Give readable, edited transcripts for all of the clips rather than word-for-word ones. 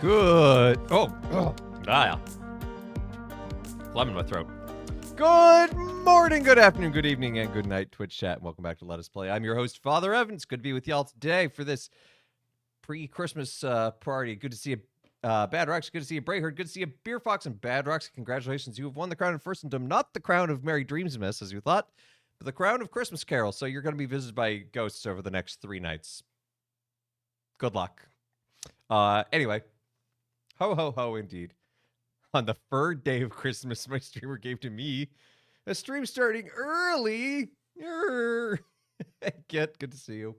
Good. Yeah. Phlegm in my throat. Good morning, good afternoon, good evening, and good night, Twitch chat. Welcome back to Let Us Play. I'm your host, Father Evans. Good to be with y'all today for this pre-Christmas party. Good to see you, Bad Rocks. Good to see you, Brayherd. Good to see you, Beer Fox and Bad Rocks. Congratulations, you have won the crown of Firstendom. Not the crown of Merry Dreamsmas, as you thought, but the crown of Christmas Carol. So you're going to be visited by ghosts over the next 3 nights. Good luck. Anyway. Ho, ho, ho, indeed. On the third day of Christmas, my streamer gave to me a stream starting early. Good to see you.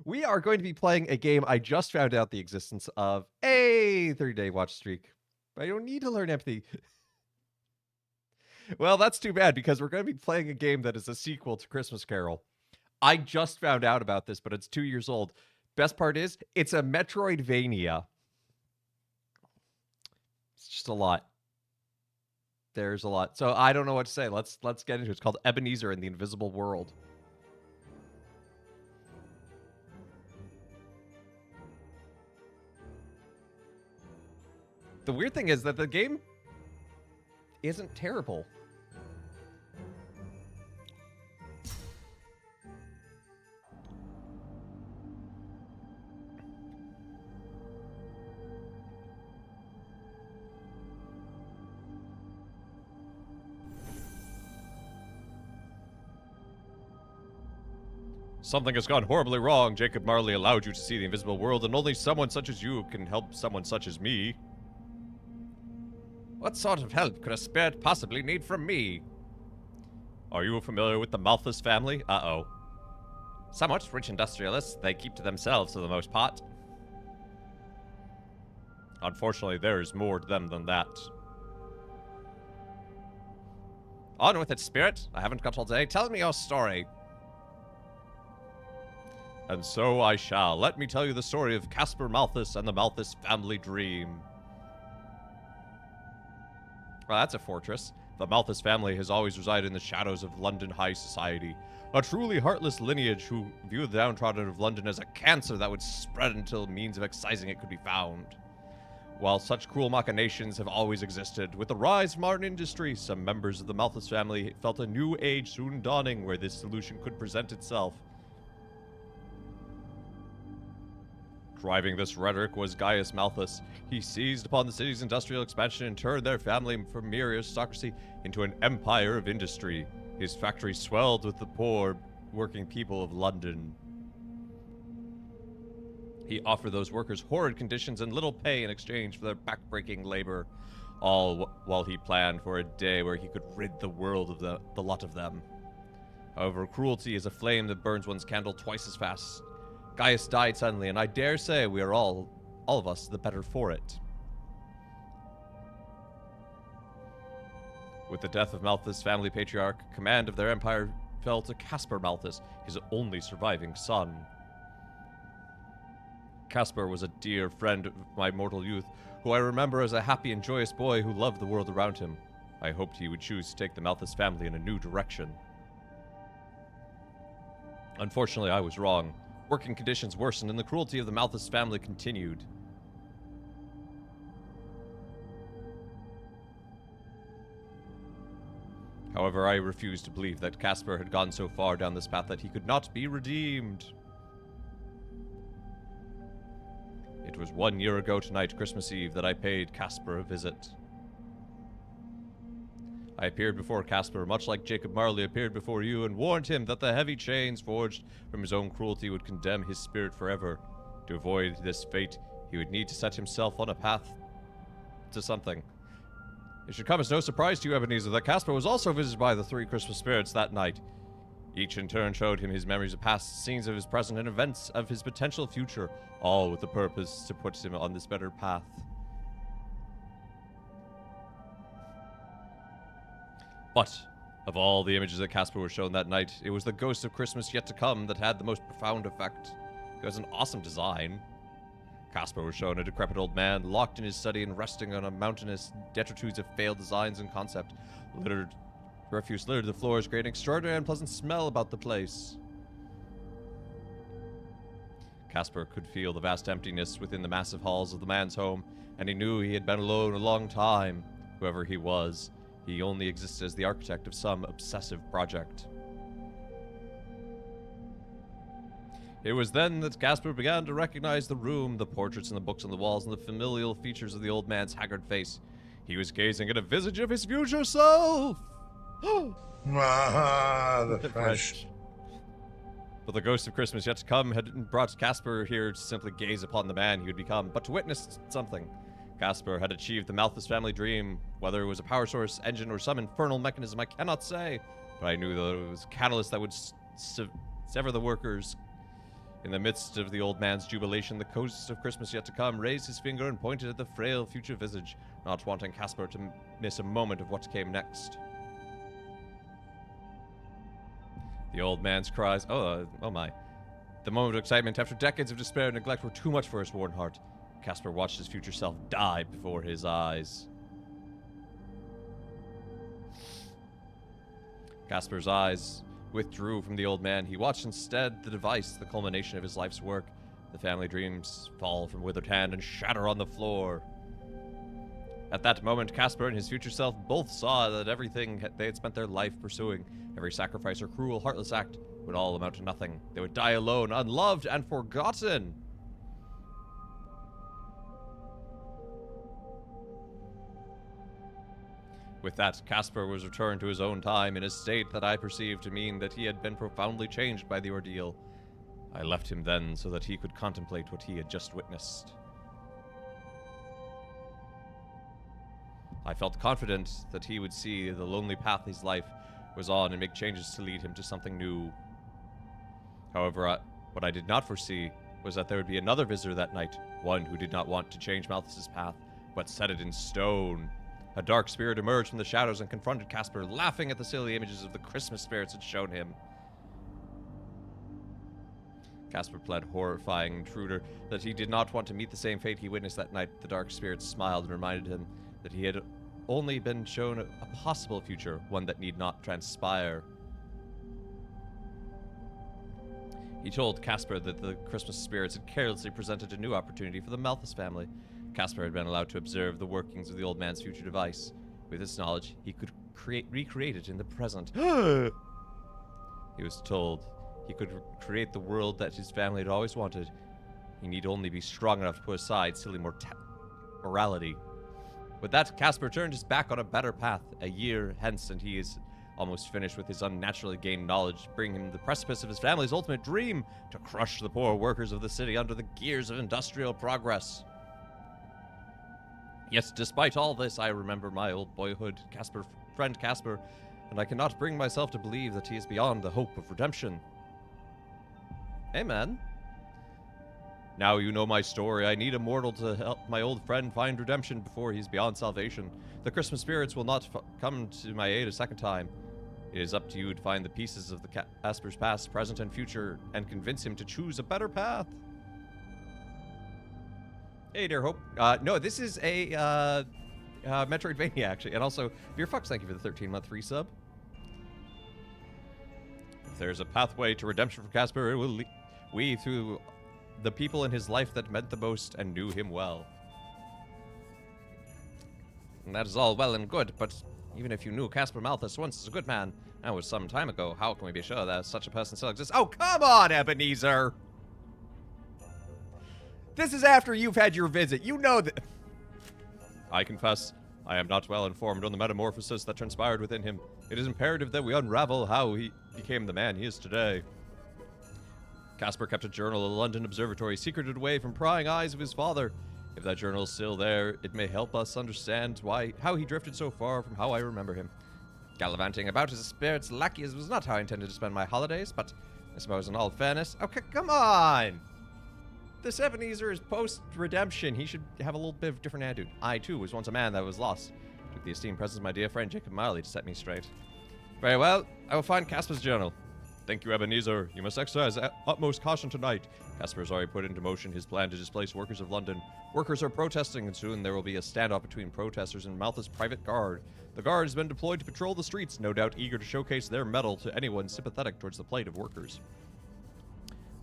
We are going to be playing a game I just found out the existence of. A 30-day watch streak. I don't need to learn empathy. Well, that's too bad, because we're going to be playing a game that is a sequel to Christmas Carol. I just found out about this, but it's 2 years old. Best part is, it's a Metroidvania. It's just a lot. There's a lot. So I don't know what to say. Let's get into it. It's called Ebenezer in the Invisible World. The weird thing is that the game isn't terrible. Something has gone horribly wrong. Jacob Marley allowed you to see the invisible world, and only someone such as you can help someone such as me. What sort of help could a spirit possibly need from me? Are you familiar with the Malthus family? Uh-oh. Somewhat rich industrialists. They keep to themselves for the most part. Unfortunately, there is more to them than that. On with it, spirit. I haven't got all day. Tell me your story. And so I shall. Let me tell you the story of Caspar Malthus and the Malthus family dream. Well, that's a fortress. The Malthus family has always resided in the shadows of London high society. A truly heartless lineage who view the downtrodden of London as a cancer that would spread until means of excising it could be found. While such cruel machinations have always existed, with the rise of modern industry, some members of the Malthus family felt a new age soon dawning where this solution could present itself. Driving this rhetoric was Gaius Malthus. He seized upon the city's industrial expansion and turned their family from mere aristocracy into an empire of industry. His factories swelled with the poor, working people of London. He offered those workers horrid conditions and little pay in exchange for their backbreaking labor, all while he planned for a day where he could rid the world of the lot of them. However, cruelty is a flame that burns one's candle twice as fast. Gaius died suddenly, and I dare say we are all of us, the better for it. With the death of Malthus' family patriarch, command of their empire fell to Caspar Malthus, his only surviving son. Caspar was a dear friend of my mortal youth, who I remember as a happy and joyous boy who loved the world around him. I hoped he would choose to take the Malthus family in a new direction. Unfortunately, I was wrong. Working conditions worsened, and the cruelty of the Malthus family continued. However, I refused to believe that Caspar had gone so far down this path that he could not be redeemed. It was 1 year ago tonight, Christmas Eve, that I paid Caspar a visit. I appeared before Caspar, much like Jacob Marley appeared before you, and warned him that the heavy chains forged from his own cruelty would condemn his spirit forever. To avoid this fate, he would need to set himself on a path to something. It should come as no surprise to you, Ebenezer, that Caspar was also visited by the 3 Christmas spirits that night. Each in turn showed him his memories of past, scenes of his present, and events of his potential future, all with the purpose to put him on this better path. But, of all the images that Caspar was shown that night, it was the ghost of Christmas yet to come that had the most profound effect. It was an awesome design. Caspar was shown a decrepit old man, locked in his study and resting on a mountainous detritus of failed designs and concept. Refuse littered the floors, creating an extraordinary and unpleasant smell about the place. Caspar could feel the vast emptiness within the massive halls of the man's home, and he knew he had been alone a long time. Whoever he was, he only existed as the architect of some obsessive project. It was then that Casper began to recognize the room, the portraits and the books on the walls, and the familial features of the old man's haggard face. He was gazing at a visage of his future self! The French. But the ghost of Christmas yet to come had brought Casper here to simply gaze upon the man he would become, but to witness something. Casper had achieved the Malthus family dream. Whether it was a power source, engine, or some infernal mechanism, I cannot say. But I knew that it was a catalyst that would sever the workers. In the midst of the old man's jubilation, the ghost of Christmas yet to come raised his finger and pointed at the frail future visage, not wanting Casper to miss a moment of what came next. The old man's cries, oh my. The moment of excitement after decades of despair and neglect were too much for his worn heart. Casper watched his future self die before his eyes. Casper's eyes withdrew from the old man. He watched instead the device, the culmination of his life's work. The family dreams fall from withered hand and shatter on the floor. At that moment, Casper and his future self both saw that everything they had spent their life pursuing, every sacrifice or cruel, heartless act, would all amount to nothing. They would die alone, unloved, and forgotten. With that, Casper was returned to his own time in a state that I perceived to mean that he had been profoundly changed by the ordeal. I left him then so that he could contemplate what he had just witnessed. I felt confident that he would see the lonely path his life was on and make changes to lead him to something new. However, what I did not foresee was that there would be another visitor that night, one who did not want to change Malthus's path, but set it in stone. A dark spirit emerged from the shadows and confronted Casper, laughing at the silly images of the Christmas spirits had shown him. Casper pled, horrifying intruder, that he did not want to meet the same fate he witnessed that night. The dark spirit smiled and reminded him that he had only been shown a possible future, one that need not transpire. He told Casper that the Christmas spirits had carelessly presented a new opportunity for the Malthus family. Casper had been allowed to observe the workings of the old man's future device. With this knowledge, he could recreate it in the present. He was told he could create the world that his family had always wanted. He need only be strong enough to put aside silly morality. With that, Casper turned his back on a better path. A year hence, and he is almost finished with his unnaturally gained knowledge, bringing him to the precipice of his family's ultimate dream, to crush the poor workers of the city under the gears of industrial progress. Yet, despite all this, I remember my old boyhood friend Casper, and I cannot bring myself to believe that he is beyond the hope of redemption. Amen. Now you know my story. I need a mortal to help my old friend find redemption before he's beyond salvation. The Christmas spirits will not come to my aid a second time. It is up to you to find the pieces of the Casper's past, present, and future, and convince him to choose a better path. Hey, dear Hope. No, this is a Metroidvania, actually. And also, Beer Fox, thank you for the 13-month free sub. If there's a pathway to redemption for Casper, it will weave through the people in his life that meant the most and knew him well. And that is all well and good, but even if you knew Casper Malthus once as a good man, that was some time ago, how can we be sure that such a person still exists? Oh, come on, Ebenezer! This is after you've had your visit. You know that... I confess, I am not well informed on the metamorphosis that transpired within him. It is imperative that we unravel how he became the man he is today. Casper kept a journal at the London Observatory, secreted away from prying eyes of his father. If that journal is still there, it may help us understand how he drifted so far from how I remember him. Gallivanting about as a spirit's lackey was not how I intended to spend my holidays, but I suppose in all fairness... Okay, come on! This Ebenezer is post-redemption. He should have a little bit of a different attitude. I, too, was once a man that was lost. Took the esteemed presence of my dear friend Jacob Marley to set me straight. Very well, I will find Casper's journal. Thank you, Ebenezer. You must exercise utmost caution tonight. Casper has already put into motion his plan to displace workers of London. Workers are protesting, and soon there will be a standoff between protesters and Malthus' private guard. The guard has been deployed to patrol the streets, no doubt eager to showcase their mettle to anyone sympathetic towards the plight of workers.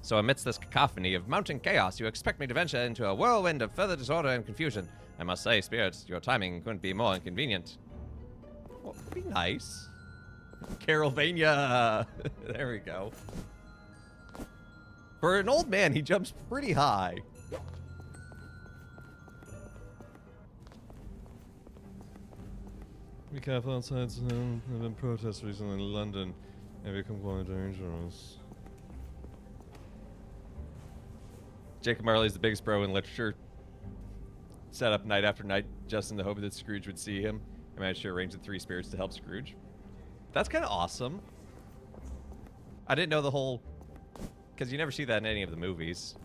So amidst this cacophony of mounting chaos, you expect me to venture into a whirlwind of further disorder and confusion. I must say, spirits, your timing couldn't be more inconvenient. Well, be nice. Carolvania! There we go. For an old man, he jumps pretty high. Be careful outside. There have been protests recently in London. They become quite dangerous. Jacob Marley's the biggest bro in literature. Set up night after night just in the hope that Scrooge would see him. I managed to arrange the 3 spirits to help Scrooge. That's kind of awesome. I didn't know the whole... Because you never see that in any of the movies.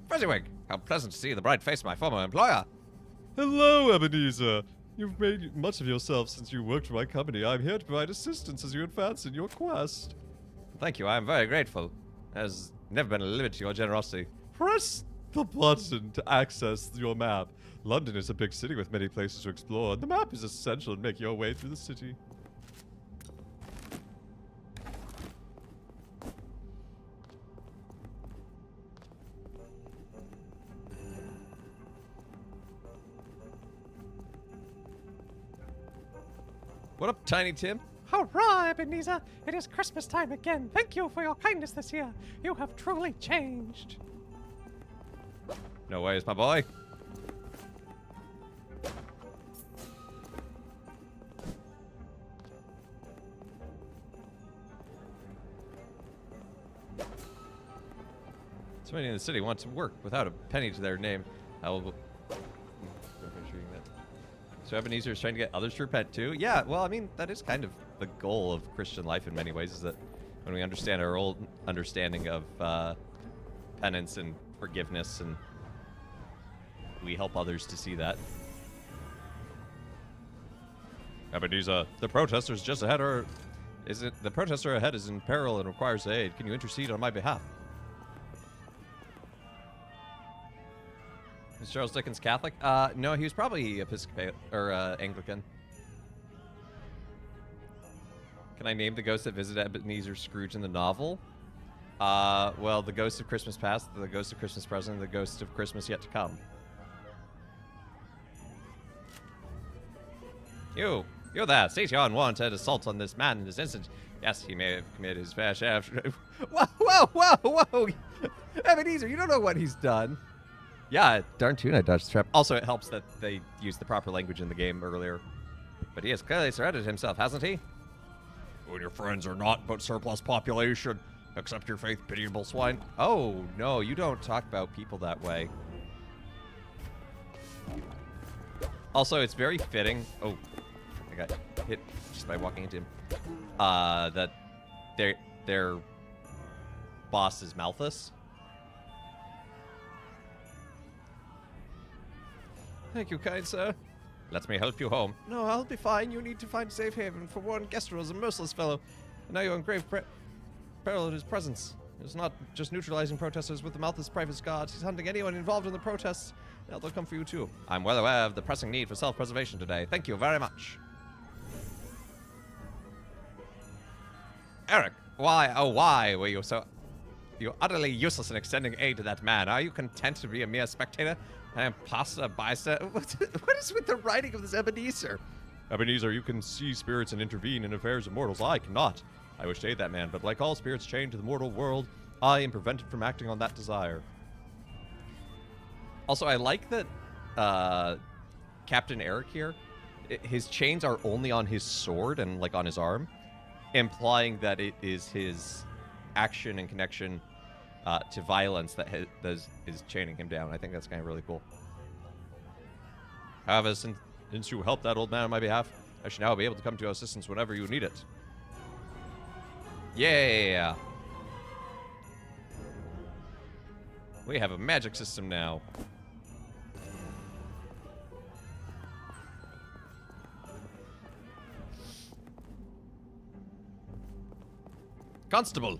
Fezziwig, how pleasant to see the bright face of my former employer. Hello, Ebenezer. You've made much of yourself since you worked for my company. I'm here to provide assistance as you advance in your quest. Thank you, I am very grateful. There's never been a limit to your generosity. Press the button to access your map. London is a big city with many places to explore, and the map is essential to make your way through the city. What up, Tiny Tim? Hurrah, Ebenezer! It is Christmas time again. Thank you for your kindness this year. You have truly changed. No worries, my boy. So many in the city want to work without a penny to their name. I will... So Ebenezer is trying to get others to repent too? Yeah, well, I mean, that is kind of the goal of Christian life in many ways, is that when we understand our old understanding of penance and forgiveness, and we help others to see that. Ebenezer, the protesters just ahead are... The protester ahead is in peril and requires aid. Can you intercede on my behalf? Is Charles Dickens Catholic? No, he was probably Episcopal or Anglican. Can I name the ghost that visited Ebenezer Scrooge in the novel? Well, the ghost of Christmas past, the ghost of Christmas present, the ghost of Christmas yet to come. You there, state your unwarranted assault on this man in this instance. Yes, he may have committed his fair share of... Whoa! Ebenezer, you don't know what he's done. Yeah, darn tune I dodged the trap. Also, it helps that they used the proper language in the game earlier. But he has clearly surrendered himself, hasn't he? You and your friends are not but surplus population. Accept your faith, pitiable swine. Oh, no, you don't talk about people that way. Also, it's very fitting. Oh, I got hit just by walking into him. That their boss is Malthus. Thank you, kind sir. Let me help you home. No, I'll be fine. You need to find safe haven, for Warren Gester is a merciless fellow. And now you're in grave peril in his presence. He's not just neutralizing protesters with the Malthus private guards. He's hunting anyone involved in the protests. Now they'll come for you too. I'm well aware of the pressing need for self-preservation today. Thank you very much. Eric, why were you so... You're utterly useless in extending aid to that man. Are you content to be a mere spectator? An imposter, bystander? What is with the writing of this Ebenezer? Ebenezer, you can see spirits and intervene in affairs of mortals. I cannot. I wish to aid that man, but like all spirits chained to the mortal world, I am prevented from acting on that desire. Also, I like that Captain Eric here, his chains are only on his sword and like on his arm, implying that it is his action and connection to violence that is chaining him down. I think that's kind of really cool. However, since you helped that old man on my behalf, I should now be able to come to your assistance whenever you need it. Yeah. We have a magic system now. Constable! On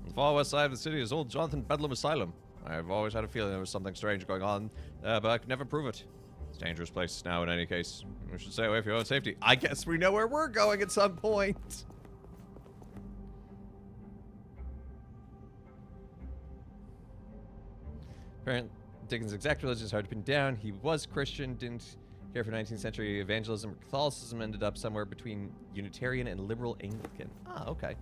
the far west side of the city is old Jonathan Bedlam Asylum. I've always had a feeling there was something strange going on, but I could never prove it. It's a dangerous place now in any case. We should stay away for your own safety. I guess we know where we're going at some point. Apparently, Dickens' exact religion is hard to pin down. He was Christian, didn't care for 19th century evangelism or Catholicism, ended up somewhere between Unitarian and liberal Anglican. Ah, okay.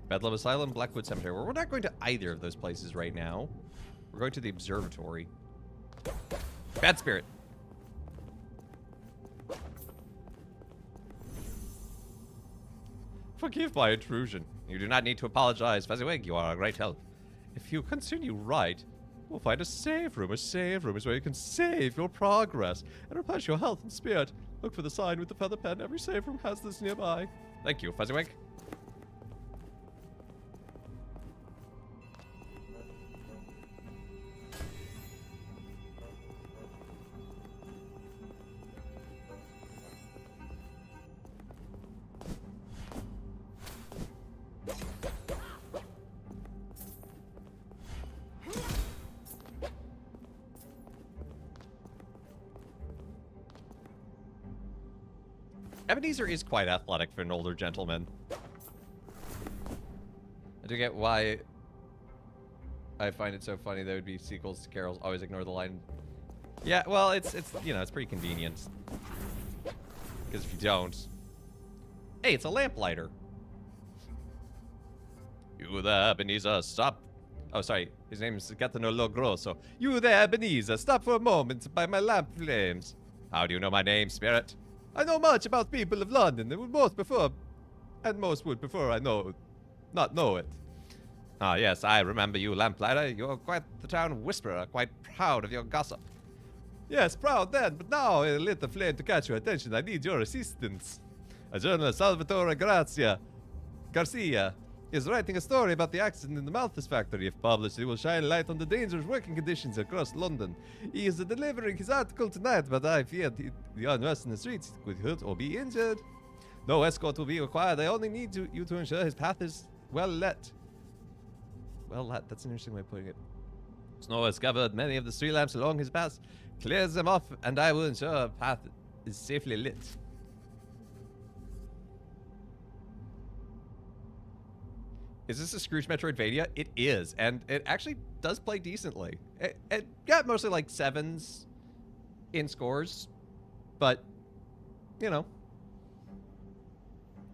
Bedlam Asylum, Blackwood Cemetery. Well, we're not going to either of those places right now. We're going to the observatory. Bad spirit. Forgive my intrusion. You do not need to apologize, Fezziwig. You are a great help. If you continue right, we'll find a save room. A save room is where you can save your progress and replenish your health and spirit. Look for the sign with the feather pen. Every save room has this nearby. Thank you, Fezziwig. Ebenezer is quite athletic for an older gentleman. I do get why I find it so funny there would be sequels to carols. Always ignore the line. Yeah, well, it's you know, it's pretty convenient. Because if you don't... Hey, it's a lamplighter. You there, Ebenezer, stop. Oh, sorry. His name is Gaetano Logrosso. You there, Ebenezer, stop for a moment by my lamp flames. How do you know my name, spirit? I know much about people of London, and most would prefer I not know it. Ah, yes, I remember you, lamplighter. You're quite the town whisperer, quite proud of your gossip. Yes, proud then, but now I lit the flame to catch your attention. I need your assistance. A journalist, Salvatore Garcia, is writing a story about the accident in the Malthus factory. If published, it will shine light on the dangerous working conditions across London. He is delivering his article tonight, but I fear the unrest in the streets could hurt or be injured. No escort will be required. I only need you to ensure his path is well lit. Well lit, that's an interesting way of putting it. Snow has covered many of the street lamps along his path, clears them off, and I will ensure a path is safely lit. Is this a Scrooge Metroidvania? It is, and it actually does play decently. It got mostly like 7s in scores, but, you know.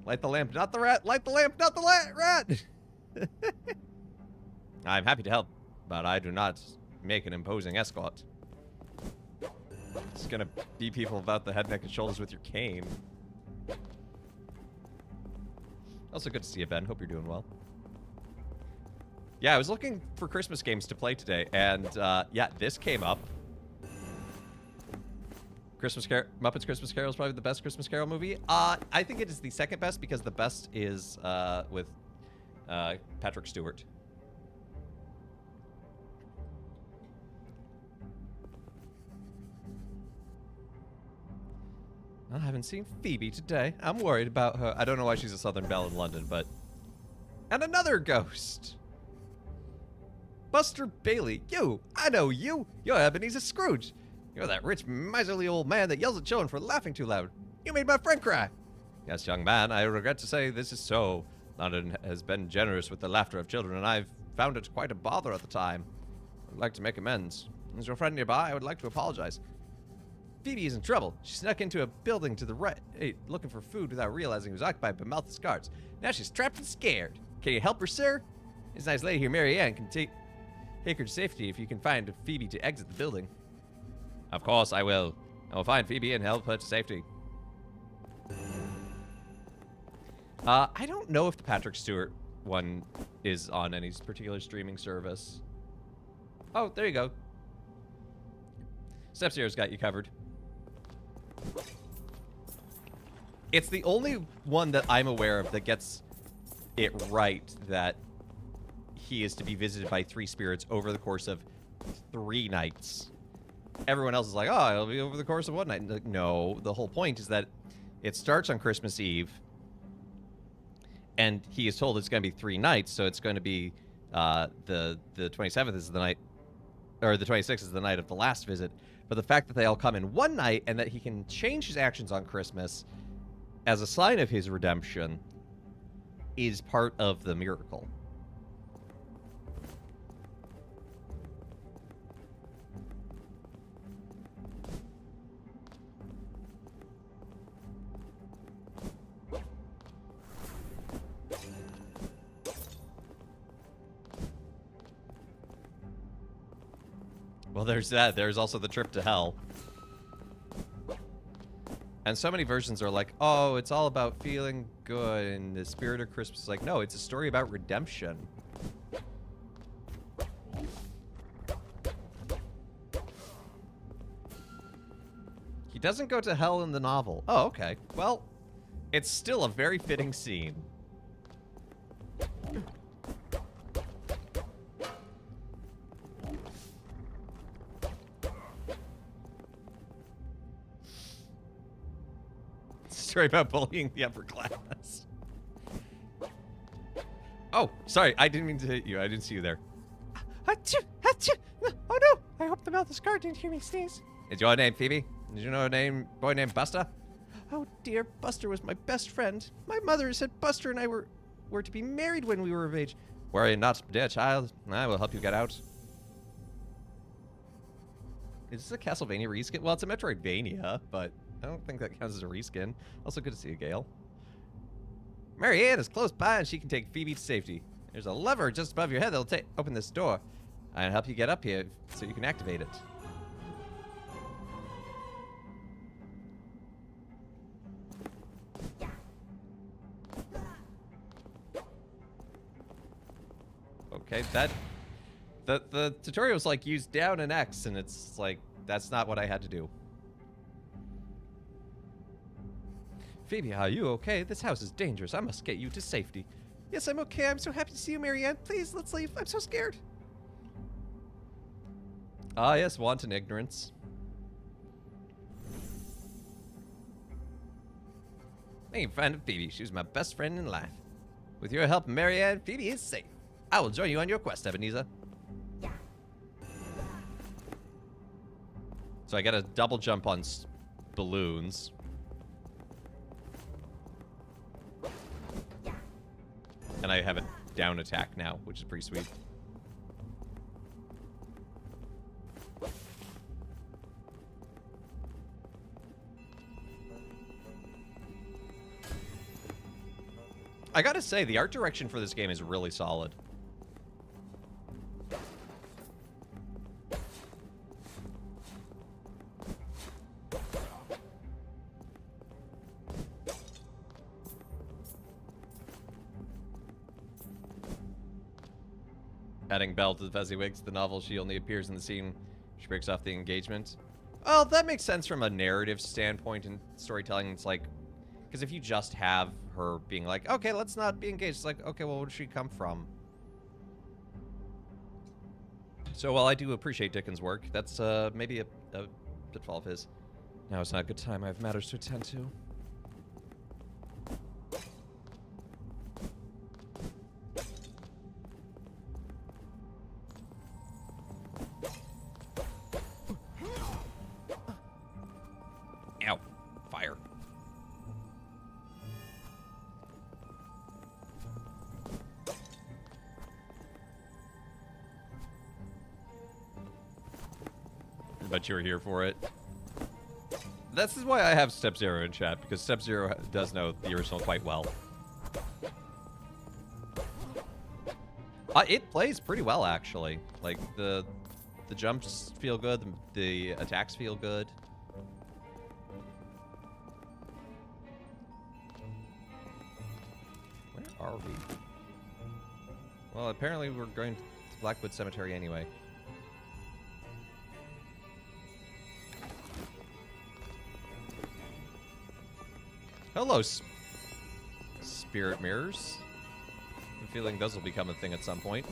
Light the lamp, not the rat! Light the lamp, not the rat! I'm happy to help, but I do not make an imposing escort. Just gonna beat people about the head, neck, and shoulders with your cane. Also good to see you, Ben. Hope you're doing well. Yeah, I was looking for Christmas games to play today, and yeah, this came up. Muppets Christmas Carol is probably the best Christmas Carol movie. I think it is the second best because the best is with Patrick Stewart. I haven't seen Phoebe today. I'm worried about her. I don't know why she's a Southern Belle in London, but... And another ghost! Buster Bailey. You! I know you! You're Ebenezer Scrooge! You're that rich, miserly old man that yells at children for laughing too loud. You made my friend cry! Yes, young man, I regret to say this is so. London has been generous with the laughter of children, and I've found it quite a bother at the time. I'd like to make amends. Is your friend nearby? I would like to apologize. Phoebe is in trouble. She snuck into a building to the right, looking for food without realizing it was occupied by Malthus guards. Now she's trapped and scared. Can you help her, sir? This nice lady here, Mary Ann, can take her to safety if you can find Phoebe to exit the building. Of course I will. I will find Phoebe and help her to safety. I don't know if the Patrick Stewart one is on any particular streaming service. Oh, there you go. Steps Hero's got you covered. It's the only one that I'm aware of that gets it right that he is to be visited by 3 spirits over the course of 3 nights. Everyone else is like, oh, it'll be over the course of 1 night. And like, no, the whole point is that it starts on Christmas Eve, and he is told it's going to be 3 nights, so it's going to be the 27th is the night, or the 26th is the night of the last visit. But the fact that they all come in 1 night and that he can change his actions on Christmas as a sign of his redemption, is part of the miracle. Well, there's that. There's also the trip to hell. And so many versions are like, oh, it's all about feeling good, and the spirit of Christmas is like, no, it's a story about redemption. He doesn't go to hell in the novel. Oh, okay. Well, it's still a very fitting scene. Story about bullying the upper class. Oh, sorry. I didn't mean to hit you. I didn't see you there. Achoo! Achoo! Oh no! I hope the mouth of Scar didn't hear me sneeze. Is your name Phoebe? Did you know a boy named Buster? Oh dear, Buster was my best friend. My mother said Buster and I were to be married when we were of age. Worry not, dear child. I will help you get out. Is this a Castlevania reskin? Well, it's a Metroidvania, but I don't think that counts as a reskin. Also good to see you, Gale. Mary Ann is close by and she can take Phoebe to safety. There's a lever just above your head that'll open this door. I'll help you get up here so you can activate it. Okay, the tutorial's like use down and X, and it's like that's not what I had to do. Phoebe, are you okay? This house is dangerous. I must get you to safety. Yes, I'm okay. I'm so happy to see you, Marianne. Please, let's leave. I'm so scared. Ah, yes, wanton ignorance. Making fun of Phoebe. She was my best friend in life. With your help, Marianne, Phoebe is safe. I will join you on your quest, Ebenezer. So I got a double jump on balloons. And I have a down attack now, which is pretty sweet. I gotta say, the art direction for this game is really solid. Adding Belle to the Fezziwigs, the novel, she only appears in the scene. She breaks off the engagement. Well, that makes sense from a narrative standpoint and storytelling. It's like, because if you just have her being like, okay, let's not be engaged, it's like, okay, well, where did she come from? So while I do appreciate Dickens' work, that's maybe a pitfall of his. Now it's not a good time. I have matters to attend to. Ow. Fire. But you were here for it. This is why I have Step Zero in chat, because Step Zero does know the original quite well. It plays pretty well, actually. Like, the jumps feel good, the attacks feel good. Where are we? Well, apparently we're going to Blackwood Cemetery anyway. Hello, spirit mirrors. I'm feeling those will become a thing at some point.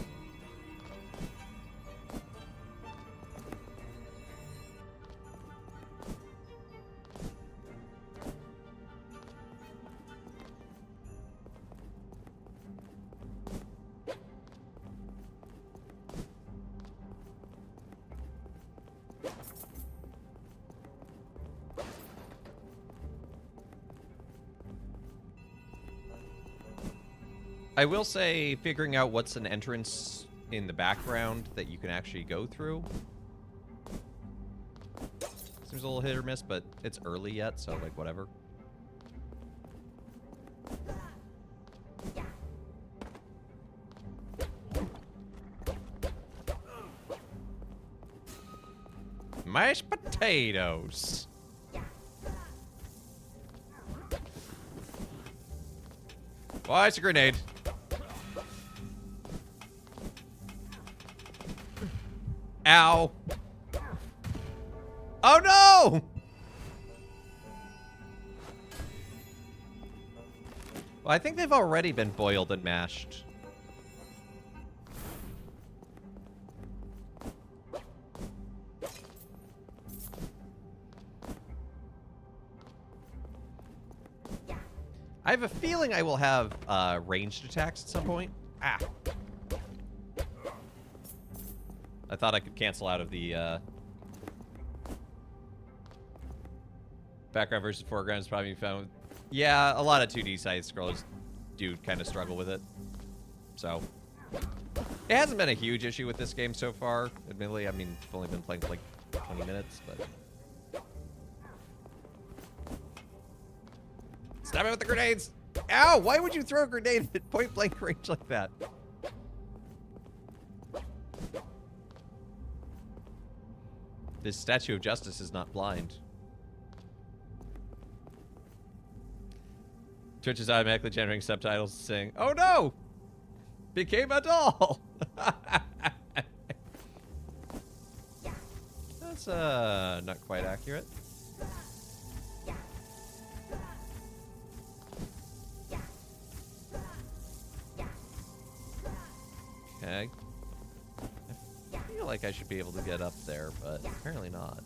I will say figuring out what's an entrance in the background that you can actually go through seems a little hit or miss, but it's early yet, so like whatever. Mashed potatoes. Why, it's a grenade. Ow. Oh no! Well, I think they've already been boiled and mashed. I have a feeling I will have ranged attacks at some point. Ah. I thought I could cancel out of the background versus foreground is probably found. Yeah, a lot of 2D side scrollers do kind of struggle with it. So it hasn't been a huge issue with this game so far. Admittedly, I mean, I've only been playing for like 20 minutes, but stop it with the grenades! Ow! Why would you throw a grenade at point blank range like that? This Statue of Justice is not blind. Twitch is automatically generating subtitles saying, "Oh no! Became a doll!" That's not quite accurate. Okay. I feel like I should be able to get up there, but apparently not.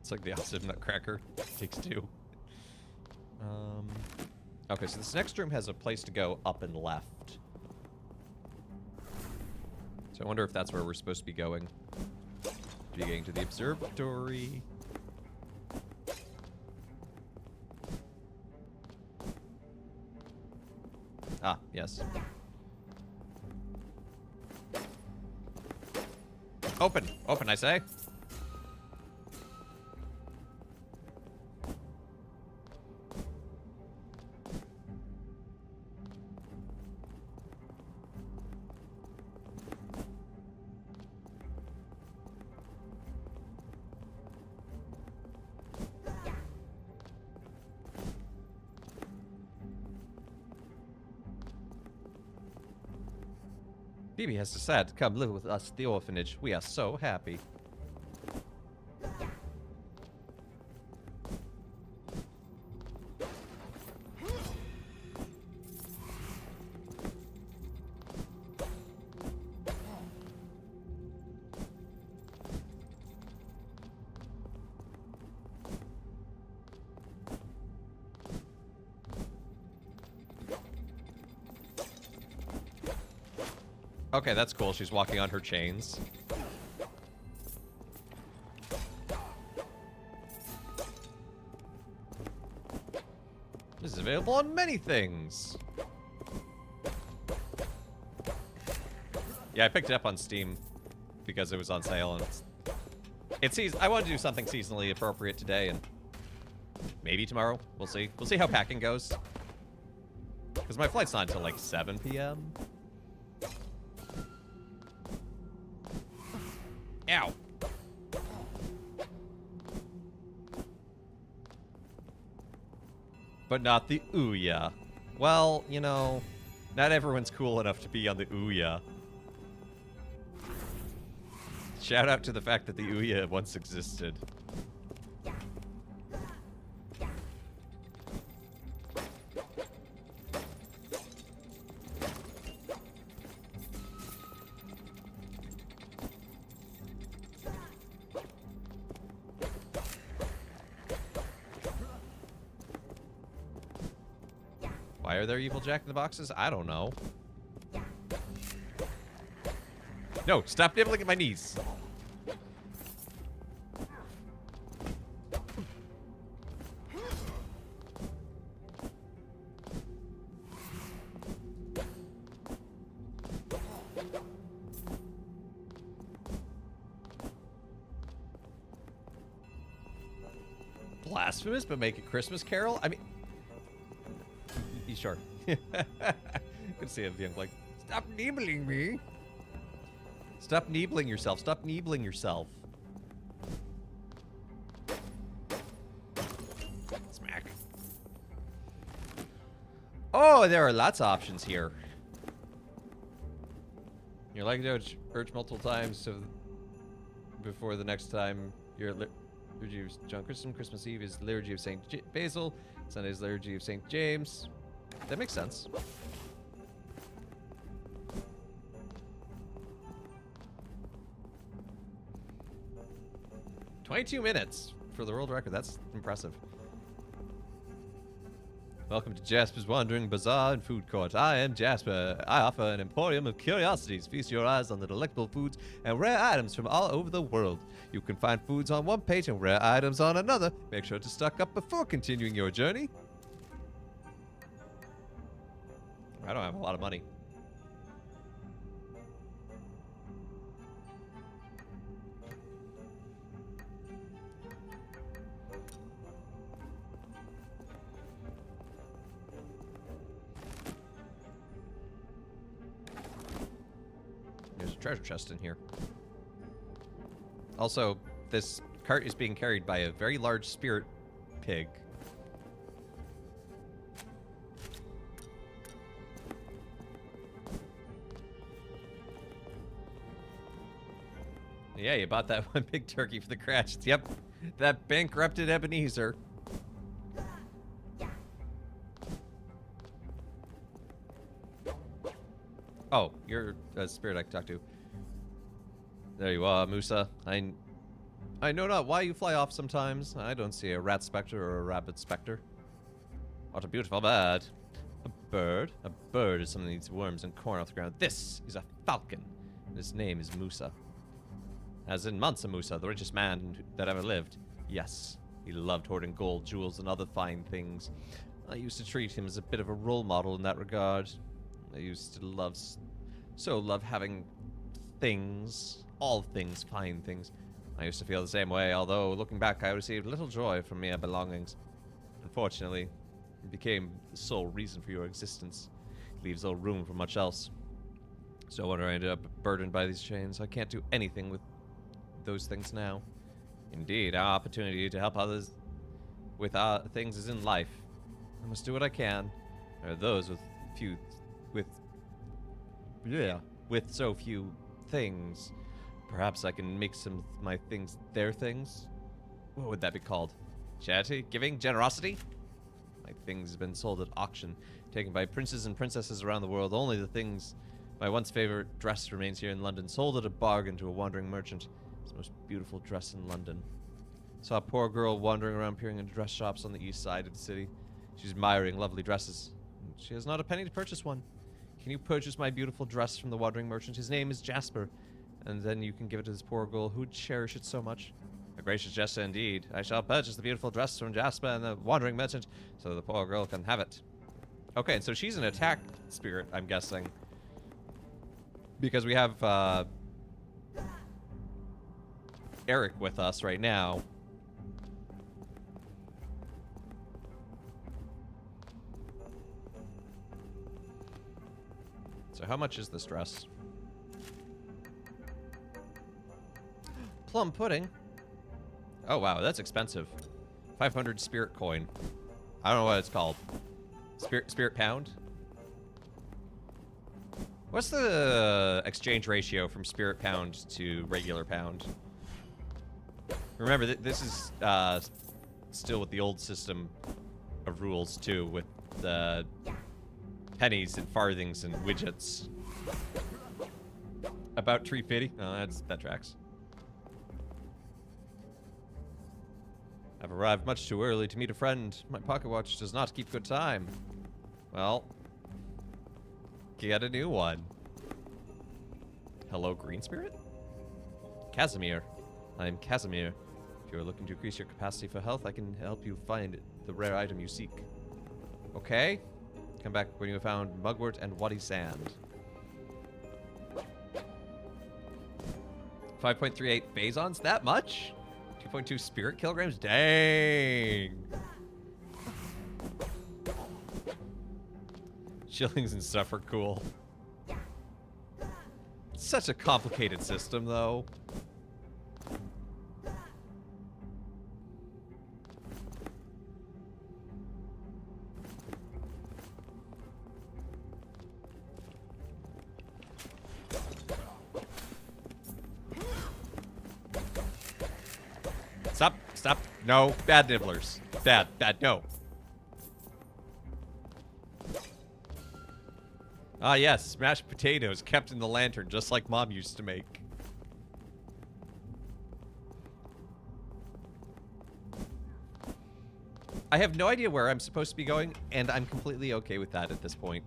It's like the opposite of Nutcracker. Takes two. Okay, so this next room has a place to go up and left. So I wonder if that's where we're supposed to be going. Be getting to the observatory. Ah, yes. Open! Open, I say! Phoebe has decided to come live with us at the orphanage. We are so happy. Okay, that's cool. She's walking on her chains. This is available on many things. Yeah, I picked it up on Steam because it was on sale, and I wanted to do something seasonally appropriate today, and maybe tomorrow. We'll see. We'll see how packing goes. Because my flight's not until like 7 p.m. Ow. But not the Ouya. Well, you know, not everyone's cool enough to be on the Ouya. Shout out to the fact that the Ouya once existed. Why Why are there evil Jack-in-the-Boxes? I don't know. No, stop nibbling at my knees. Blasphemous, but make a Christmas carol? I mean, you sure? Could see it being like, stop nibbling me. Stop nibbling yourself. Stop nibbling yourself. Smack. Oh, there are lots of options here. You're likely to urge multiple times to before the next time you're Liturgy of John Chrysostom. Christmas Eve is Liturgy of St. Basil. Sunday is Liturgy of St. James. That makes sense. "22 minutes for the world record. That's impressive. Welcome to Jasper's Wandering Bazaar and Food Court. I am Jasper. I offer an emporium of curiosities. Feast your eyes on the delectable foods and rare items from all over the world. You can find foods on one page and rare items on another. Make sure to stock up before continuing your journey." I don't have a lot of money. There's a treasure chest in here. Also, this cart is being carried by a very large spirit pig. Yeah, you bought that one big turkey for the crash. Yep, that bankrupted Ebenezer. Oh, you're a spirit I can talk to. There you are, Musa. I know not why you fly off sometimes. I don't see a rat specter or a rabbit specter. What a beautiful bird. A bird? A bird is something that eats worms and corn off the ground. This is a falcon. And his name is Musa. As in Mansa Musa, the richest man that ever lived. Yes, he loved hoarding gold, jewels, and other fine things. I used to treat him as a bit of a role model in that regard. I used to love having things, all things, fine things. I used to feel the same way, although looking back I received little joy from mere belongings. Unfortunately, it became the sole reason for your existence. It leaves no room for much else. So when I ended up burdened by these chains, I can't do anything with those things now. Indeed, our opportunity to help others with our things is in life. I must do what I can. There are those with so few things. Perhaps I can make some of my things their things. What would that be called? Charity? Giving? Generosity? My things have been sold at auction, taken by princes and princesses around the world. Only the things, my once favorite dress remains here in London, sold at a bargain to a wandering merchant. It's the most beautiful dress in London. Saw a poor girl wandering around peering into dress shops on the east side of the city. She's admiring lovely dresses. She has not a penny to purchase one. Can you purchase my beautiful dress from the wandering merchant? His name is Jasper. And then you can give it to this poor girl who'd cherish it so much. A gracious gesture indeed. I shall purchase the beautiful dress from Jasper and the wandering merchant so the poor girl can have it. Okay, so she's an attack spirit, I'm guessing. Because we have Eric with us right now. So how much is this dress? Plum pudding. Oh wow, that's expensive. 500 spirit coin. I don't know what it's called. Spirit pound? What's the exchange ratio from spirit pound to regular pound? Remember, this is still with the old system of rules too, with the pennies and farthings and widgets. About 350. Oh, that tracks. I've arrived much too early to meet a friend. My pocket watch does not keep good time. Well, get a new one. Hello, Green Spirit? Casimir. I'm Casimir. If you're looking to increase your capacity for health, I can help you find the rare item you seek. Okay? Come back when you have found mugwort and waddy sand. 5.38 Phazons? That much? 2.2 spirit kilograms? Dang! Shillings and stuff are cool. It's such a complicated system, though. Stop, stop. No, bad nibblers. Bad, no. Ah, yes, smashed potatoes kept in the lantern, just like Mom used to make. I have no idea where I'm supposed to be going, and I'm completely okay with that at this point.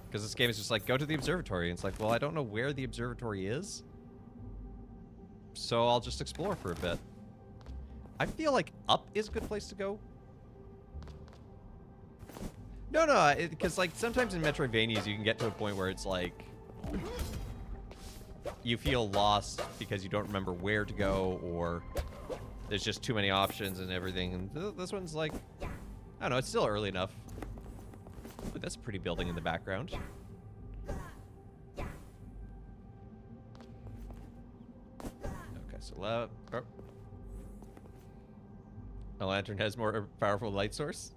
Because this game is just like, go to the observatory. And it's like, well, I don't know where the observatory is. So I'll just explore for a bit. I feel like up is a good place to go. No, because like sometimes in Metroidvanias you can get to a point where it's like you feel lost because you don't remember where to go, or there's just too many options and everything. And this one's like, I don't know, it's still early enough. But that's a pretty building in the background. Okay, so a lantern has more powerful light source.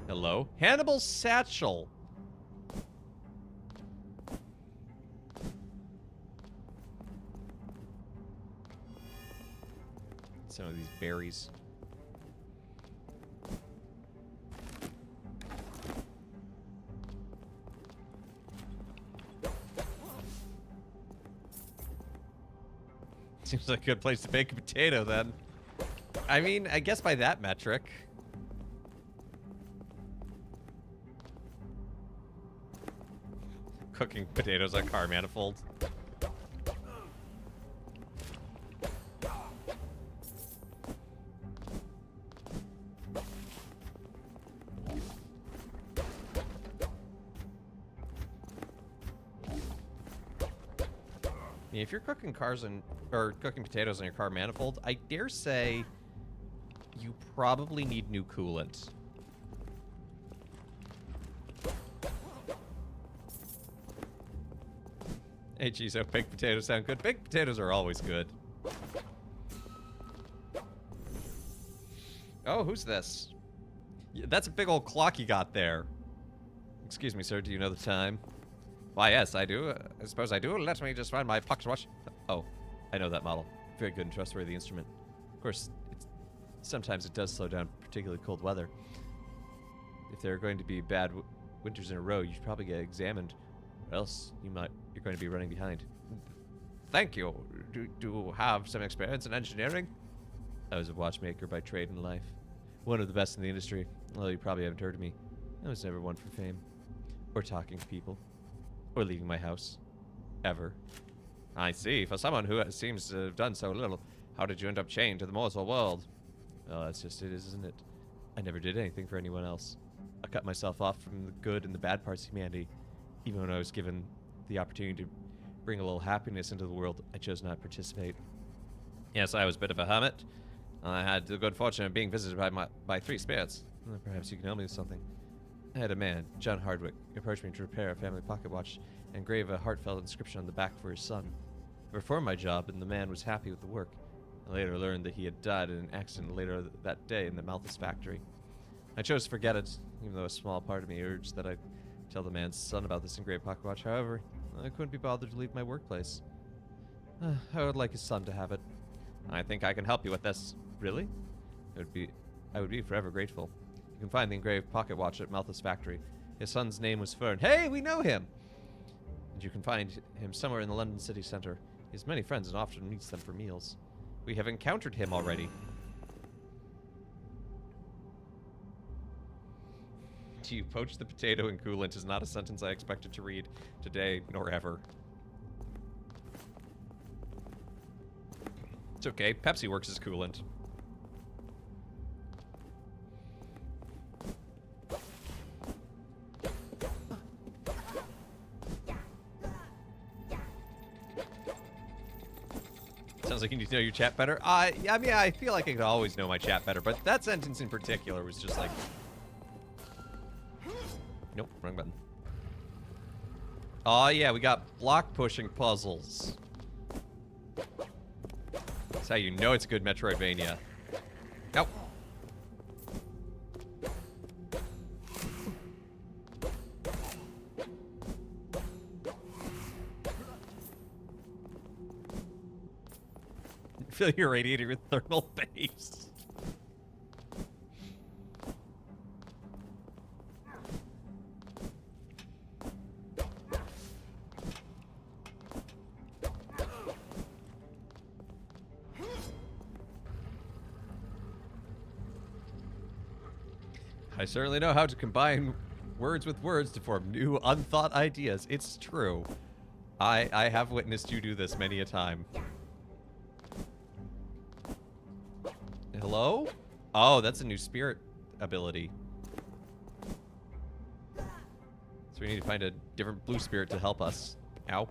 Hello? Hannibal's satchel. Some of these berries. Seems like a good place to bake a potato, then. I mean, I guess by that metric. Cooking potatoes on car manifold. If you're cooking cooking potatoes on your car manifold, I dare say you probably need new coolant. Hey, geez, so baked potatoes sound good. Baked potatoes are always good. Oh, who's this? Yeah, that's a big old clock you got there. Excuse me, sir, do you know the time? Why, yes, I do. I suppose I do. Let me just find my pocket watch. Oh, I know that model. Very good and trustworthy instrument. Of course, sometimes it does slow down particularly cold weather. If there are going to be bad winters in a row, you should probably get examined. Or else you're going to be running behind. Thank you. Do you have some experience in engineering? I was a watchmaker by trade and life. One of the best in the industry. Although you probably haven't heard of me. I was never one for fame. Or talking to people. Or leaving my house. Ever. I see. For someone who seems to have done so little, how did you end up chained to the mortal world? Well, that's just it, isn't it? I never did anything for anyone else. I cut myself off from the good and the bad parts of humanity. Even when I was given the opportunity to bring a little happiness into the world, I chose not to participate. Yes, I was a bit of a hermit. I had the good fortune of being visited by 3 spirits. Perhaps you can help me with something. I had a man, John Hardwick, approach me to repair a family pocket watch and engrave a heartfelt inscription on the back for his son. I performed my job, and the man was happy with the work. I later learned that he had died in an accident later that day in the Malthus factory. I chose to forget it, even though a small part of me urged that I tell the man's son about this engraved pocket watch. However, I couldn't be bothered to leave my workplace. I would like his son to have it. I think I can help you with this. Really? I would be forever grateful. You can find the engraved pocket watch at Malthus factory. His son's name was Fern. Hey, we know him! And you can find him somewhere in the London city centre. He has many friends and often meets them for meals. We have encountered him already. You poach the potato in coolant is not a sentence I expected to read today, nor ever. It's okay. Pepsi works as coolant. Sounds like you need to know your chat better. I mean, I feel like I could always know my chat better, but that sentence in particular was just like... Nope, wrong button. Oh yeah, we got block pushing puzzles. That's how you know it's a good Metroidvania. Ow. Fill your radiator with thermal base. I certainly know how to combine words with words to form new, unthought ideas. It's true. I have witnessed you do this many a time. Hello? Oh, that's a new spirit ability. So we need to find a different blue spirit to help us. Ow.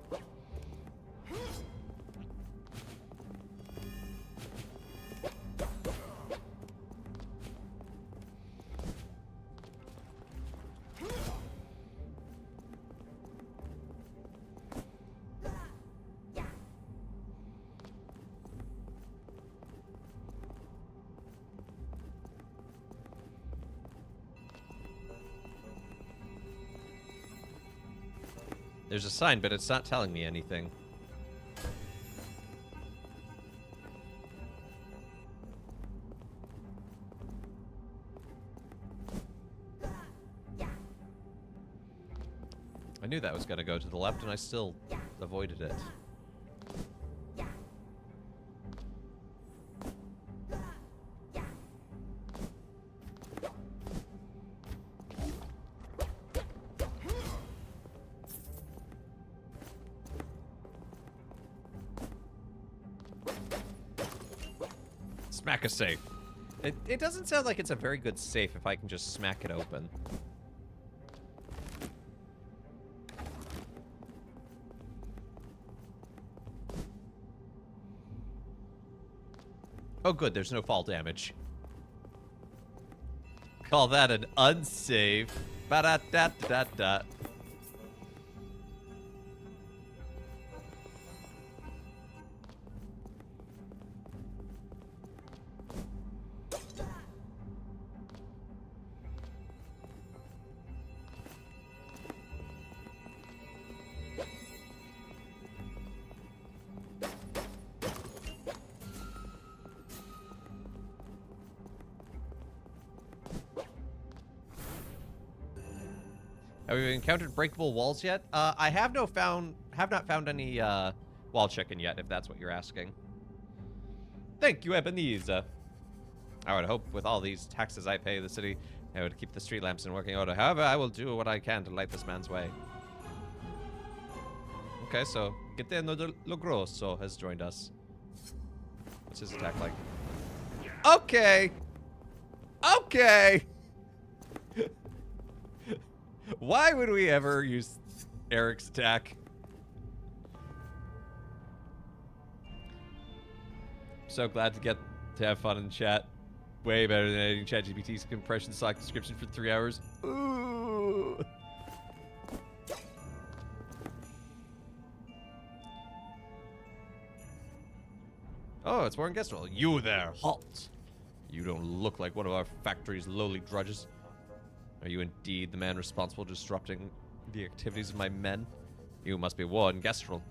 There's a sign, but it's not telling me anything. I knew that was going to go to the left, and I still avoided it. Smack a safe. It doesn't sound like it's a very good safe if I can just smack it open. Oh good, there's no fall damage. Call that an unsave. Ba-da-da-da-da. Have we encountered breakable walls yet? I have not found any wall chicken yet, if that's what you're asking. Thank you, Ebenezer. I would hope with all these taxes I pay the city, I would keep the street lamps in working order. However, I will do what I can to light this man's way. Okay, so Geteno Lo Grosso has joined us. What's his attack like? Okay! Okay! Why would we ever use Eric's attack? So glad to get to have fun in chat. Way better than editing ChatGPT's compression stock description for 3 hours. Ooh. Oh, it's Warren Gestrel. You there, halt! You don't look like one of our factory's lowly drudges. Are you indeed the man responsible for disrupting the activities of my men? You must be Warren Gestrel.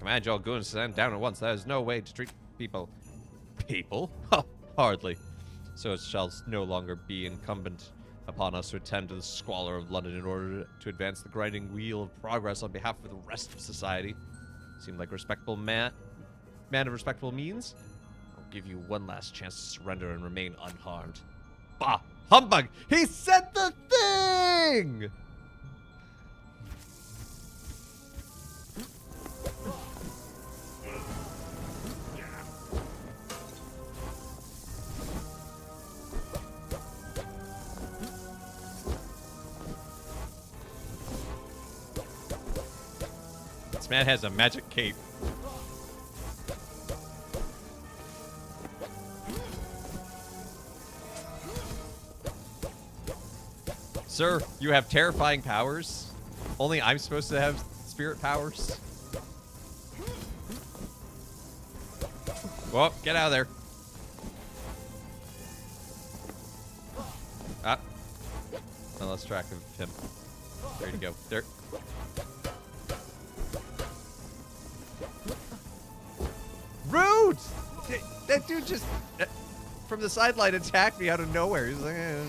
Command your goons to stand down at once. There is no way to treat people. People? Ha! Hardly. So it shall no longer be incumbent upon us to attend to the squalor of London in order to advance the grinding wheel of progress on behalf of the rest of society. Seemed like a respectable man of respectable means. I'll give you one last chance to surrender and remain unharmed. Bah! Humbug! He said the thing! This man has a magic cape. Sir, you have terrifying powers. Only I'm supposed to have spirit powers. Well, get out of there. Ah. I lost track of him. There you go. There. Rude! That dude just, from the sideline, attacked me out of nowhere. He's like, eh.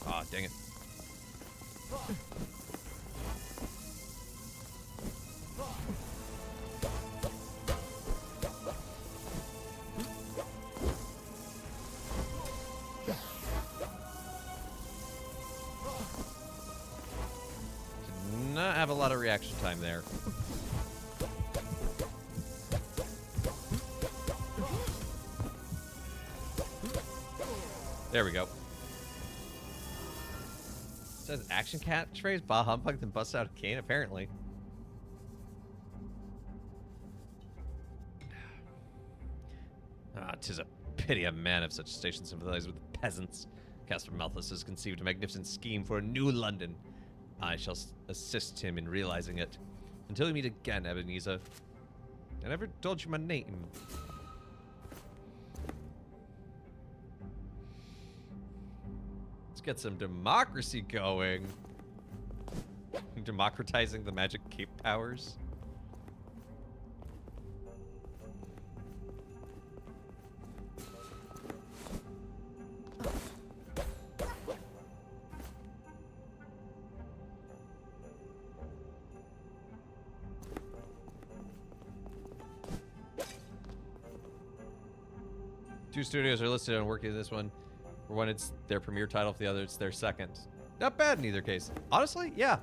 Aw, dang it. Did not have a lot of reaction time there. There we go. Says action catchphrase, bah humbug, then busts out a cane, apparently. Ah, 'tis a pity a man of such station sympathize with the peasants. Castor Malthus has conceived a magnificent scheme for a new London. I shall assist him in realizing it. Until we meet again, Ebenezer. I never told you my name. Let's get some democracy going. Democratizing the magic cape powers. Two studios are listed on working this one. For one, it's their premiere title. For the other, it's their second. Not bad in either case. Honestly, yeah.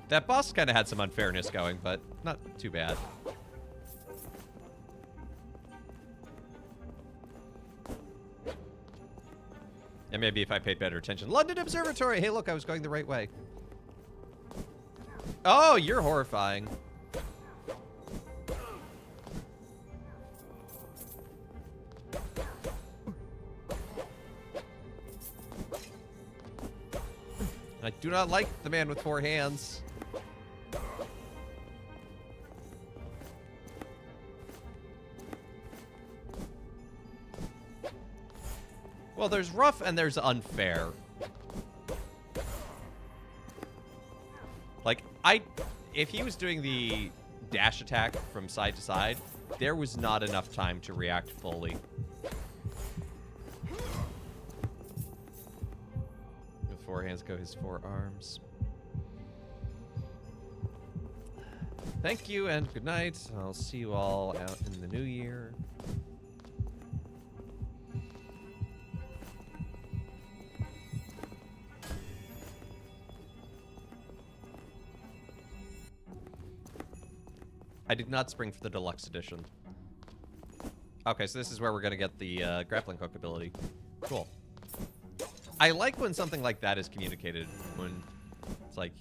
That boss kind of had some unfairness going, but not too bad. And maybe if I paid better attention. London Observatory! Hey, look, I was going the right way. Oh, you're horrifying. I do not like the man with 4 hands. Well, there's rough and there's unfair. Like, if he was doing the dash attack from side to side, there was not enough time to react fully. With 4 hands go his 4 arms. Thank you and good night. I'll see you all out in the new year. I did not spring for the deluxe edition. Okay, so this is where we're gonna get the grappling hook ability. Cool. I like when something like that is communicated. When it's like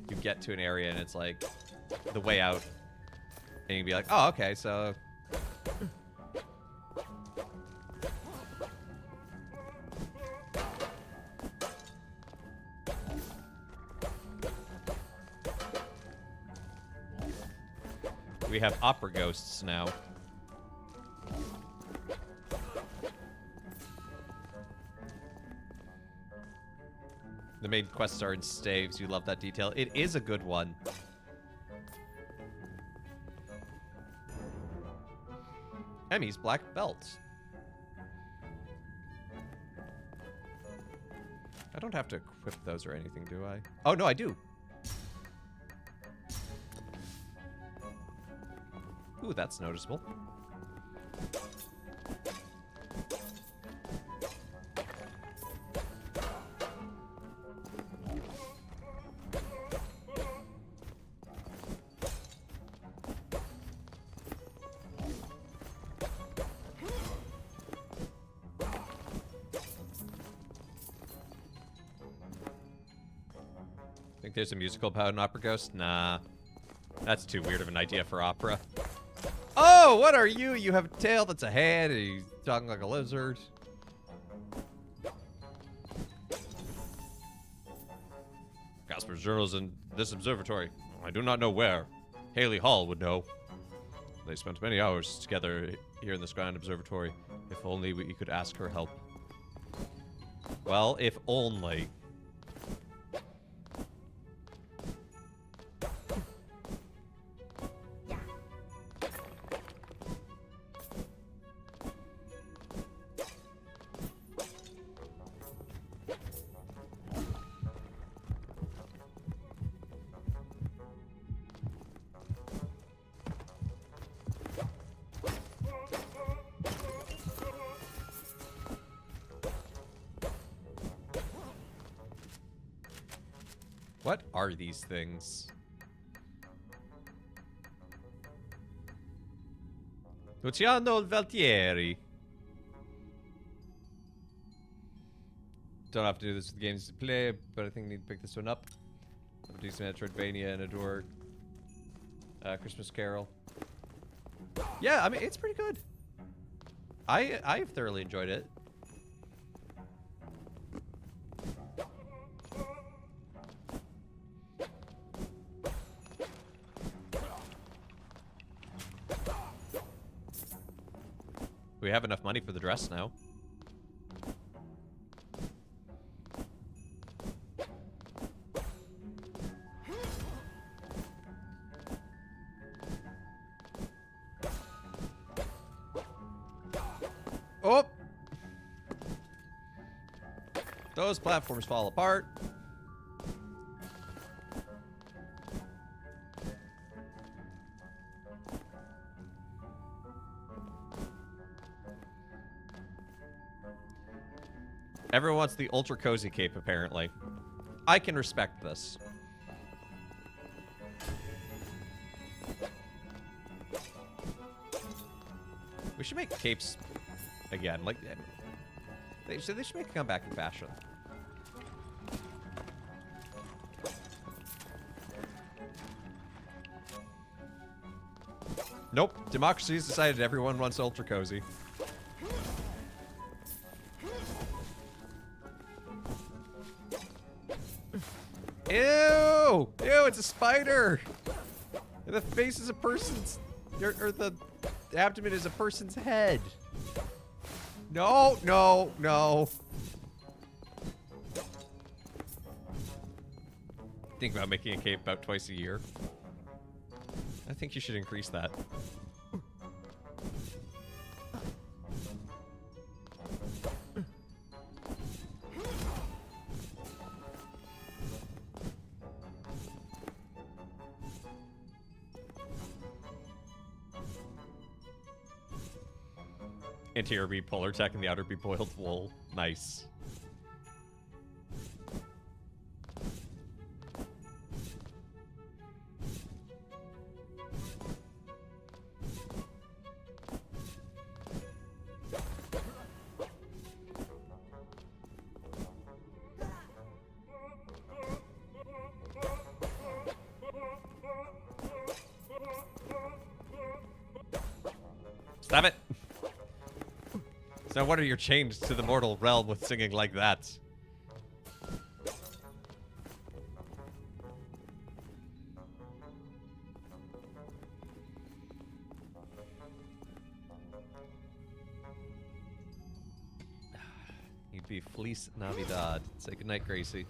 you get to an area and it's like the way out, and you can be like, "Oh, okay, so." We have opera ghosts now. The main quests are in staves. You love that detail. It is a good one. Emmy's black belt. I don't have to equip those or anything, do I? Oh, no, I do. Ooh, that's noticeable. Think there's a musical about an opera ghost? Nah. That's too weird of an idea for opera. Oh, what are you? You have a tail that's a head, and you talking like a lizard. Casper's journals in this observatory. I do not know where. Haley Hall would know. They spent many hours together here in this grand observatory. If only we could ask her help. Well, if only. What are these things? Luciano Valtieri. Don't have to do this with games to play, but I think I need to pick this one up. I'll do some Metroidvania and adore Christmas Carol. Yeah, I mean, it's pretty good. I've thoroughly enjoyed it. We have enough money for the dress now. Oh! Those platforms fall apart. Everyone wants the ultra cozy cape, apparently. I can respect this. We should make capes again. Like, they should make a comeback in fashion. Nope. Democracy's decided everyone wants ultra cozy. Ew! Ew, it's a spider! And the face is a person's... Or the abdomen is a person's head. No, no, no. Think about making a cape about twice a year. I think you should increase that. Interior be polar tech and the outer be boiled wool. Nice. Stop it! So what are your chains to the mortal realm with singing like that? You'd be Feliz Navidad. Say goodnight, Gracie.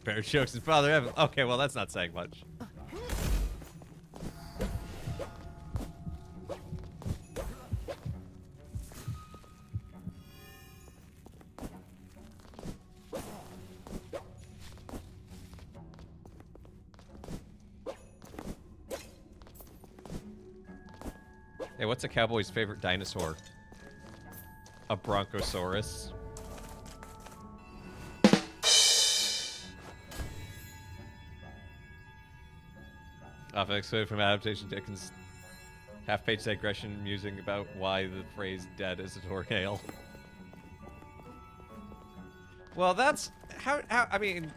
Better jokes than Father Evan. Okay, well, that's not saying much. Hey, what's a cowboy's favorite dinosaur? A bronchosaurus. Often excluded from adaptation, Dickens' half-page digression musing about why the phrase "dead" is a tornado. Well, that's how. I mean,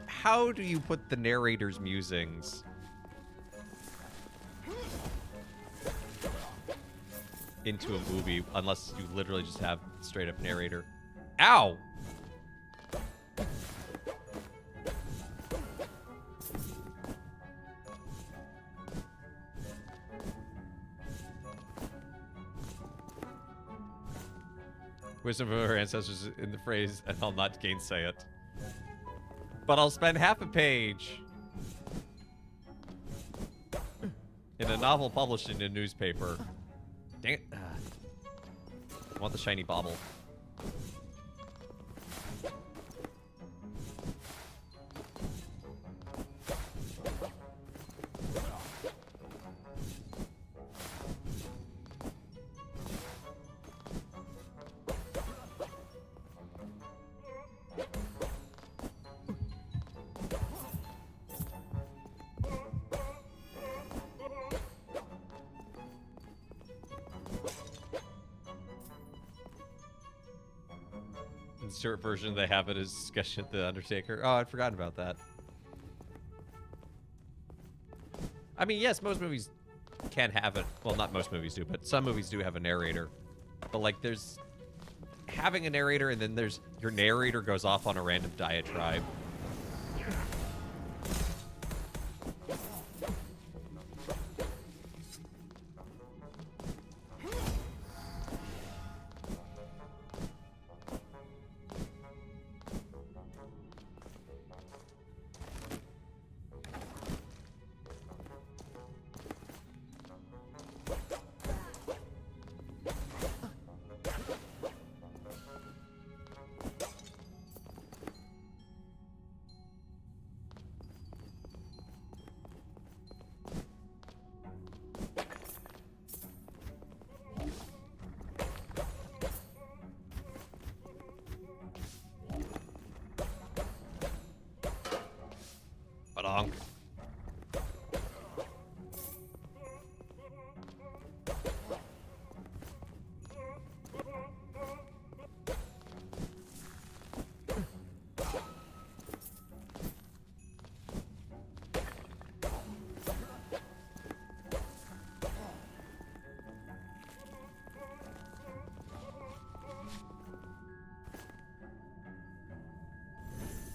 how do you put the narrator's musings into a movie unless you literally just have straight-up narrator? Ow! Wisdom from her ancestors in the phrase, and I'll not gainsay it. But I'll spend half a page in a novel published in a newspaper. Dang it. I want the shiny bauble. Insert version they have it as sketch at the Undertaker. Oh, I'd forgotten about that. I mean, yes, most movies can have it. Well, not most movies do, but some movies do have a narrator. But like, there's having a narrator, and then there's your narrator goes off on a random diatribe. Badonk.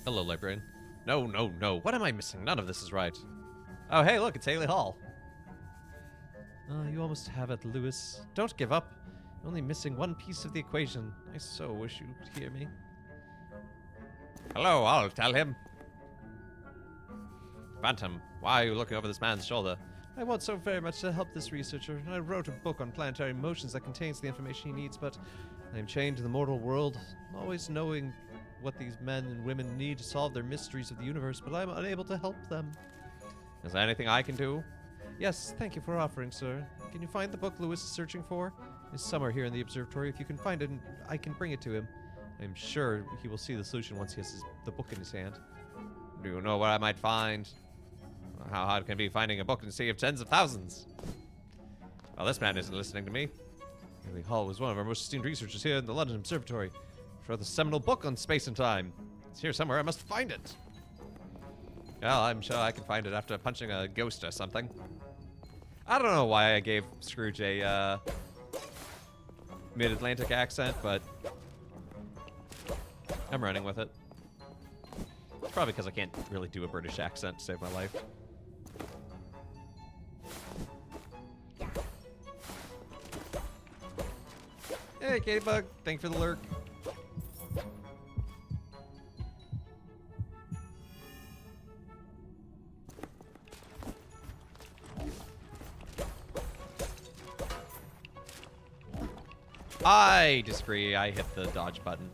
Hello, librarian. No, no, no. What am I missing? None of this is right. Oh, hey, look, it's Haley Hall. You almost have it, Lewis. Don't give up. You're only missing one piece of the equation. I so wish you could hear me. Hello, I'll tell him. Phantom, why are you looking over this man's shoulder? I want so very much to help this researcher. I wrote a book on planetary motions that contains the information he needs, but I am chained to the mortal world, always knowing what these men and women need to solve their mysteries of the universe, but I'm unable to help them. Is there anything I can do? Yes, thank you for offering, sir. Can you find the book Lewis is searching for? It's somewhere here in the observatory. If you can find it, I can bring it to him. I'm sure he will see the solution once he has the book in his hand. Do you know what I might find? How hard can it be finding a book in a sea of tens of thousands? Well, this man isn't listening to me. Haley Hall was one of our most esteemed researchers here in the London Observatory. Wrote the seminal book on space and time. It's here somewhere. I must find it. Well, I'm sure I can find it after punching a ghost or something. I don't know why I gave Scrooge a mid-Atlantic accent, but I'm running with it. It's probably because I can't really do a British accent to save my life. Hey, Katybug. Thank you for the lurk. I disagree. I hit the dodge button.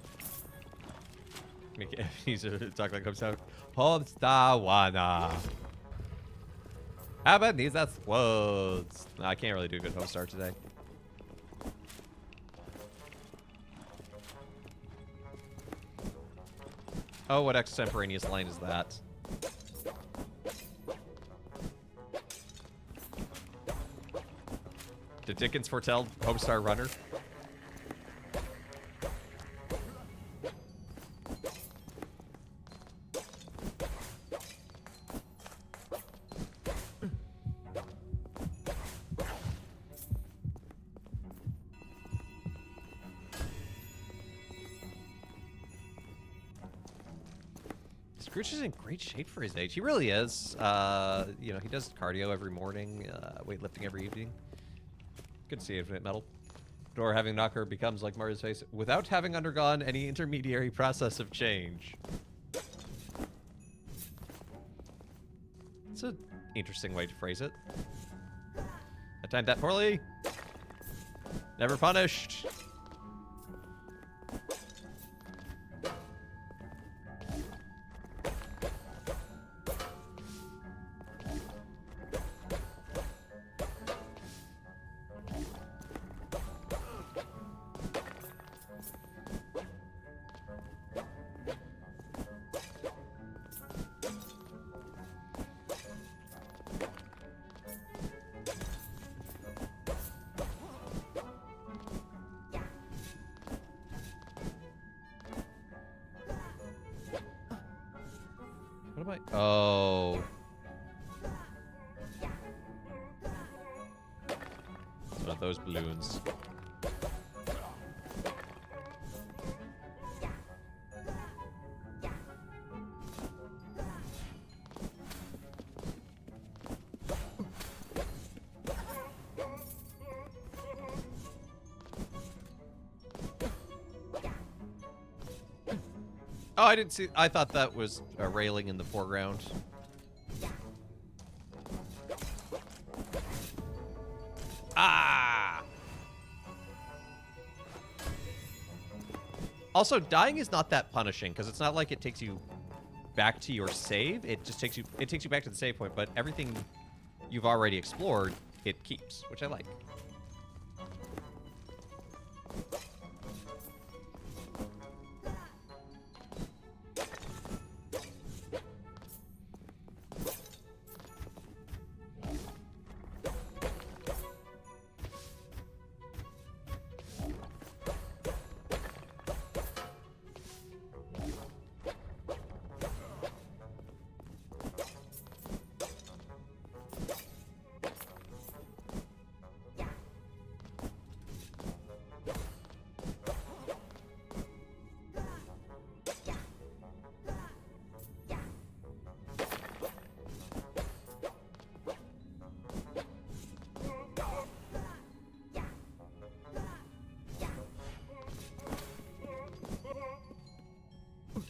He's a chocolate comes out. Homestawana. Ebenezer Woods. I can't really do a good home start today. Oh, what extemporaneous line is that? Did Dickens foretell Homestar Runner? Scrooge is in great shape for his age. He really is. You know, he does cardio every morning, weightlifting every evening. Good to see Infinite Metal. Door having knocker becomes like Mario's face without having undergone any intermediary process of change. It's an interesting way to phrase it. I timed that poorly. Never punished. What am I? Oh. It's one of those balloons. Oh, I didn't see. I thought that was a railing in the foreground. Ah! Also, dying is not that punishing because it's not like it takes you back to your save. It just takes you. It takes you back to the save point. But everything you've already explored, it keeps, which I like.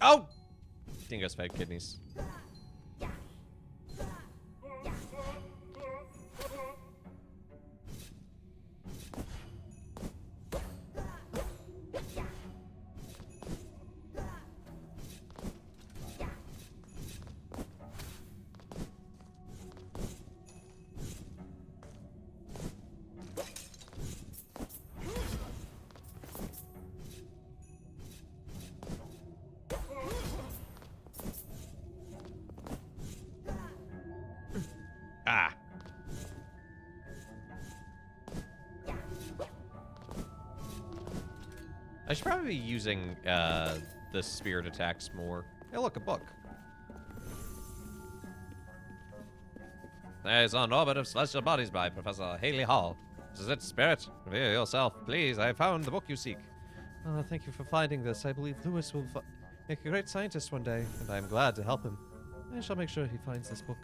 Oh! Dingo's fed kidneys. Ah. I should probably be using the spirit attacks more. Hey, look, a book. There's On Orbit of Celestial Bodies by Professor Haley Hall. This is it, Spirit. Reveal yourself, please. I have found the book you seek. Oh, thank you for finding this. I believe Lewis will make a great scientist one day, and I am glad to help him. I shall make sure he finds this book.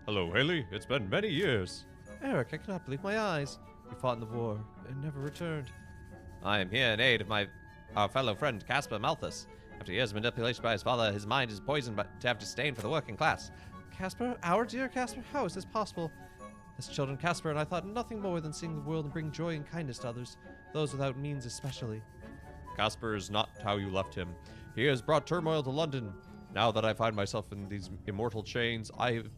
Hello, Haley. It's been many years. Eric, I cannot believe my eyes. You fought in the war and never returned. I am here in aid of our fellow friend Caspar Malthus. After years of manipulation by his father, his mind is poisoned to have disdain for the working class. Caspar? Our dear Caspar? How is this possible? As children, Casper and I thought nothing more than seeing the world and bring joy and kindness to others, those without means especially. Casper is not how you left him. He has brought turmoil to London. Now that I find myself in these immortal chains, I have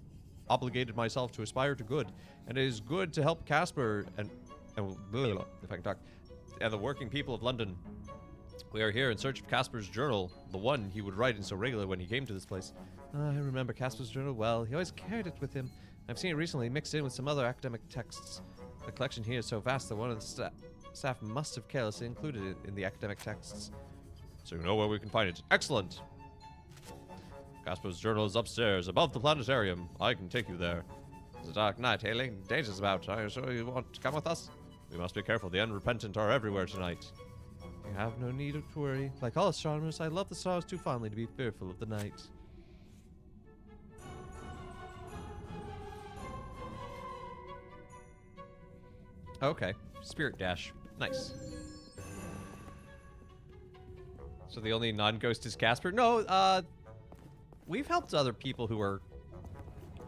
obligated myself to aspire to good, and it is good to help Casper and if I can talk, and the working people of London. We are here in search of Casper's journal, the one he would write in so regularly when he came to this place. I remember Casper's journal well. He always carried it with him. I've seen it recently mixed in with some other academic texts. The collection here is so vast that one of the staff must have carelessly included it in the academic texts. So you know where we can find it. Excellent! Casper's journal is upstairs, above the planetarium. I can take you there. It's a dark night, Hailing. Danger's about. Are you sure you want to come with us? We must be careful. The unrepentant are everywhere tonight. You have no need to worry. Like all astronomers, I love the stars too fondly to be fearful of the night. Okay. Spirit Dash. Nice. So the only non-ghost is Casper? No, we've helped other people who are...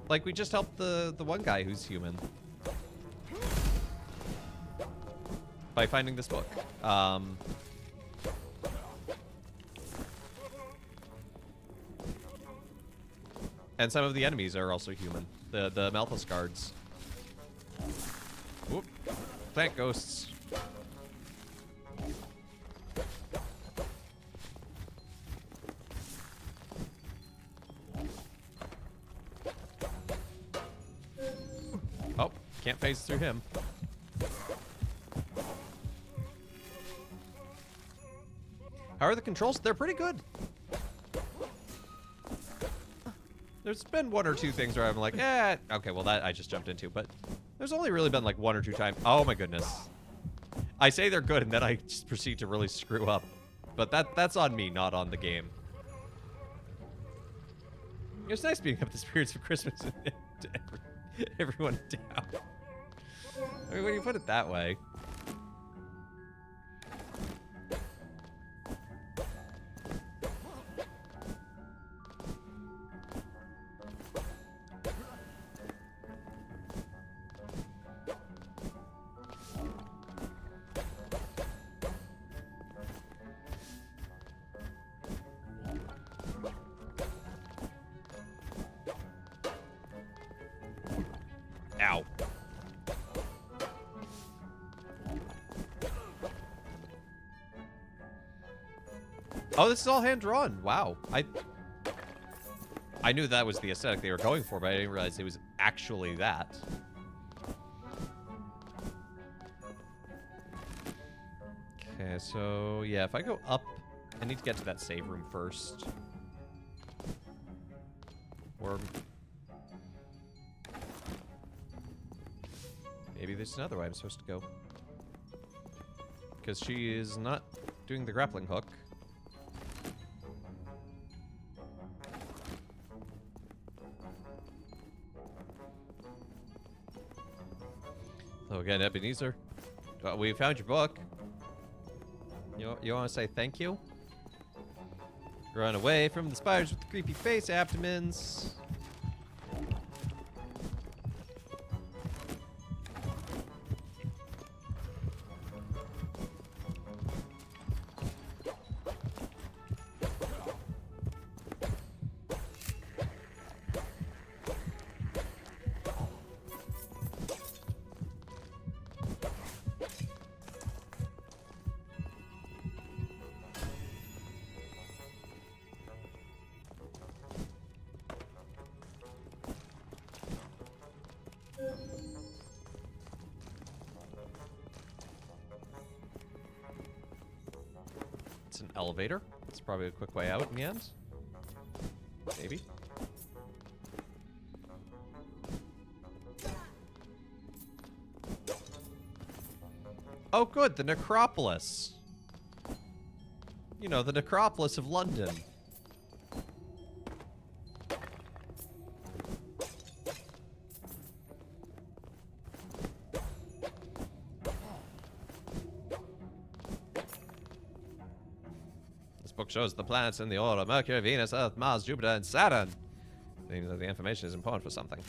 Like, we just helped the one guy who's human. By finding this book. And some of the enemies are also human. The Malthus guards. Whoop. Plant ghosts. Oh, can't phase through him. How are the controls? They're pretty good. There's been one or two things where I'm like, okay, well that I just jumped into, but there's only really been like one or two times. Oh my goodness. I say they're good and then I just proceed to really screw up. But that's on me, not on the game. It's nice being up the spirits of Christmas and everyone down. I mean, when you put it that way. Ow. Oh, this is all hand-drawn. Wow. I knew that was the aesthetic they were going for, but I didn't realize it was actually that. Okay, so yeah, if I go up, I need to get to that save room first. Or maybe there's another way I'm supposed to go. Because she is not doing the grappling hook. So again, Ebenezer, we found your book. You want to say thank you? Run away from the spiders with the creepy face abdomens. It's an elevator. It's probably a quick way out in the end. Maybe. Oh, good. The necropolis. You know, the necropolis of London. Book shows the planets in the order: Mercury, Venus, Earth, Mars, Jupiter, and Saturn. Seems that the information is important for something.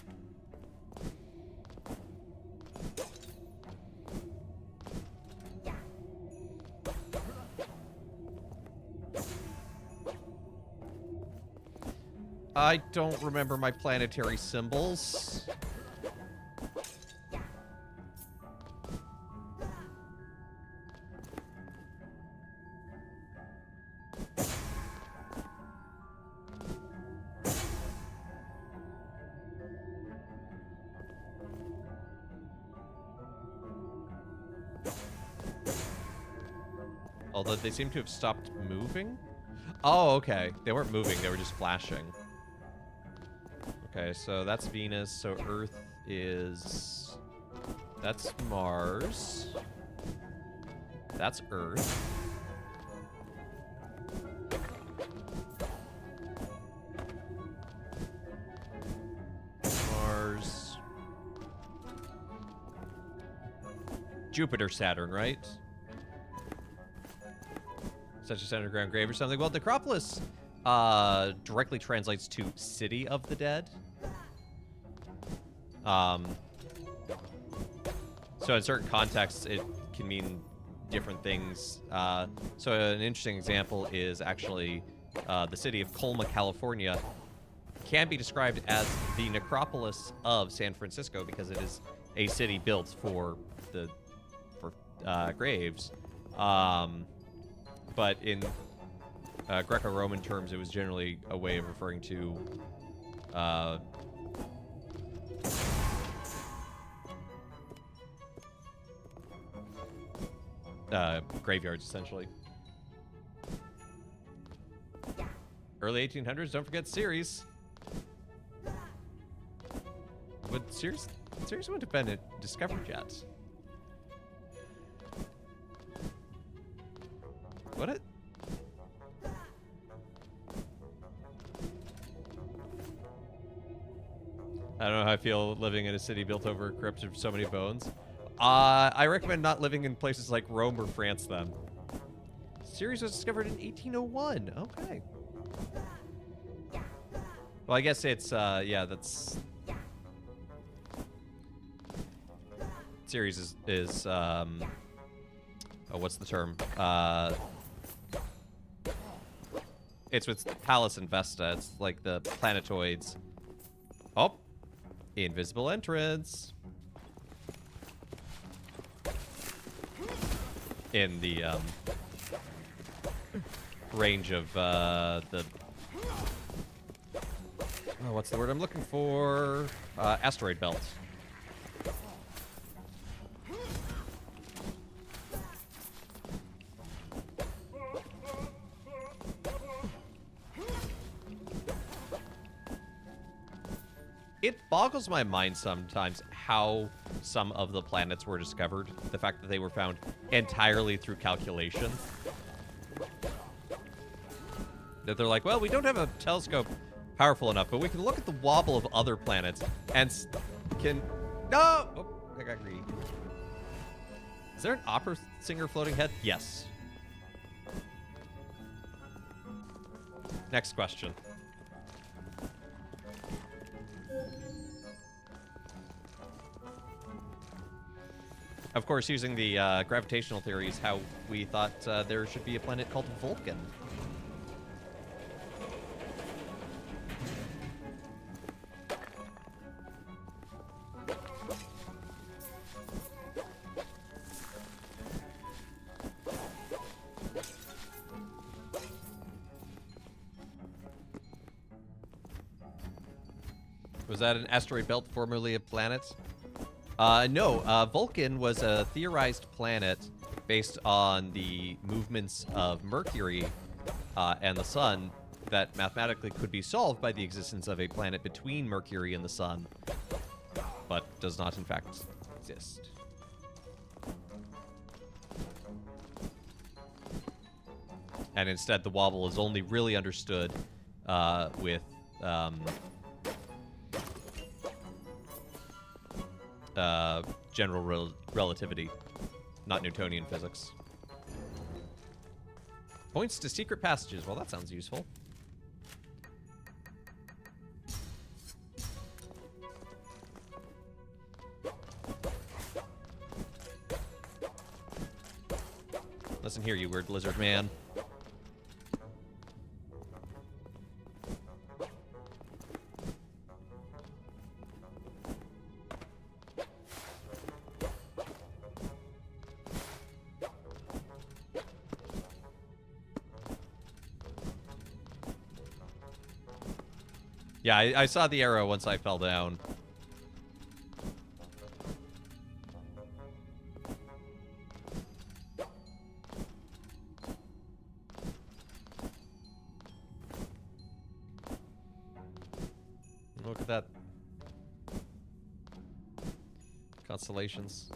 I don't remember my planetary symbols. Although they seem to have stopped moving. Oh, okay. They weren't moving, they were just flashing. Okay, so that's Venus, so Earth is... That's Mars. That's Earth. Mars. Jupiter, Saturn, right? Such as underground grave or something. Well, Necropolis directly translates to City of the Dead. So in certain contexts, it can mean different things. So an interesting example is actually the city of Colma, California, can be described as the necropolis of San Francisco because it is a city built for graves. But in Greco-Roman terms, it was generally a way of referring to graveyards, essentially. Early 1800s, don't forget Ceres. Would Ceres wouldn't have been discovered yet. What it? I don't know how I feel living in a city built over a crypt of so many bones. I recommend not living in places like Rome or France then. Ceres was discovered in 1801. Okay. Well, I guess it's, yeah, that's... Ceres is oh, what's the term? It's with Pallas and Vesta. It's like the planetoids. Oh, invisible entrance. In the range of the what's the word I'm looking for? Asteroid belt. It boggles my mind sometimes how some of the planets were discovered. The fact that they were found entirely through calculation. That they're like, well, we don't have a telescope powerful enough, but we can look at the wobble of other planets and can... No! Oh, I got greedy. Is there an opera singer floating head? Yes. Next question. Of course, using the gravitational theory is how we thought there should be a planet called Vulcan. Was that an asteroid belt formerly a planet? No, Vulcan was a theorized planet based on the movements of Mercury and the Sun that mathematically could be solved by the existence of a planet between Mercury and the Sun, but does not in fact exist. And instead, the wobble is only really understood with general relativity, not Newtonian physics. Points to secret passages. Well, that sounds useful. Listen here, you weird lizard man. Yeah, I saw the arrow once I fell down. Look at that. Constellations.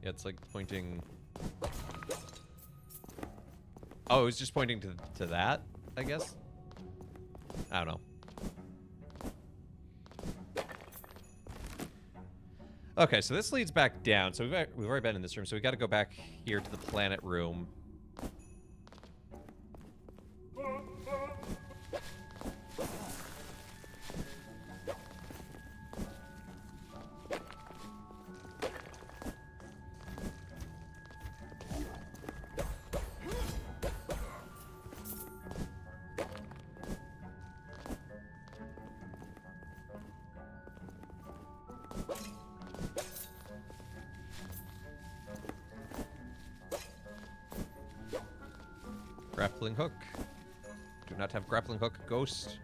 Yeah, it's like pointing... Oh, it was just pointing to that, I guess? I don't know. Okay, so this leads back down. So we've already been in this room, so we got to go back here to the planet room. Grappling hook. Do not have grappling hook, ghost.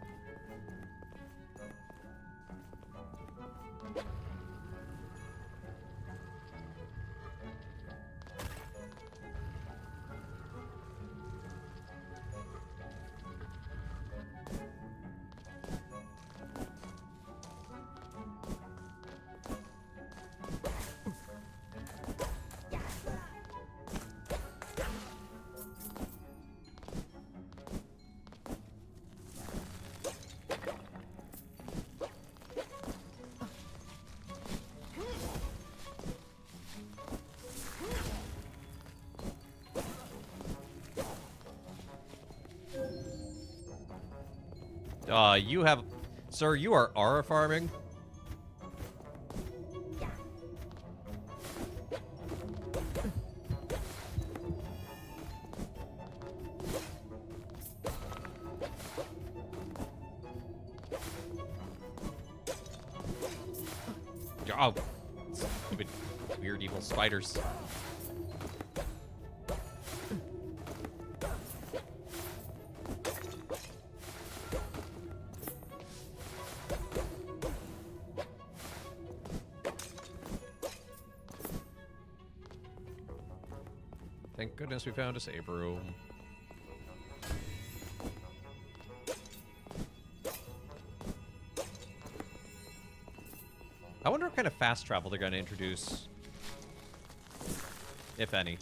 You have... Sir, you are aura farming? Oh, stupid, weird evil spiders. Thank goodness we found a save room. I wonder what kind of fast travel they're going to introduce. If any.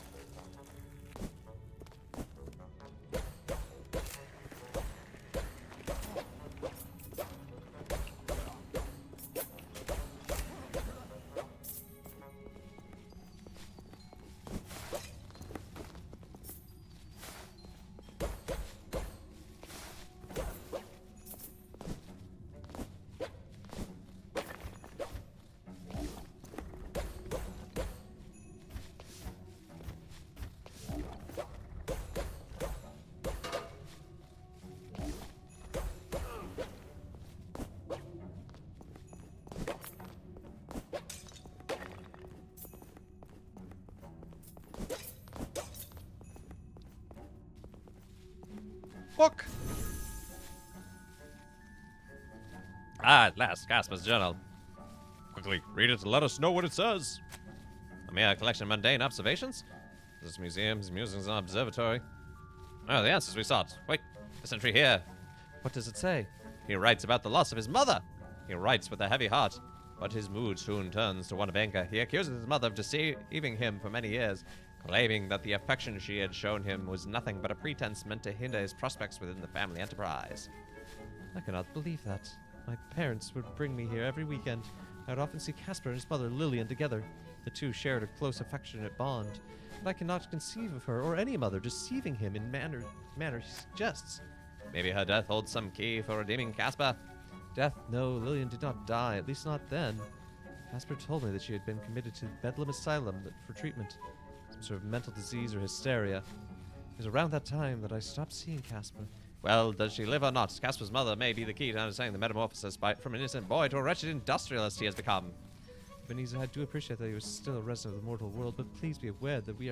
Book! Ah, at last, Casper's journal. Quickly, read it and let us know what it says. A mere collection of mundane observations? Is this museum, his musings, and observatory? Oh, the answers we sought. Wait, this entry here. What does it say? He writes about the loss of his mother. He writes with a heavy heart, but his mood soon turns to one of anger. He accuses his mother of deceiving him for many years, claiming that the affection she had shown him was nothing but a pretense meant to hinder his prospects within the family enterprise. I cannot believe that. My parents would bring me here every weekend. I would often see Casper and his mother Lillian together. The two shared a close, affectionate bond, and I cannot conceive of her or any mother deceiving him in manner he suggests. Maybe her death holds some key for redeeming Casper. Death? No, Lillian did not die, at least not then. Casper told me that she had been committed to Bedlam Asylum for treatment. Some sort of mental disease or hysteria. It was around that time that I stopped seeing Casper. Well, does she live or not? Casper's mother may be the key to understanding the metamorphosis from an innocent boy to a wretched industrialist he has become. Ebenezer, I do appreciate that he was still a resident of the mortal world, but please be aware that we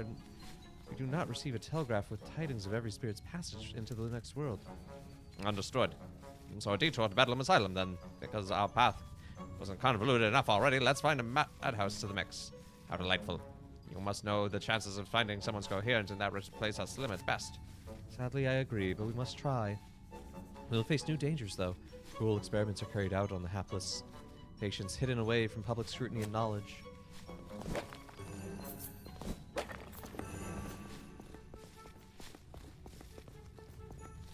do not receive a telegraph with tidings of every spirit's passage into the next world. Understood. And so a detour to Bedlam Asylum then, because our path wasn't convoluted enough already. Let's find a madhouse to the mix. How delightful. You must know the chances of finding someone's coherent in that place are slim at best. Sadly, I agree, but we must try. We'll face new dangers, though. Cruel experiments are carried out on the hapless patients, hidden away from public scrutiny and knowledge.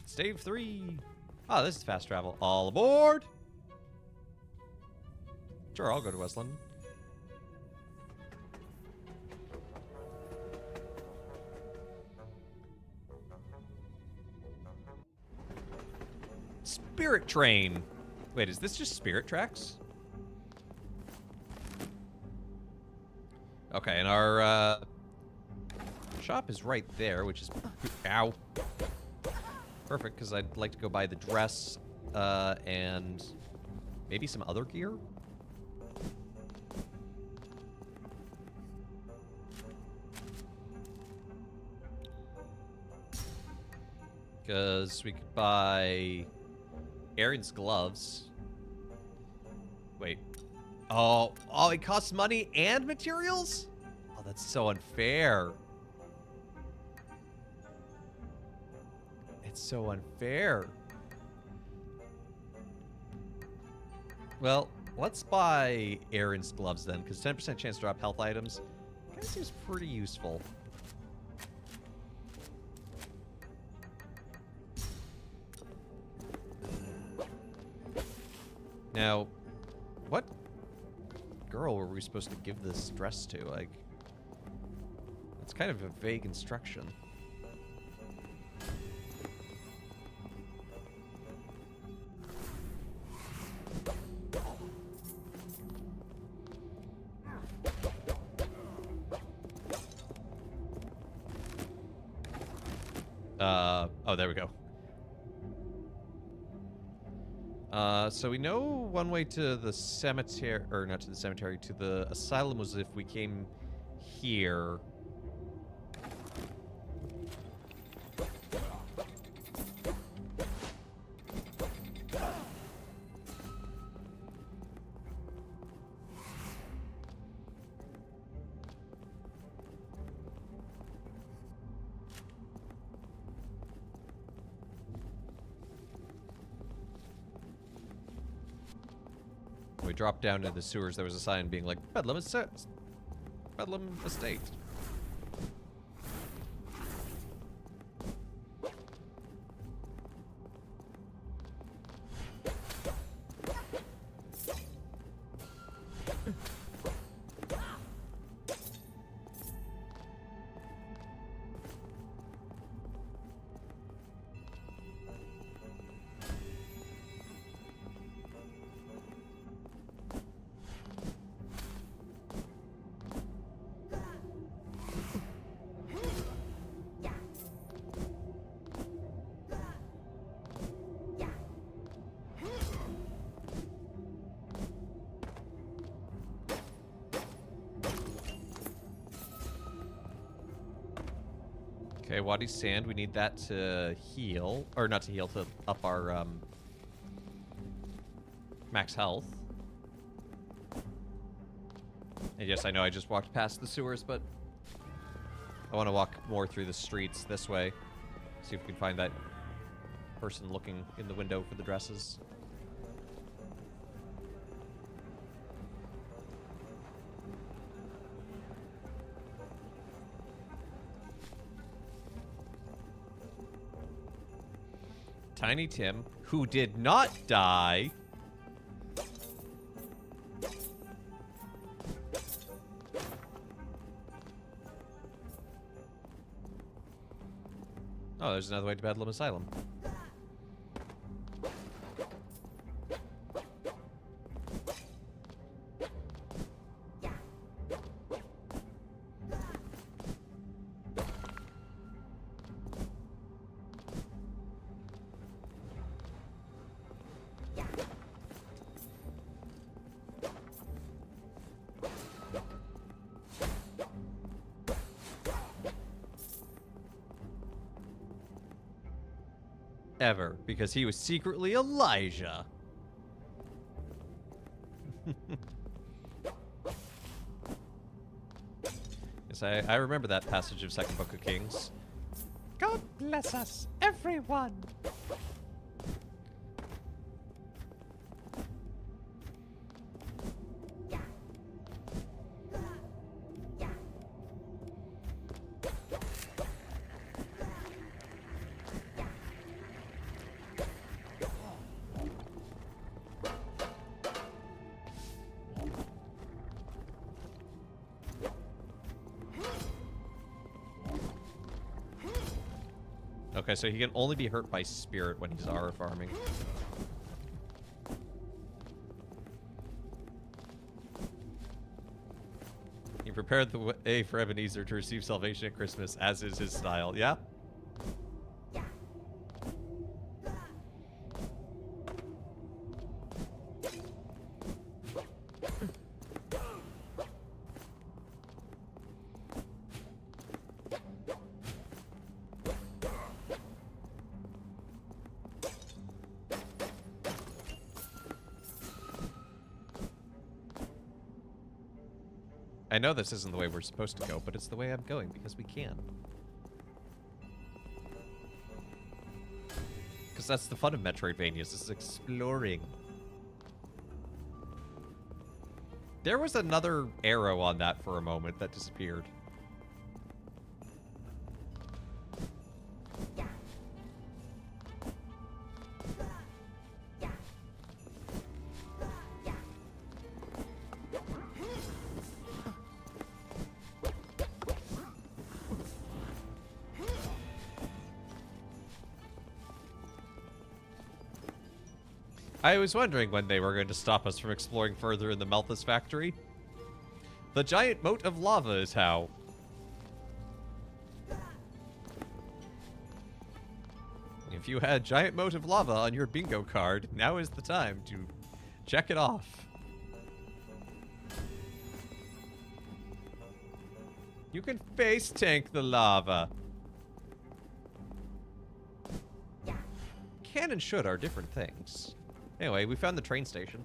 Stave 3. Ah, this is fast travel. All aboard! Sure, I'll go to West London. Spirit Train. Wait, is this just Spirit Tracks? Okay, and our shop is right there, which is... Ow. Perfect, because I'd like to go buy the dress and maybe some other gear. Because we could buy Aaron's gloves. Wait. Oh, it costs money and materials? Oh, that's so unfair. It's so unfair. Well, let's buy Aaron's gloves then, because 10% chance to drop health items kind of seems pretty useful. Now, what girl were we supposed to give this dress to? Like, it's kind of a vague instruction. Oh, there we go. So we know one way to the cemetery, or not to the cemetery, to the asylum was if we came here. We dropped down into the sewers, there was a sign being like, Bedlam Estate. Bedlam Estate. Okay, Wadi Sand, we need that to heal. Or not to heal, to up our max health. And yes, I know I just walked past the sewers, but I want to walk more through the streets this way. See if we can find that person looking in the window for the dresses. Tiny Tim, who did not die. Oh, there's another way to Bedlam Asylum. ever because he was secretly Elijah. Yes, I remember that passage of Second Book of Kings. God bless us, everyone. Okay, so he can only be hurt by spirit when he's Aura farming. He prepared the way for Ebenezer to receive salvation at Christmas, as is his style. Yeah? I know this isn't the way we're supposed to go, but it's the way I'm going because we can. Because that's the fun of Metroidvanias, is exploring. There was another arrow on that for a moment that disappeared. I was wondering when they were going to stop us from exploring further in the Malthus factory. The giant moat of lava is how. If you had giant moat of lava on your bingo card, now is the time to check it off. You can face tank the lava. Can and should are different things. Anyway, we found the train station.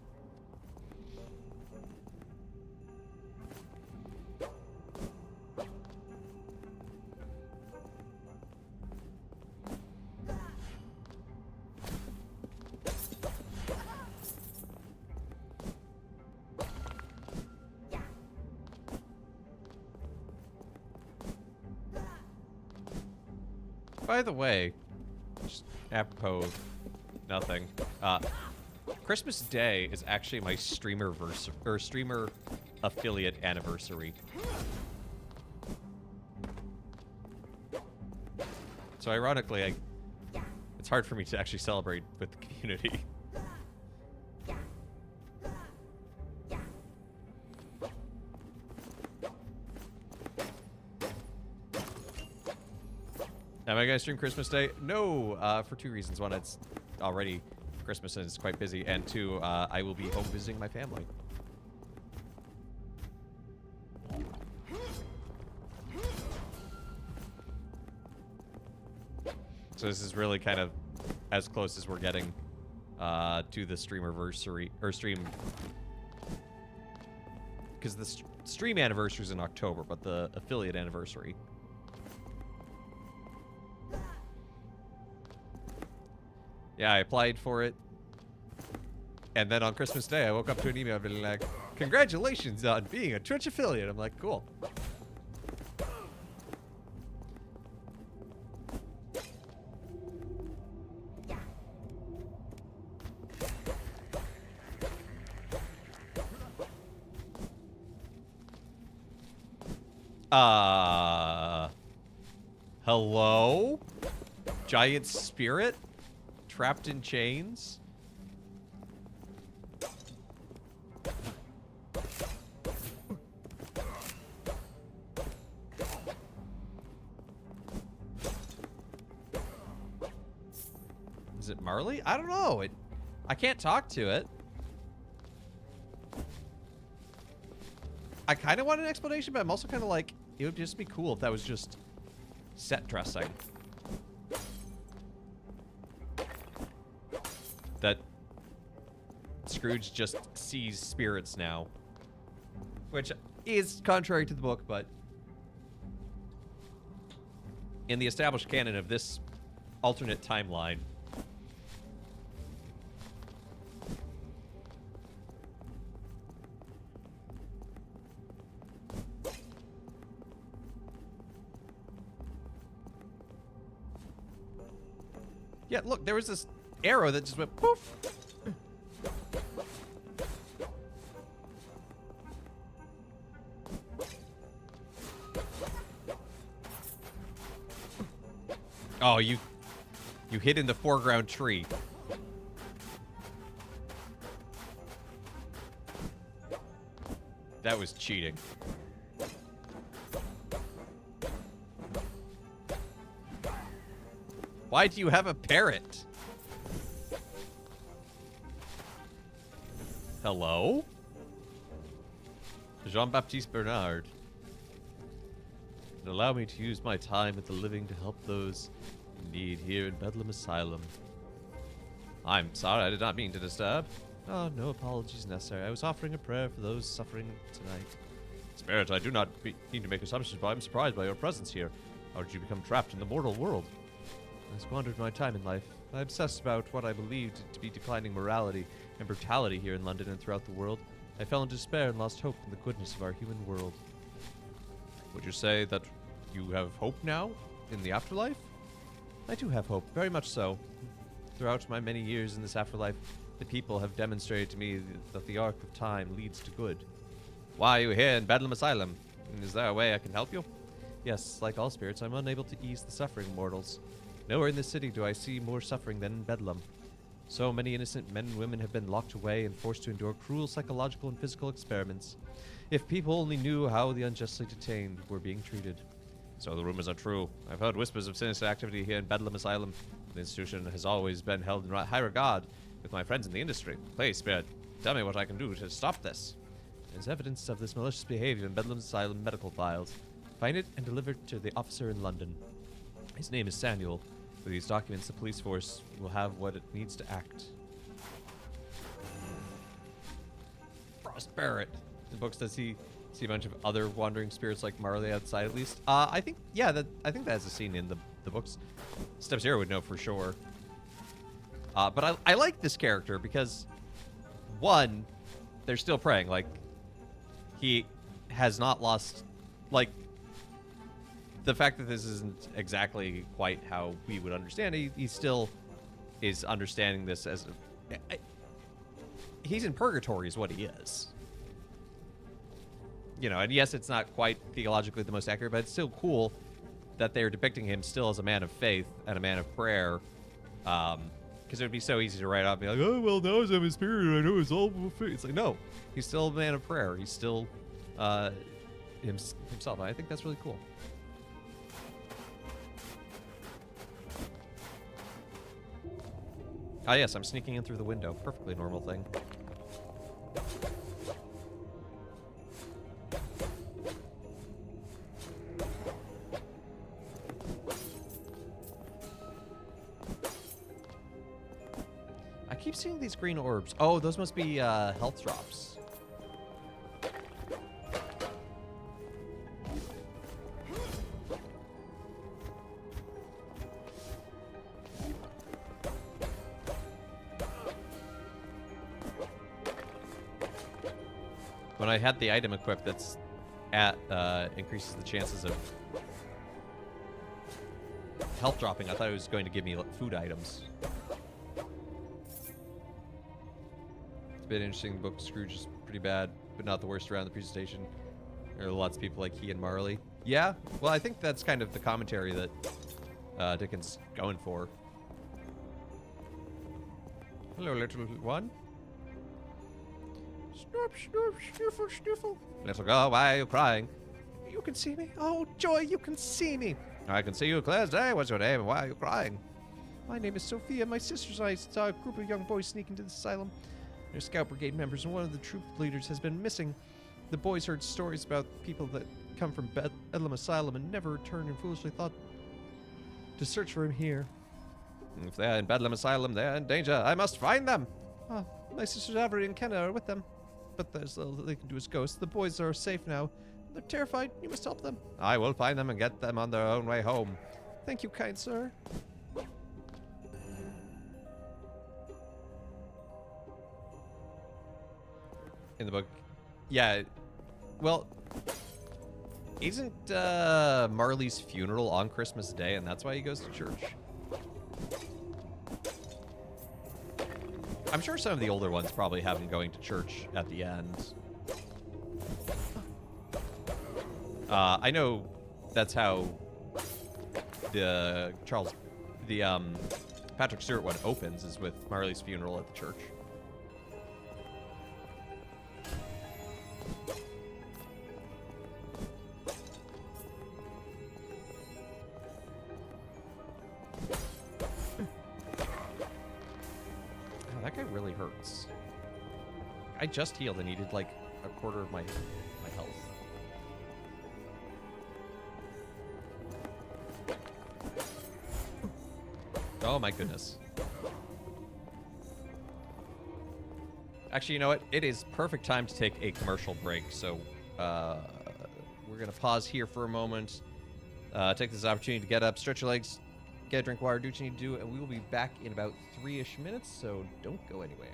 By the way, just apropos of nothing, Christmas Day is actually my streamer affiliate anniversary. So ironically, it's hard for me to actually celebrate with the community. Am I going to stream Christmas Day? No, for two reasons. One, it's already Christmas and it's quite busy. And two, I will be home visiting my family. So this is really kind of as close as we're getting to the streamiversary, or stream... Because the stream anniversary is in October, but the affiliate anniversary... Yeah, I applied for it. And then on Christmas Day, I woke up to an email being like, congratulations on being a Twitch affiliate. I'm like, cool. Hello? Giant spirit? Trapped in chains? Is it Marley? I don't know. I can't talk to it. I kind of want an explanation, but I'm also kind of like, it would just be cool if that was just set dressing. Scrooge just sees spirits now. Which is contrary to the book, but in the established canon of this alternate timeline. Yeah, look, there was this arrow that just went poof. Oh, you hid in the foreground tree. That was cheating. Why do you have a parrot? Hello? Jean-Baptiste Bernard. And allow me to use my time with the living to help those in need here in Bedlam Asylum. I'm sorry, I did not mean to disturb. Oh, no apologies necessary. I was offering a prayer for those suffering tonight. Spirit, I do not mean to make assumptions, but I'm surprised by your presence here. How did you become trapped in the mortal world? I squandered my time in life. I obsessed about what I believed to be declining morality and brutality here in London and throughout the world. I fell into despair and lost hope in the goodness of our human world. Would you say that you have hope now in the afterlife? I do have hope, very much so. Throughout my many years in this afterlife, the people have demonstrated to me that the arc of time leads to good. Why are you here in Bedlam Asylum? Is there a way I can help you? Yes, like all spirits, I'm unable to ease the suffering of mortals. Nowhere in this city do I see more suffering than in Bedlam. So many innocent men and women have been locked away and forced to endure cruel psychological and physical experiments. If people only knew how the unjustly detained were being treated. So the rumors are true. I've heard whispers of sinister activity here in Bedlam Asylum. The institution has always been held in high regard with my friends in the industry. Please, Spirit, tell me what I can do to stop this. There's evidence of this malicious behavior in Bedlam Asylum medical files. Find it and deliver it to the officer in London. His name is Samuel. With these documents, the police force will have what it needs to act. Frost Barrett. In books, does he see a bunch of other wandering spirits like Marley outside at least? I think, yeah, I think that's a scene in the books. Steps here would know for sure. But I like this character because, one, they're still praying. Like, he has not lost, like, the fact that this isn't exactly quite how we would understand it, he still is understanding this as he's in purgatory is what he is. You know, and yes, it's not quite theologically the most accurate, but it's still cool that they're depicting him still as a man of faith and a man of prayer. Because it would be so easy to write off and be like, oh, well, now I'm a spirit, I know it's all faith. It's like, no, he's still a man of prayer. He's still himself. I think that's really cool. Ah, yes, I'm sneaking in through the window. Perfectly normal thing. I keep seeing these green orbs. Oh, those must be health drops. When I had the item equipped that's at increases the chances of health dropping, I thought it was going to give me food items. It's been interesting. The book Scrooge is pretty bad, but not the worst around the presentation. There are lots of people like he and Marley. Yeah, well, I think that's kind of the commentary that Dickens going for. Hello, little one. Snort, snort, sniffle, sniffle. Little girl, why are you crying? You can see me. Oh, joy, you can see me. I can see you clear as day. What's your name and why are you crying? My name is Sophia. My sisters and I saw a group of young boys sneak into the asylum. They're Scout Brigade members, and one of the troop leaders has been missing. The boys heard stories about people that come from Bedlam Asylum and never return, and foolishly thought to search for him here. If they're in Bedlam Asylum, they're in danger. I must find them. My sisters Avery and Kenna are with them. But there's little that they can do as ghosts. The boys are safe now. They're terrified. You must help them. I will find them and get them on their own way home. Thank you, kind sir. In the book. Yeah. Well, isn't Marley's funeral on Christmas Day, and that's why he goes to church? I'm sure some of the older ones probably have him going to church at the end. I know that's how the Patrick Stewart one opens, is with Marley's funeral at the church. Oh, that guy really hurts. I just healed and needed like a quarter of my health. Oh my goodness. Actually, you know what? It is perfect time to take a commercial break. So we're going to pause here for a moment. Take this opportunity to get up, stretch your legs, get a drink of water, do what you need to do, and we will be back in about 3-ish minutes, so don't go anywhere.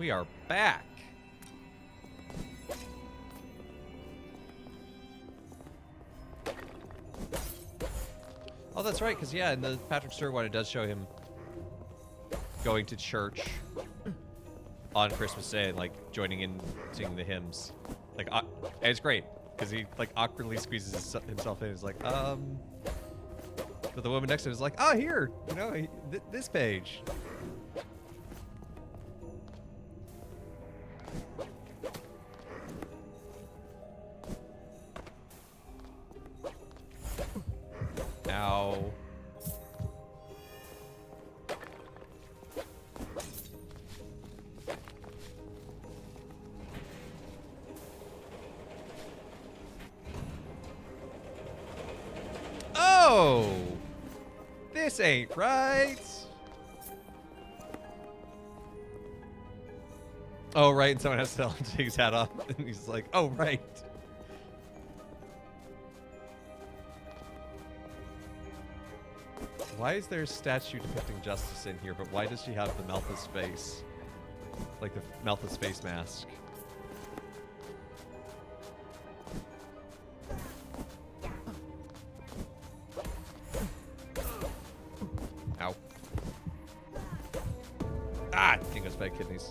We are back. Oh, that's right, because, yeah, in the Patrick Stewart one, it does show him going to church on Christmas Day and, like, joining in singing the hymns. Like, and it's great, because he, like, awkwardly squeezes himself in. He's like, But the woman next to him is like, oh, here, you know, this page. Ow. Oh! This ain't right. Oh, right, and someone has to tell him to take his hat off, and he's like, oh, right. Why is there a statue depicting Justice in here, but why does she have the Malthus face? Like the Malthus face mask. Ow. Ah! King of Spike Kidneys.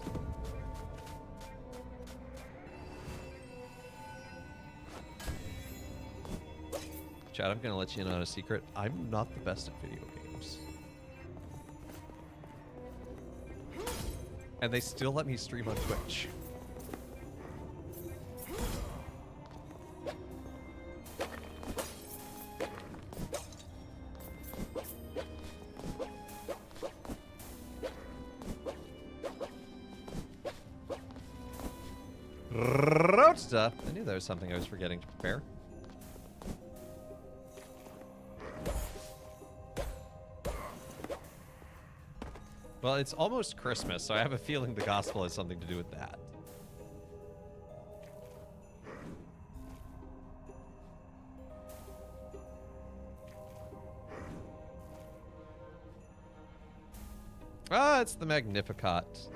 Chad, I'm gonna let you in on a secret. I'm not the best at video games. And they still let me stream on Twitch. Roadster! I knew there was something I was forgetting to prepare. Well, it's almost Christmas, so I have a feeling the gospel has something to do with that. Ah, it's the Magnificat.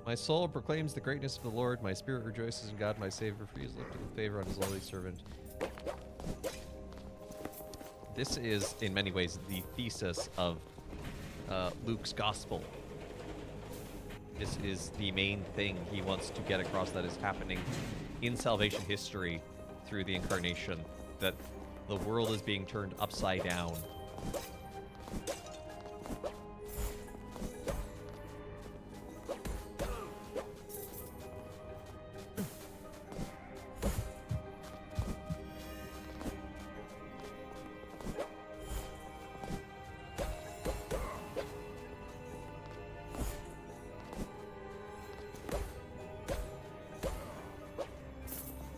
My soul proclaims the greatness of the Lord. My spirit rejoices in God, my Savior, for he has lifted the favor on his lowly servant. This is, in many ways, the thesis of Luke's gospel. This is the main thing he wants to get across that is happening in salvation history through the incarnation, that the world is being turned upside down.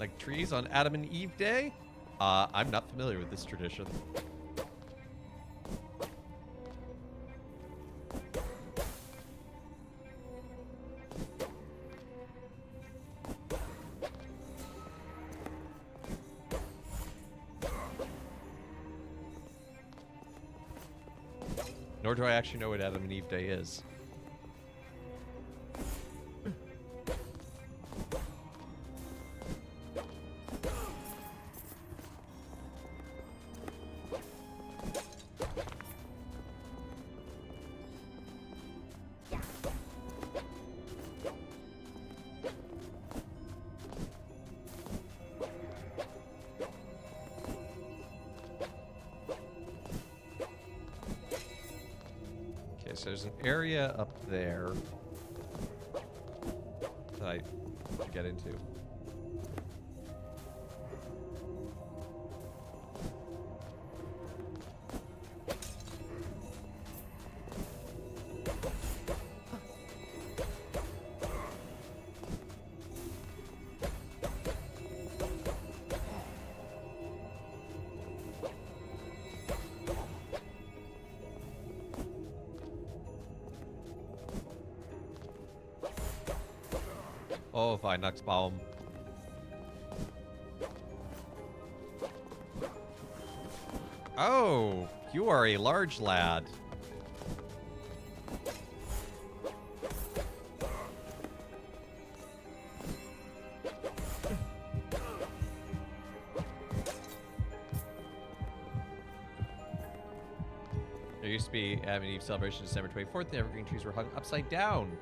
Like trees on Adam and Eve Day? I'm not familiar with this tradition. Nor do I actually know what Adam and Eve Day is. So there's an area up there that I can get into. Oh, Weihnachtsbaum. Oh, you are a large lad. used to be Adam and Eve celebration December 24th. The evergreen trees were hung upside down.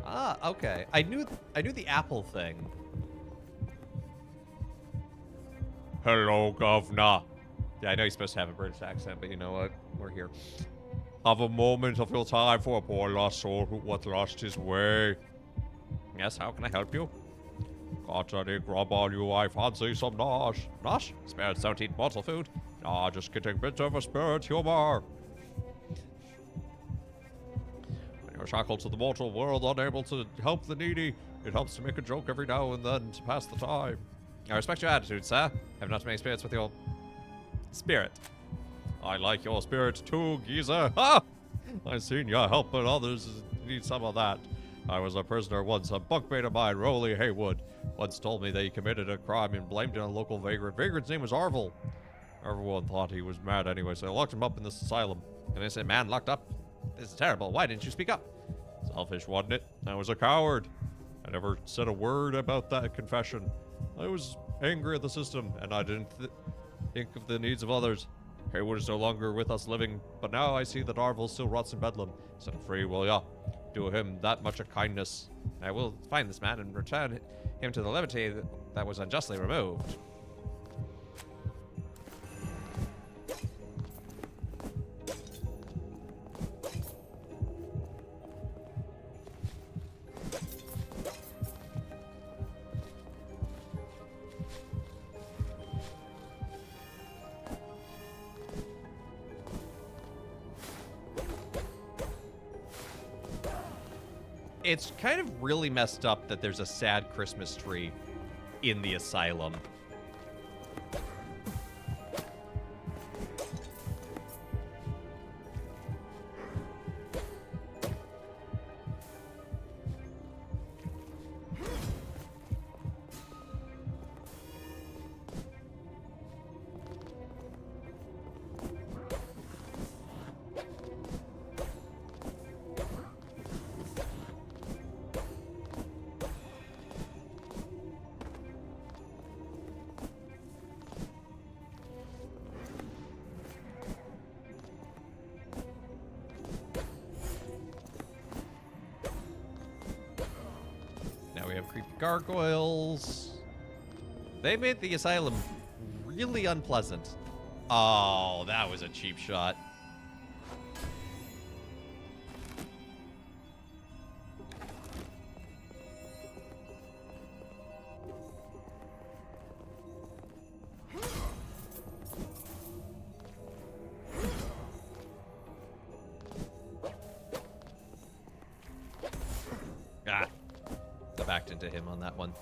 Ah, okay. I knew the apple thing. Hello, governor. Yeah, I know he's supposed to have a British accent, but you know what? We're here. Have a moment of your time for a poor lost soul who was lost his way. Yes, how can I help you? Got any grub on you? I fancy some nosh. Nosh? Spirits don't eat mortal food. Nah, just getting bit of a spirit humor. When you're shackled to the mortal world, unable to help the needy, it helps to make a joke every now and then to pass the time. I respect your attitude, sir. Have not many spirits with your spirit. I like your spirit too, geezer. Ha! I seen ya helping others need some of that. I was a prisoner once. A bunkmate of mine, Rowley Haywood, once told me that he committed a crime and blamed it on a local vagrant. Vagrant's name was Arvel. Everyone thought he was mad anyway, so I locked him up in this asylum. And I said, man, locked up? This is terrible. Why didn't you speak up? Selfish, wasn't it? I was a coward. I never said a word about that confession. I was angry at the system, and I didn't think of the needs of others. Haywood is no longer with us living, but now I see that Arvel still rots in Bedlam. Set him free, will ya? Do him that much a kindness. I will find this man and return him to the liberty that was unjustly removed. It's kind of really messed up that there's a sad Christmas tree in the asylum. Now we have creepy gargoyles. They made the asylum really unpleasant. Oh, that was a cheap shot. Ah, I backed into him on that one.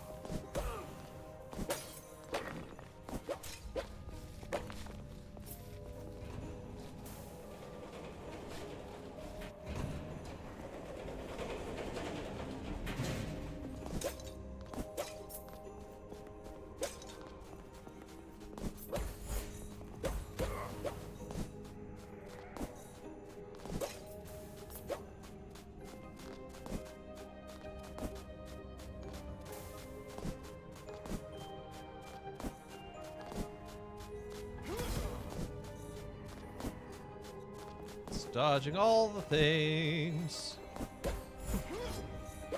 Dodging all the things.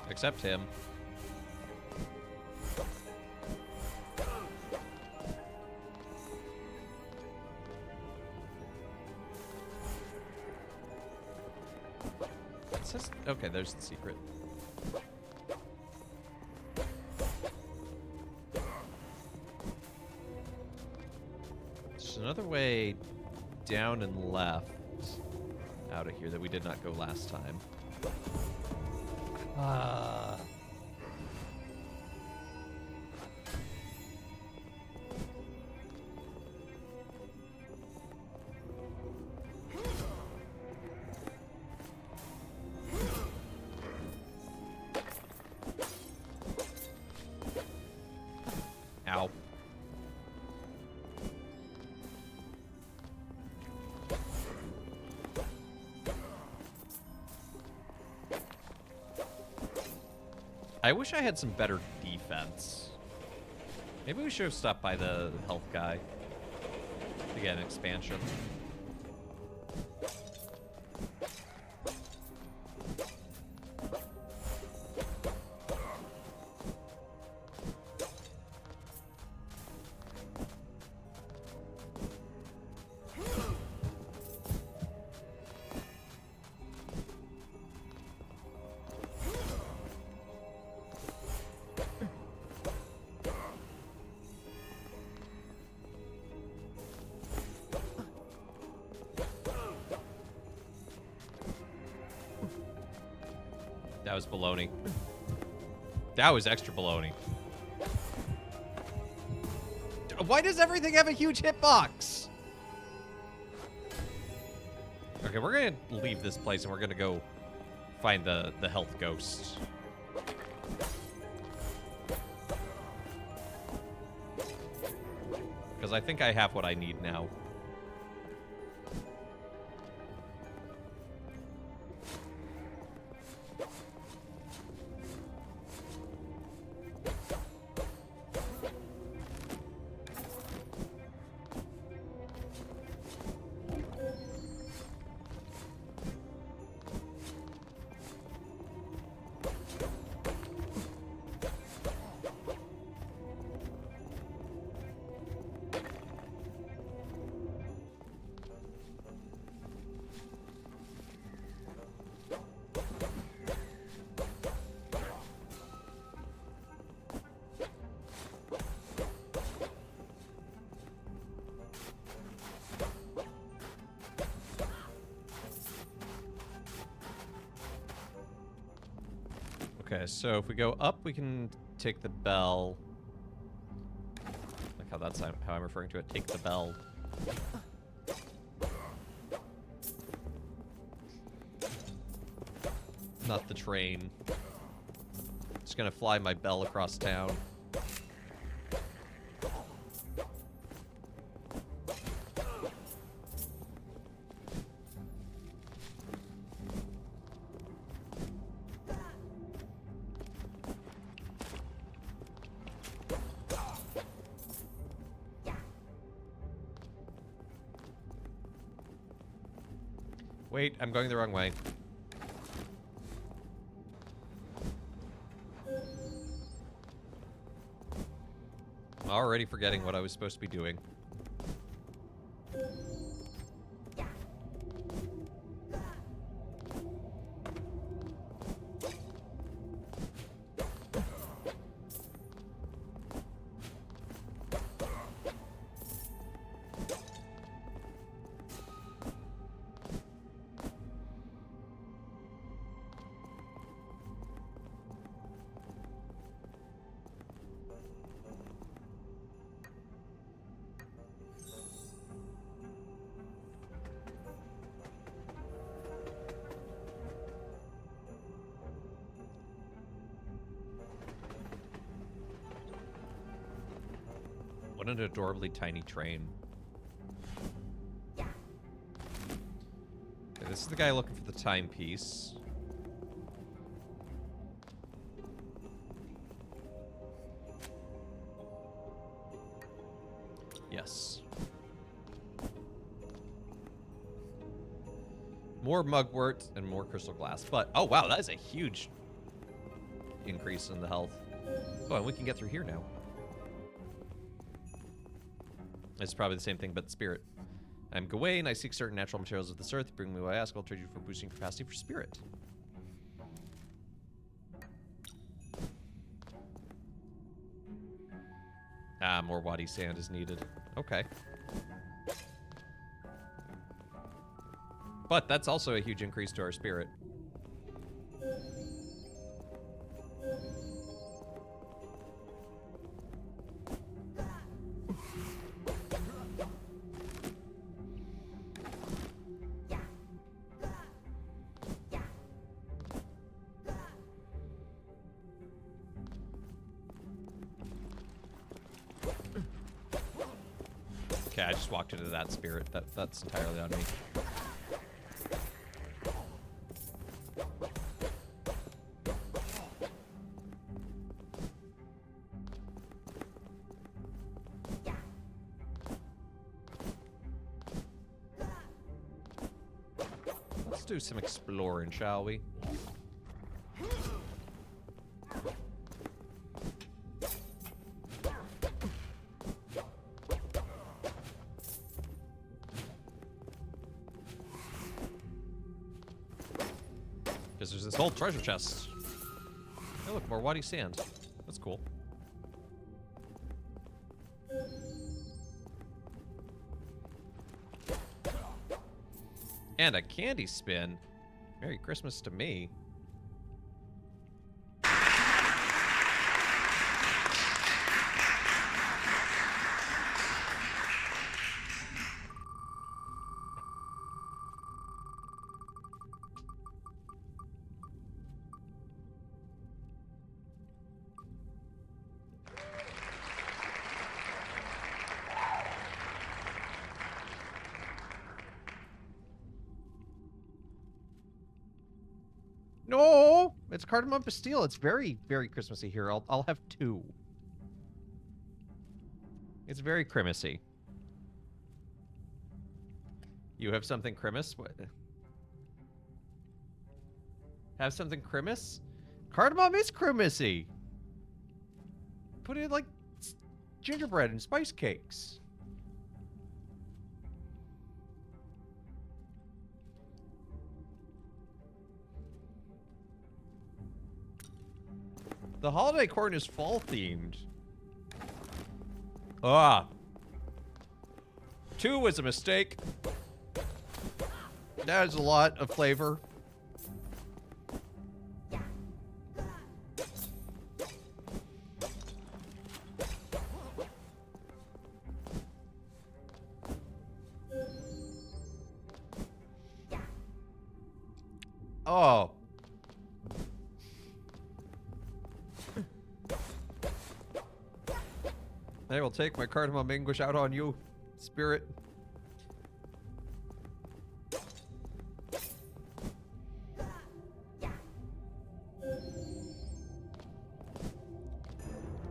Except him. It says, okay, there's the secret. There's another way down and left out of here that we did not go last time. Ow. I wish I had some better defense. Maybe we should have stopped by the health guy to get an expansion. That was baloney. That was extra baloney. Why does everything have a huge hitbox? Okay, we're gonna leave this place and we're gonna go find the health ghost. Because I think I have what I need now. Okay, so if we go up, we can take the bell. Like how that's how I'm referring to it. Take the bell. Not the train. Just gonna fly my bell across town. Wait, I'm going the wrong way. I'm already forgetting what I was supposed to be doing. What an adorably tiny train. Okay, this is the guy looking for the timepiece. Yes. More mugwort and more crystal glass. But, oh wow, that is a huge increase in the health. Oh, and we can get through here now. It's probably the same thing, but spirit. I'm Gawain. I seek certain natural materials of this earth. Bring me what I ask. I'll trade you for boosting capacity for spirit. Ah, more wadi sand is needed. Okay. But that's also a huge increase to our spirit. Okay, I just walked into that spirit. That's entirely on me. Let's do some exploring, shall we? Because there's this whole treasure chest. Oh, look, more wadi sand. That's cool. And a candy spin. Merry Christmas to me. It's Cardamom Bastille. It's very, very Christmassy here. I'll have 2. It's very Christmassy. You have something Christmas? What? Have something Christmas? Cardamom is Christmassy. Put in like gingerbread and spice cakes. The holiday corn is fall themed. Ah. 2 was a mistake. That is a lot of flavor. Oh. I will take my cardamom anguish out on you, spirit.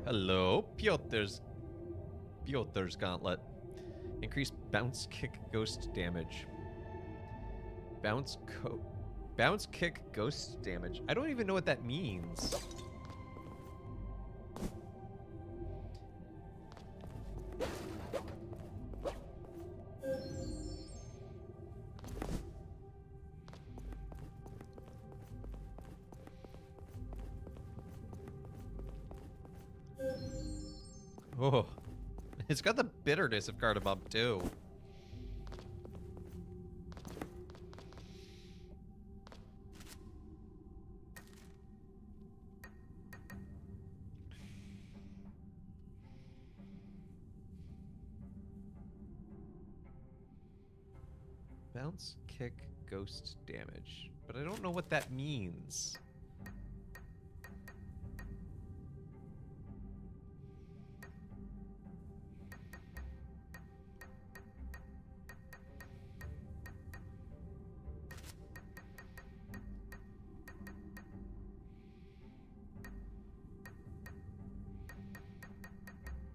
Hello, Piotr's Gauntlet. Increase bounce kick ghost damage. Bounce kick ghost damage. I don't even know what that means. Oh, it's got the bitterness of cardamom too. Bounce, kick, ghost damage. But I don't know what that means.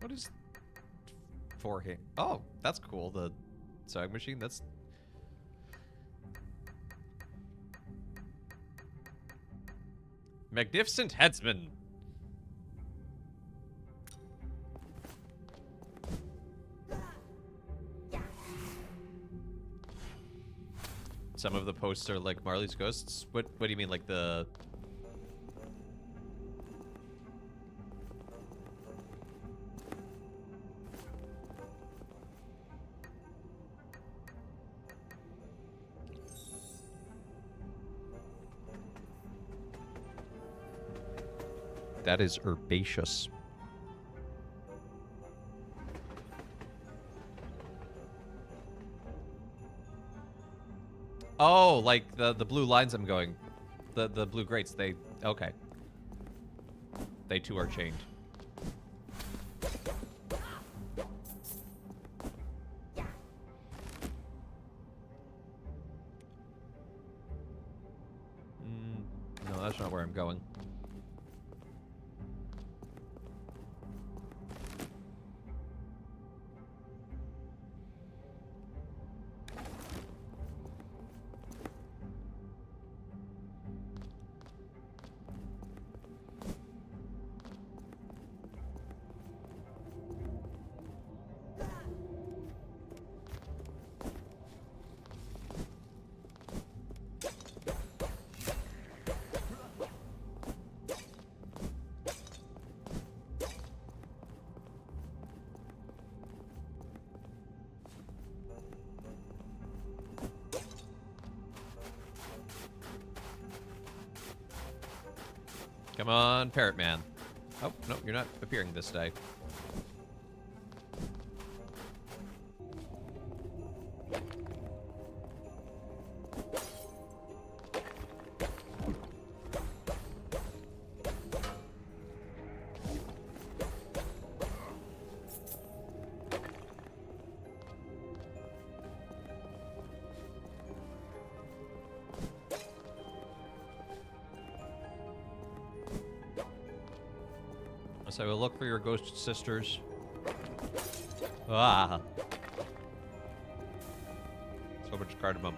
What is forehand? Oh, that's cool. The sewing machine. That's magnificent headsman. Some of the posts are like Marley's ghosts. What do you mean, like the? That is herbaceous. Oh, like the blue lines I'm going. The blue grates, they okay. They too are chained. No, that's not where I'm going. Come on, Parrot Man. Oh, no, you're not appearing this day. I will look for your ghost sisters. Ah. So much cardamom.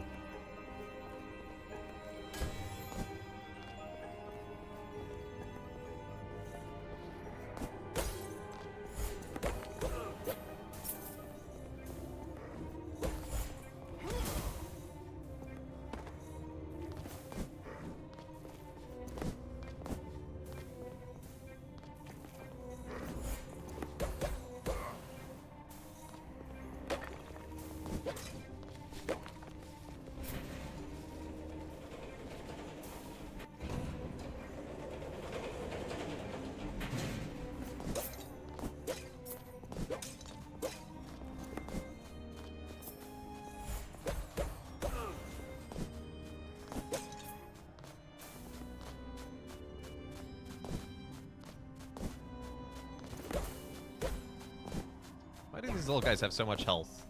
Why do these little guys have so much health?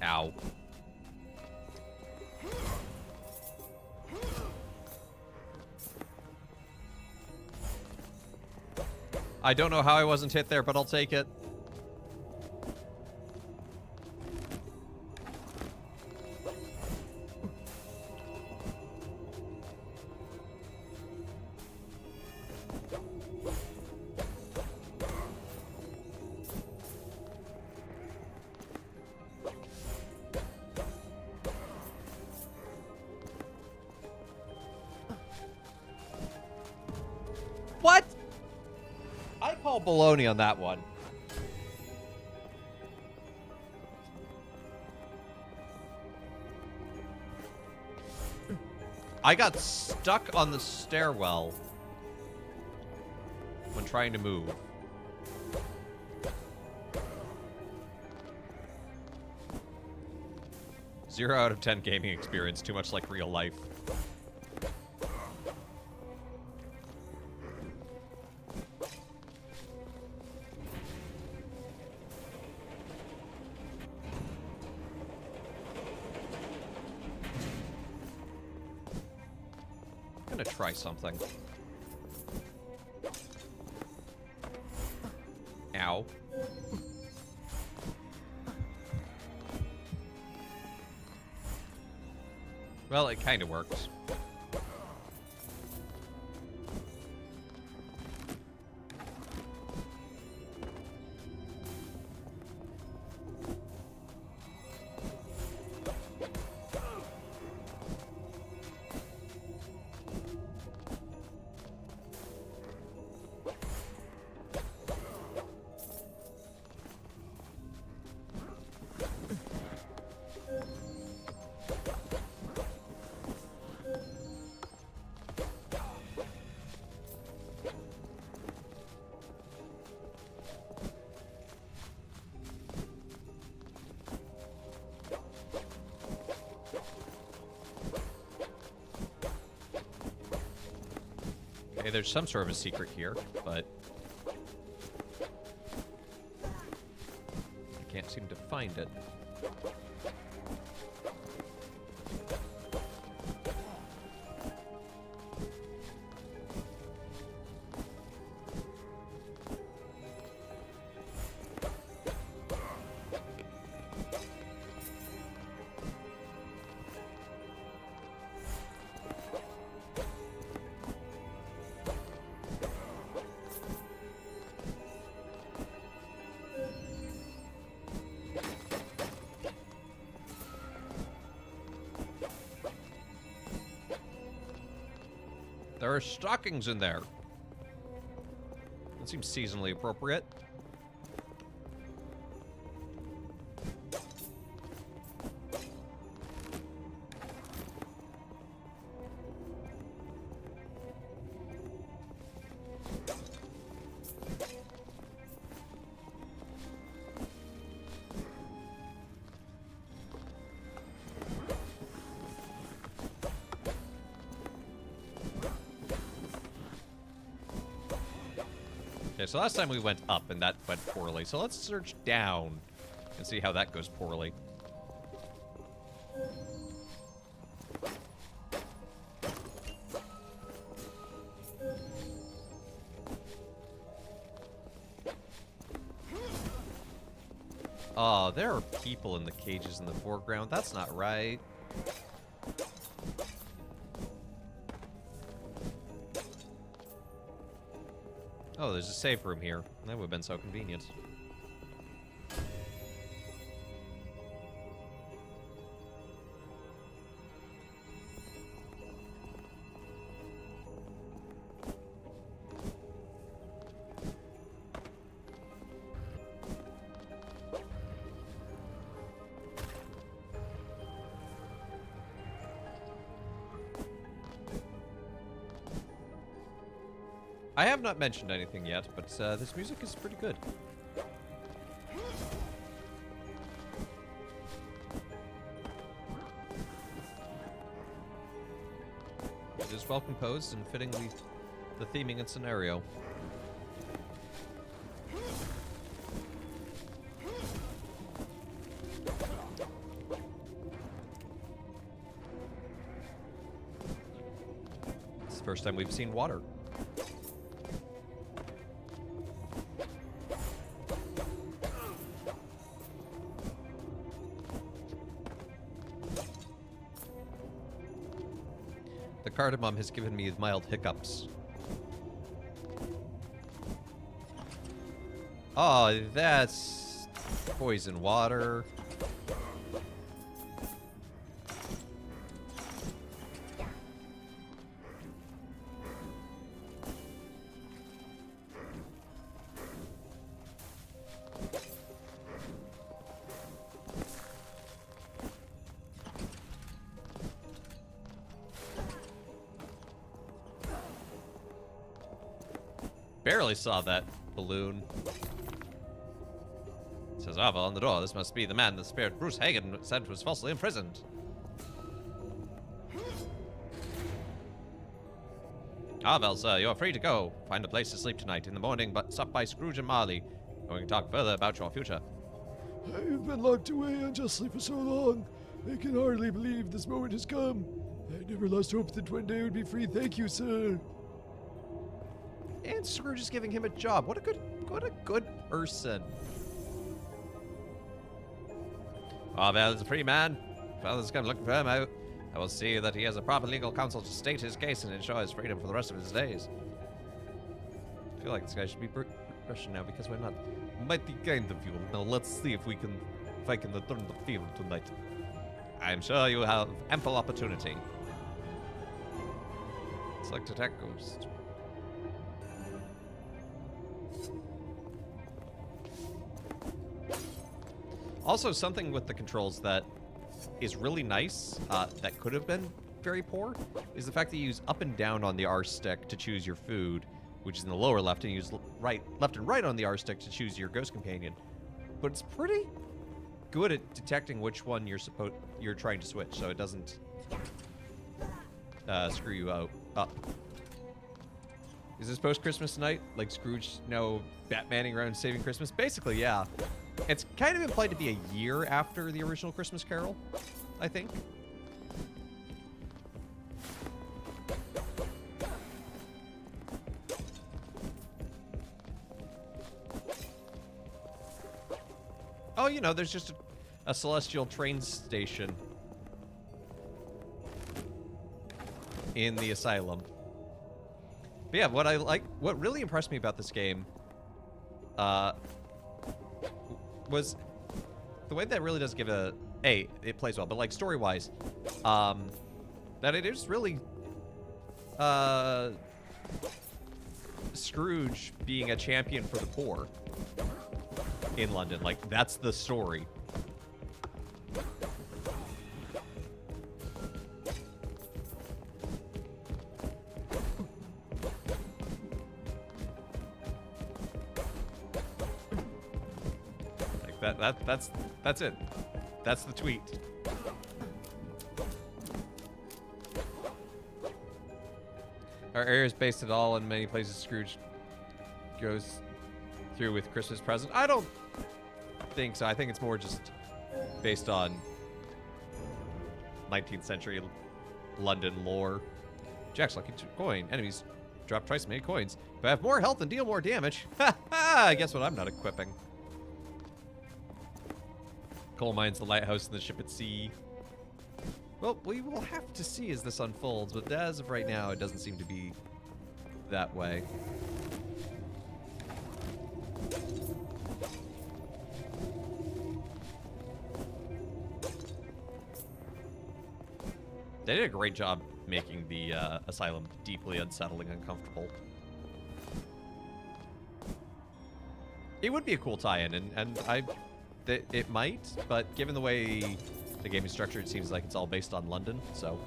Ow. I don't know how I wasn't hit there, but I'll take it. What? I call baloney on that one. I got stuck on the stairwell when trying to move. Zero out of 10 gaming experience, too much like real life. I'm gonna try something. Ow. Well, it kind of works. Okay, there's some sort of a secret here, but I can't seem to find it. There are stockings in there. That seems seasonally appropriate. Okay, so last time we went up and that went poorly. So let's search down and see how that goes poorly. Oh, there are people in the cages in the foreground. That's not right. Oh, there's a save room here. That would have been so convenient. I have not mentioned anything yet, but this music is pretty good. It is well composed and fitting the theming and scenario. It's the first time we've seen water. The cardamom has given me mild hiccups. Oh, that's poison water. Barely saw that balloon. It says Ava on the door. This must be the man the spirit Bruce Hagen said was falsely imprisoned. Ava, sir, you're free to go. Find a place to sleep tonight. In the morning, but stop by Scrooge and Marley, and we can talk further about your future. I've been locked away unjustly for so long. I can hardly believe this moment has come. I never lost hope that one day I would be free. Thank you, sir. And Scrooge is giving him a job. What a good person. Ava is a free man. Father's come looking for him. I will see that he has a proper legal counsel to state his case and ensure his freedom for the rest of his days. I feel like this guy should be Russian now because we're not. Mighty kind of you. Now let's see if I can return the favor tonight. I'm sure you have ample opportunity. Select attack ghost. Also, something with the controls that is really nice, that could have been very poor, is the fact that you use up and down on the R stick to choose your food, which is in the lower left, and you use left and right on the R stick to choose your ghost companion. But it's pretty good at detecting which one you're trying to switch, so it doesn't screw you up. Is this post-Christmas night? Like Scrooge, Batmaning around saving Christmas? Basically, yeah. It's kind of implied to be a year after the original Christmas Carol, I think. Oh, there's just a celestial train station in the asylum. But yeah, what really impressed me about this game, was the way that really does give it plays well, but like story-wise, that it is really, Scrooge being a champion for the poor in London. Like, that's the story. That's it. That's the tweet. Our area is based at all in many places Scrooge goes through with Christmas present. I don't think so. I think it's more just based on 19th century London lore. Jack's lucky coin. Enemies drop twice as many coins, but have more health and deal more damage. Ha ha! Guess what I'm not equipping. Coal mines, the lighthouse, and the ship at sea. Well, we will have to see as this unfolds, but as of right now, it doesn't seem to be that way. They did a great job making the asylum deeply unsettling and uncomfortable. It would be a cool tie-in, and it might, but given the way the game is structured, it seems like it's all based on London, so...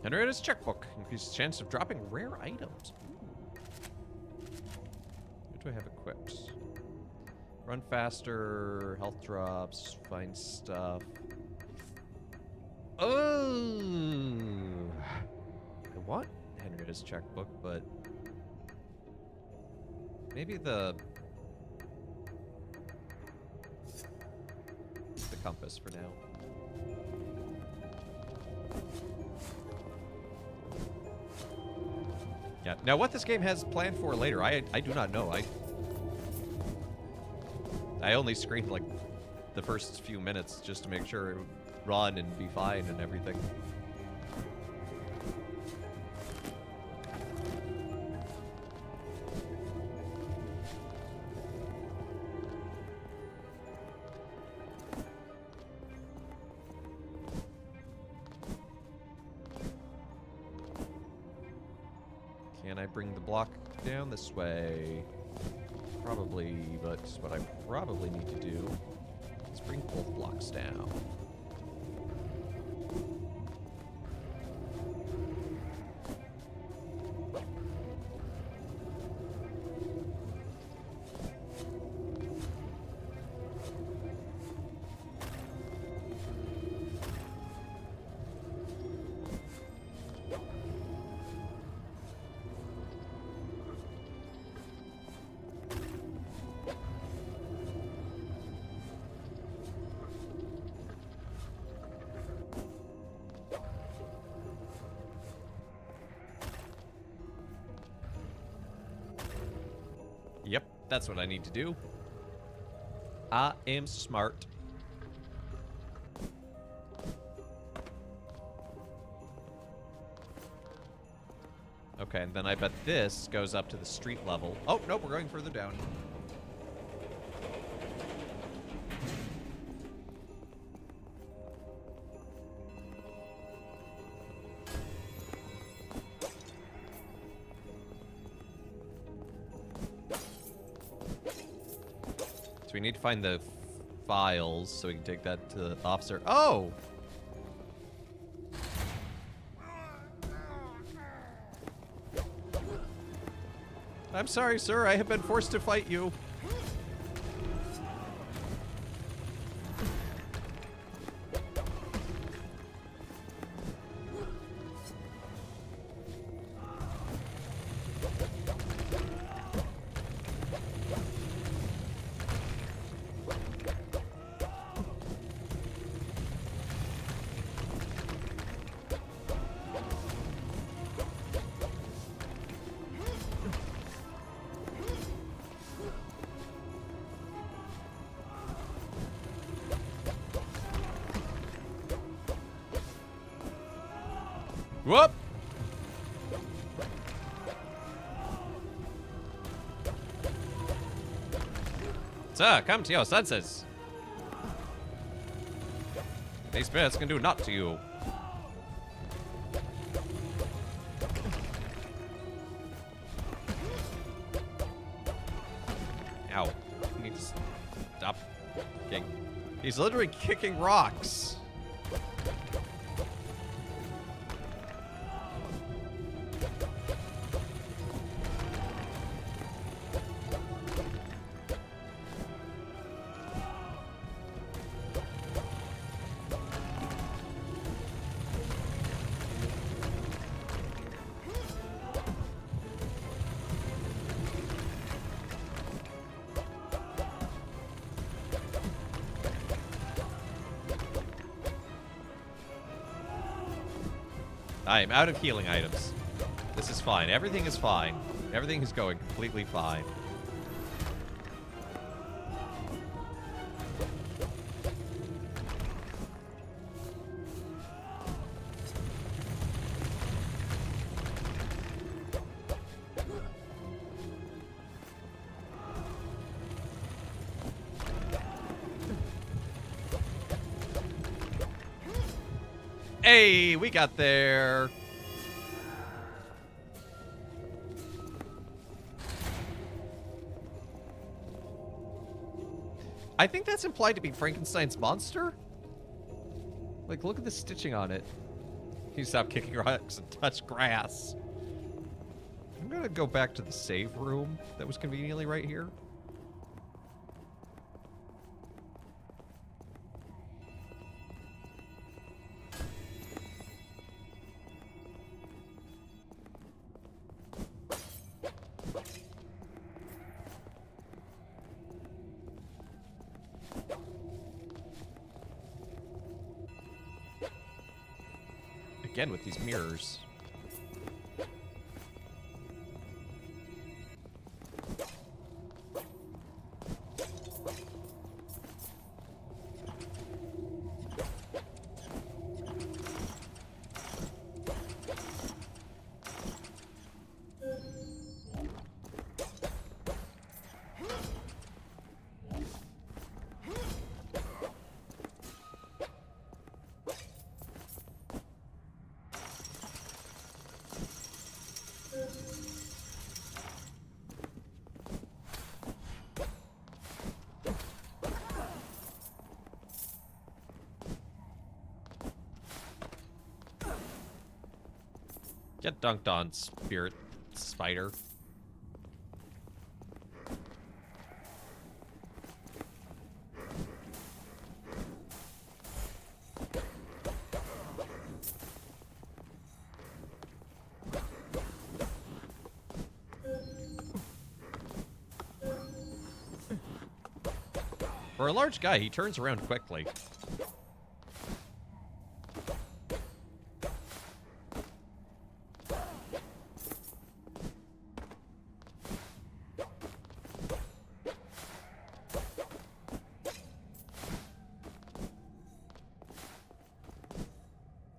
Henrietta's checkbook. Increases chance of dropping rare items. What do I have equipped? Run faster, health drops, find stuff. Oh! I want Henrietta's checkbook, but maybe the compass for now. Yeah. Now, what this game has planned for later, I do not know. I only screened like the first few minutes just to make sure it would run and be fine and everything. Can I bring the block down this way? Probably, but what I probably need to do is bring both blocks down. Yep, that's what I need to do. I am smart. Okay, and then I bet this goes up to the street level. Oh, nope, we're going further down. So we need to find the files so we can take that to the officer. Oh! I'm sorry, sir. I have been forced to fight you. Whoop! Sir, come to your senses. These spirits can do naught to you. Ow. I need to stop kicking. He's literally kicking rocks. I am out of healing items. This is fine. Everything is fine. Everything is going completely fine. Hey, we got there. I think that's implied to be Frankenstein's monster. Like, look at the stitching on it. You stop kicking rocks and touch grass. I'm gonna go back to the save room that was conveniently right here. Again with these mirrors. Get dunked on, spirit spider. For a large guy, he turns around quickly.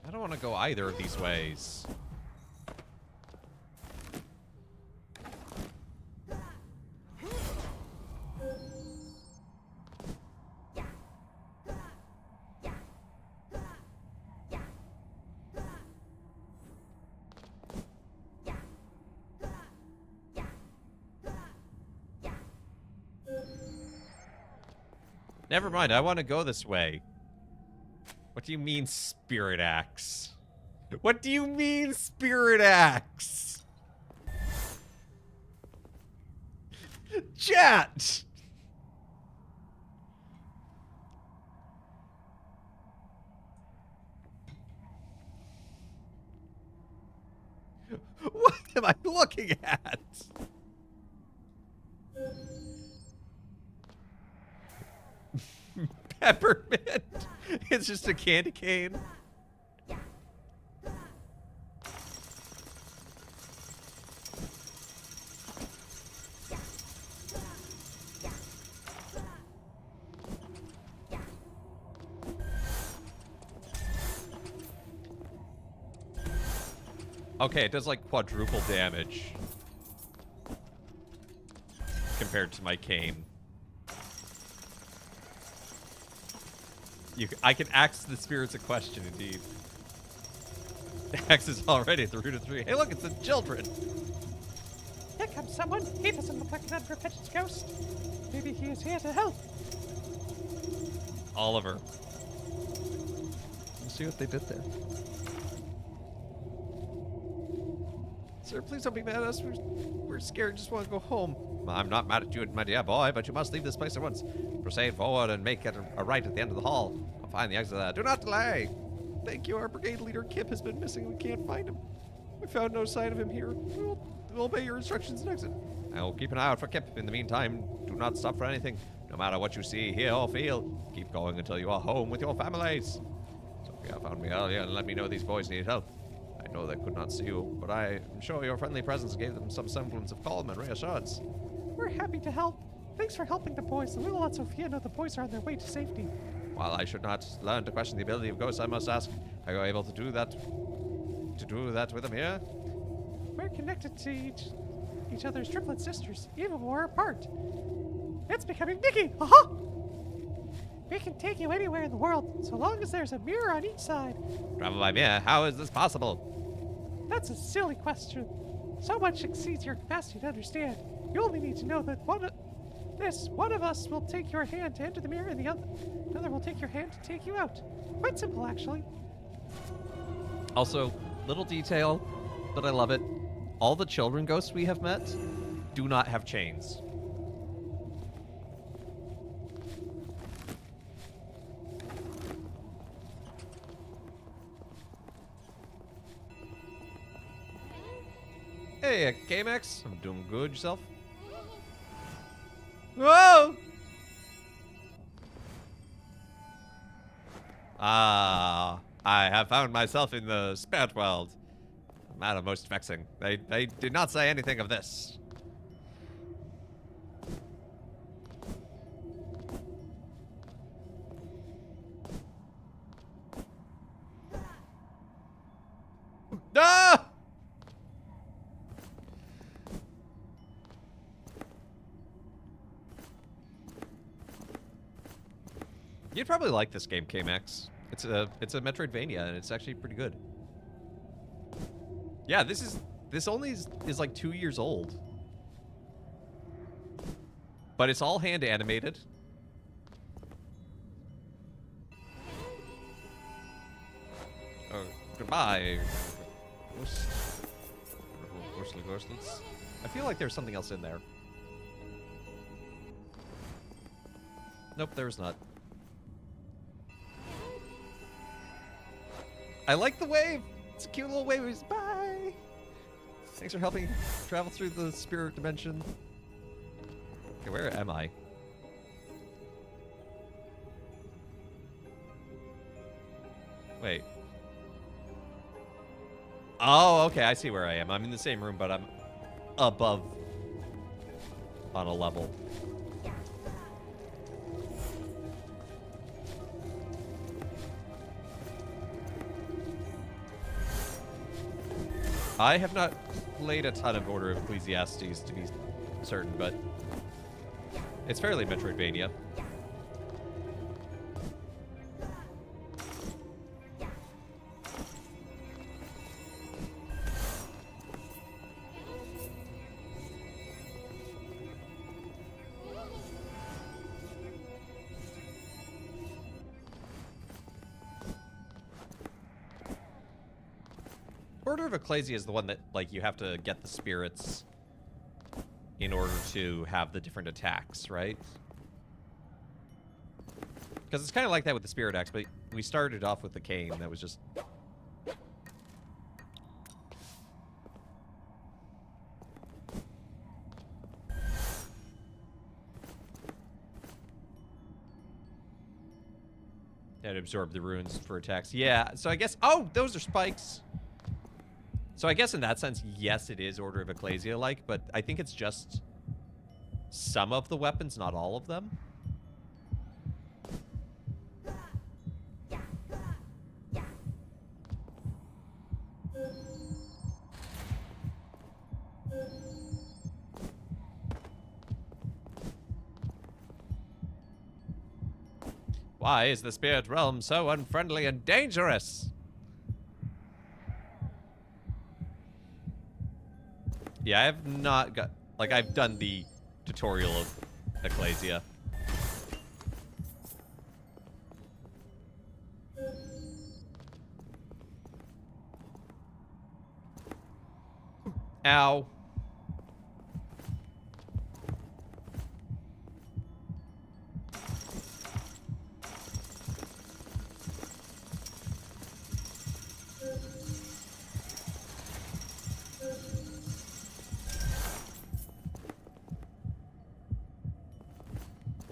I don't want to go either of these ways. Never mind, I want to go this way. What do you mean, spirit axe? What do you mean, spirit axe? Chat! What am I looking at? Peppermint. It's just a candy cane. Okay, it does like quadruple damage compared to my cane. I can axe the spirits a question, indeed. The axe is already at the root of 3. Hey, look, it's the children. Here comes someone. He doesn't look like an unpretentious ghost. Maybe he is here to help. Oliver. Let's see what they did there. Sir, please don't be mad at us. We're scared. Just want to go home. I'm not mad at you, my dear boy, but you must leave this place at once. Proceed forward and make it a right at the end of the hall. I'll find the exit there. Do not delay. Thank you. Our brigade leader, Kip, has been missing. We can't find him. We found no sign of him here. We'll obey your instructions and exit. I will keep an eye out for Kip. In the meantime, do not stop for anything. No matter what you see, hear, or feel, keep going until you are home with your families. Sophia found me earlier and let me know these boys need help. I know they could not see you, but I am sure your friendly presence gave them some semblance of calm and reassurance. We're happy to help. Thanks for helping the boys, and we will let Sophia know the boys are on their way to safety. While I should not learn to question the ability of ghosts, I must ask, are you able to do that? To do that with them here? We're connected to each other's triplet sisters, even when we're apart. It's becoming Mickey! Aha! We can take you anywhere in the world, so long as there's a mirror on each side. Travel by mirror? How is this possible? That's a silly question. So much exceeds your capacity to understand. You only need to know that one of us will take your hand to enter the mirror, and the other will take your hand to take you out. Quite simple, actually. Also, little detail, but I love it. All the children ghosts we have met do not have chains. Hey, K-Max. I'm doing good. Yourself? Whoa! Ah, I have found myself in the spirit world. Matter most vexing. They did not say anything of this. Ah! You'd probably like this game, K-Max. It's a Metroidvania, and it's actually pretty good. Yeah, this only is like 2 years old. But it's all hand animated. Oh, goodbye. Ghostly ghostlets. I feel like there's something else in there. Nope, there's not. I like the wave. It's a cute little wave. It's, bye. Thanks for helping travel through the spirit dimension. Okay, where am I? Wait. Oh, okay. I see where I am. I'm in the same room, but I'm above on a level. I have not played a ton of Order of Ecclesiastes, to be certain, but it's fairly Metroidvania. Order of Ecclesia is the one that, like, you have to get the spirits in order to have the different attacks, right? Because it's kind of like that with the Spirit Axe, but we started off with the cane. That was just... and absorb the runes for attacks. Yeah, so I guess... Oh, those are spikes! So I guess in that sense, yes, it is Order of Ecclesia-like, but I think it's just some of the weapons, not all of them. Why is the spirit realm so unfriendly and dangerous? Yeah, I have not got... Like, I've done the tutorial of Ecclesia. Ow.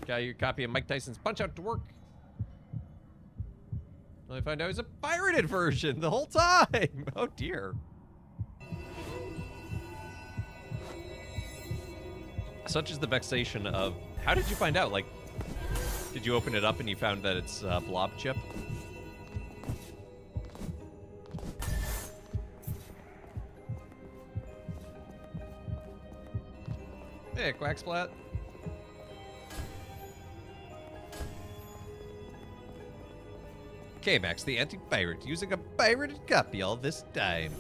Got your copy of Mike Tyson's Punch Out to work. I find out it's a pirated version the whole time. Oh dear. Such is the vexation of, how did you find out? Like, did you open it up and you found that it's blob chip? Hey, Quacksplat. K-Max, the anti-pirate, using a pirated copy all this time.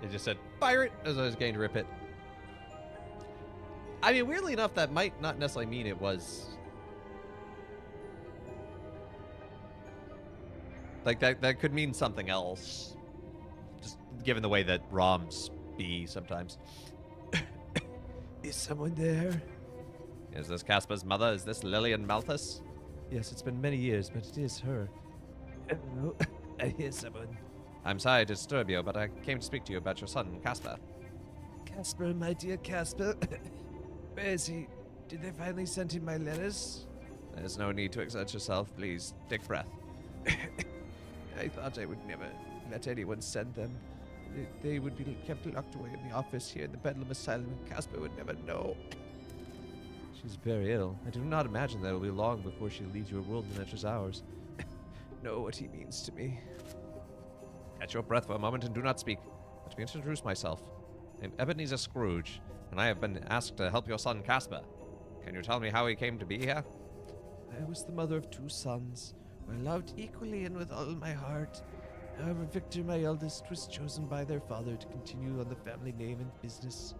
It just said pirate as I was going to rip it. I mean, weirdly enough, that might not necessarily mean it was... Like, that could mean something else. Just given the way that ROMs be sometimes. Is someone there? Is this Casper's mother? Is this Lillian Malthus? Yes, it's been many years, but it is her. Hello? I hear someone. I'm sorry to disturb you, but I came to speak to you about your son, Casper. Casper, my dear Casper. Where is he? Did they finally send him my letters? There's no need to exert yourself. Please, take breath. I thought I would never let anyone send them. They would be kept locked away in the office here in the Bedlam Asylum, and Casper would never know. She's very ill. I do not imagine that it will be long before she leaves your world and enters ours. Know what he means to me. Catch your breath for a moment and do not speak. Let me introduce myself. I'm Ebenezer Scrooge, and I have been asked to help your son Casper. Can you tell me how he came to be here? I was the mother of 2 sons, who I loved equally and with all my heart. However, Victor, my eldest, was chosen by their father to continue on the family name and business.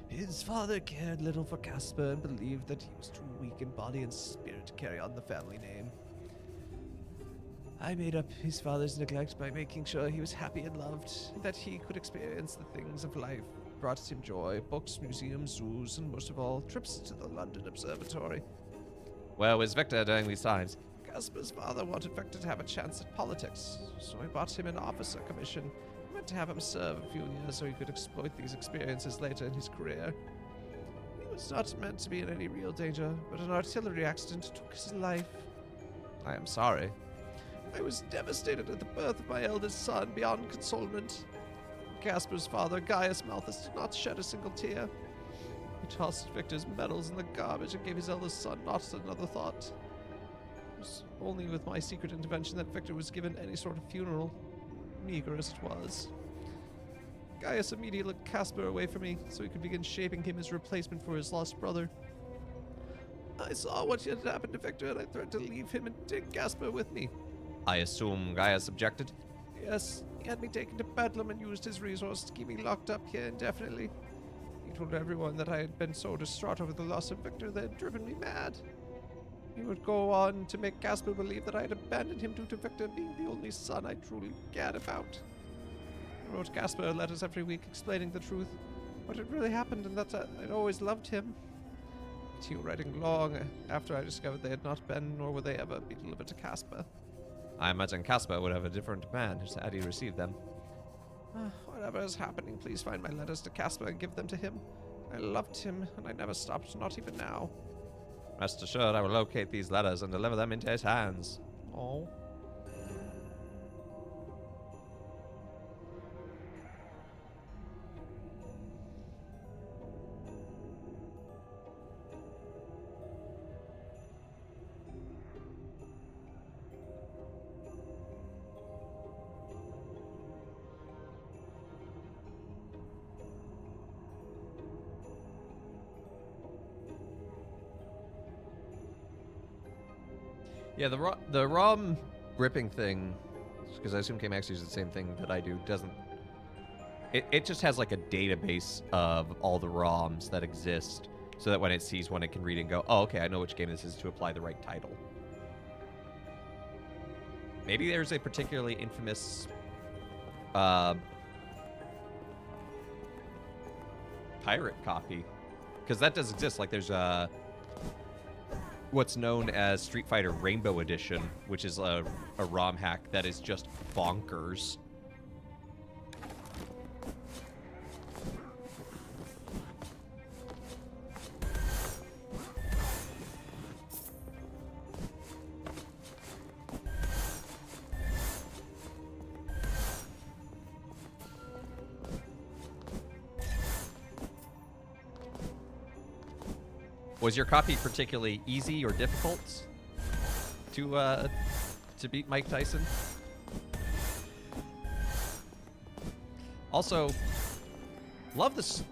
His father cared little for Casper and believed that he was too weak in body and spirit to carry on the family name. I made up his father's neglect by making sure he was happy and loved, and that he could experience the things of life brought him joy: books, museums, zoos, and most of all, trips to the London Observatory. Where was Victor during these times? Casper's father wanted Victor to have a chance at politics, so I bought him an officer commission. I meant to have him serve a few years so he could exploit these experiences later in his career. He was not meant to be in any real danger, but an artillery accident took his life. I am sorry. I was devastated at the birth of my eldest son beyond consolement. Casper's father, Gaius Malthus, did not shed a single tear. He tossed Victor's medals in the garbage and gave his eldest son not another thought. It was only with my secret intervention that Victor was given any sort of funeral, meager as it was. Gaius immediately took Casper away from me so he could begin shaping him as a replacement for his lost brother. I saw what had happened to Victor and I threatened to leave him and take Casper with me. I assume Gaius objected? Yes, he had me taken to Bedlam and used his resources to keep me locked up here indefinitely. He told everyone that I had been so distraught over the loss of Victor that it had driven me mad. He would go on to make Casper believe that I had abandoned him due to Victor being the only son I truly cared about. I wrote Casper letters every week explaining the truth, what had really happened, and that I'd always loved him. Continue writing long after I discovered they had not been, nor would they ever be delivered to Casper. I imagine Casper would have a different demand had he received them. Whatever is happening, please find my letters to Casper and give them to him. I loved him, and I never stopped, not even now. Rest assured, I will locate these letters and deliver them into his hands. Oh. Yeah, the ROM ripping thing, because I assume K-Max uses the same thing that I do, doesn't... It just has like a database of all the ROMs that exist, so that when it sees one, it can read and go, oh, okay, I know which game this is to apply the right title. Maybe there's a particularly infamous pirate copy, because that does exist. Like there's what's known as Street Fighter Rainbow Edition, which is a ROM hack that is just bonkers. Was your copy particularly easy or difficult to beat Mike Tyson? Also, love this.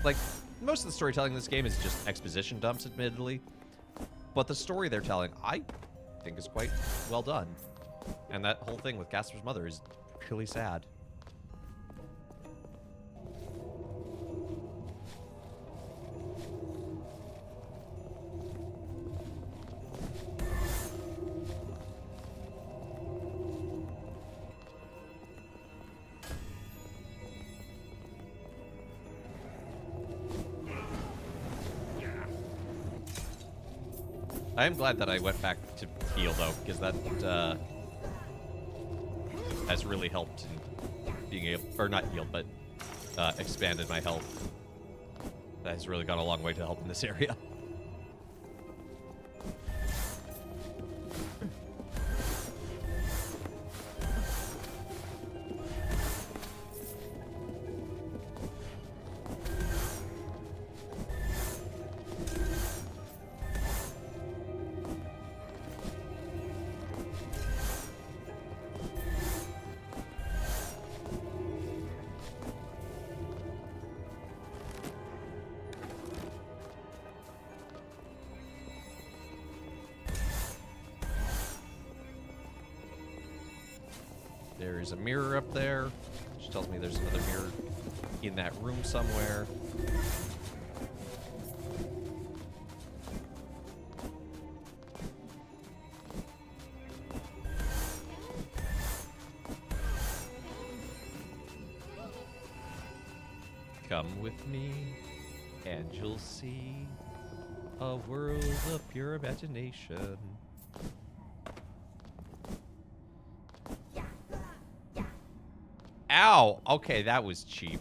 Like, most of the storytelling in this game is just exposition dumps, admittedly. But the story they're telling, I think, is quite well done. And that whole thing with Casper's mother is really sad. I am glad that I went back to heal, though, because that has really helped in being able, or not healed, but expanded my health. That has really gone a long way to help in this area. There's a mirror up there, which tells me there's another mirror in that room somewhere. Come with me, and you'll see a world of pure imagination. Ow! Okay, that was cheap.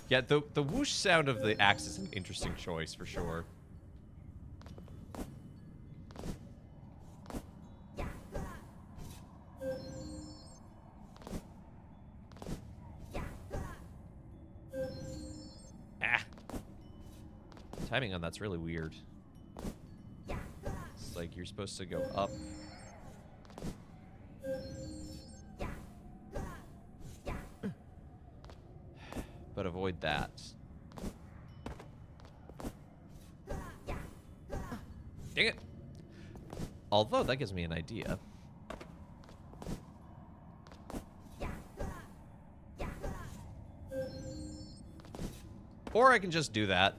Yeah, the whoosh sound of the axe is an interesting choice for sure. Timing on that's really weird. It's like you're supposed to go up. But avoid that. Dang it! Although, that gives me an idea. Or I can just do that.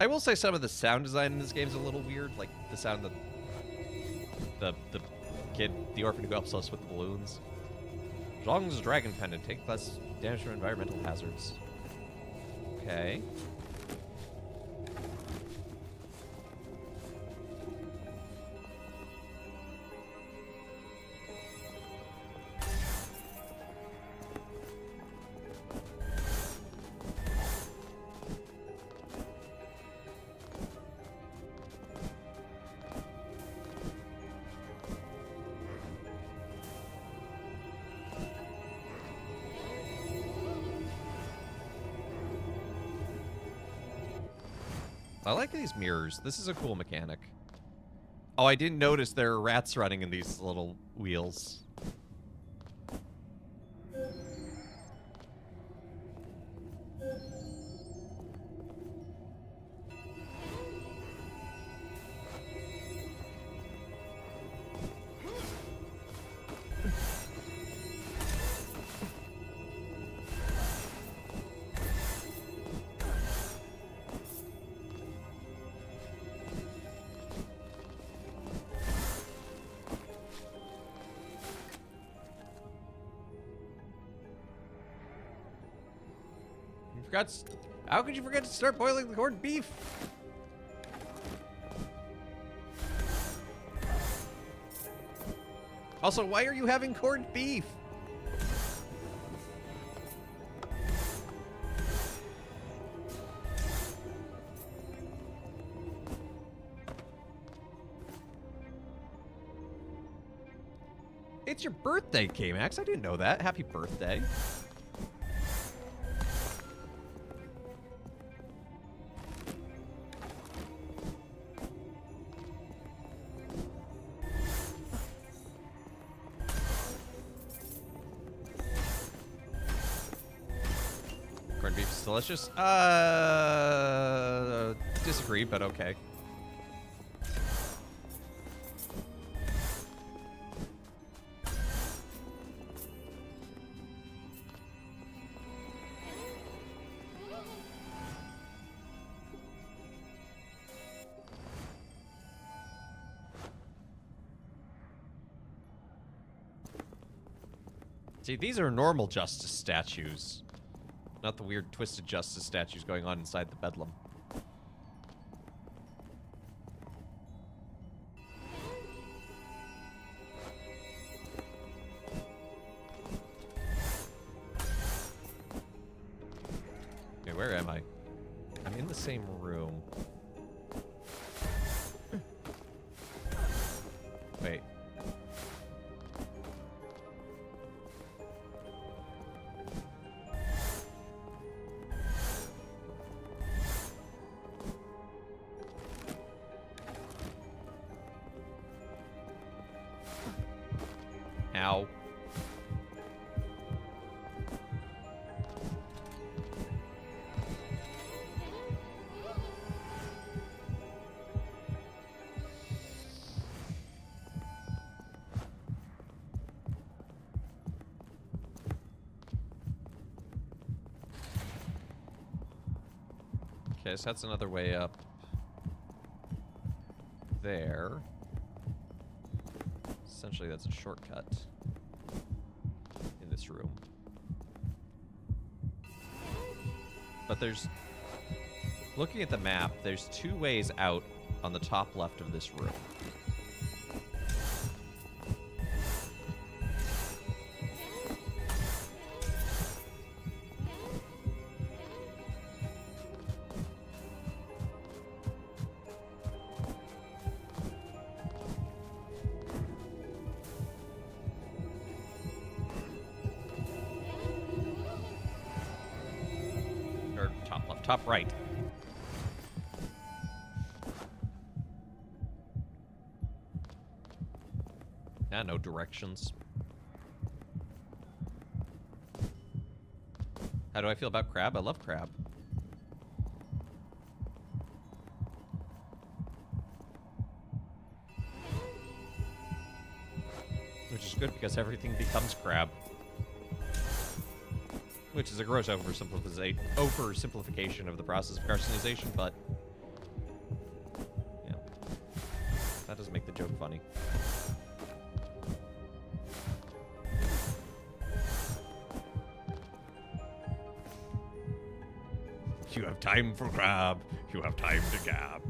I will say some of the sound design in this game is a little weird, like the sound that the kid, the orphan who helps us with the balloons. Zhong's dragon pendant, take less damage from environmental hazards. Okay. I like these mirrors. This is a cool mechanic. Oh, I didn't notice there are rats running in these little wheels. How could you forget to start boiling the corned beef? Also, why are you having corned beef? It's your birthday, K-Max. I didn't know that. Happy birthday. Corned beef is delicious. Disagree, but okay. See, these are normal justice statues. Not the weird twisted justice statues going on inside the bedlam. Okay, where am I? I'm in the same room. Wait. Ow. Okay, so that's another way up there. Essentially, that's a shortcut in this room. But there's... Looking at the map, there's 2 ways out on the top left of this room. Top right. Nah, no directions. How do I feel about crab? I love crab. Which is good because everything becomes crab. Which is a gross oversimplification of the process of carcinization, but yeah, that doesn't make the joke funny. You have time for crab, you have time to gab.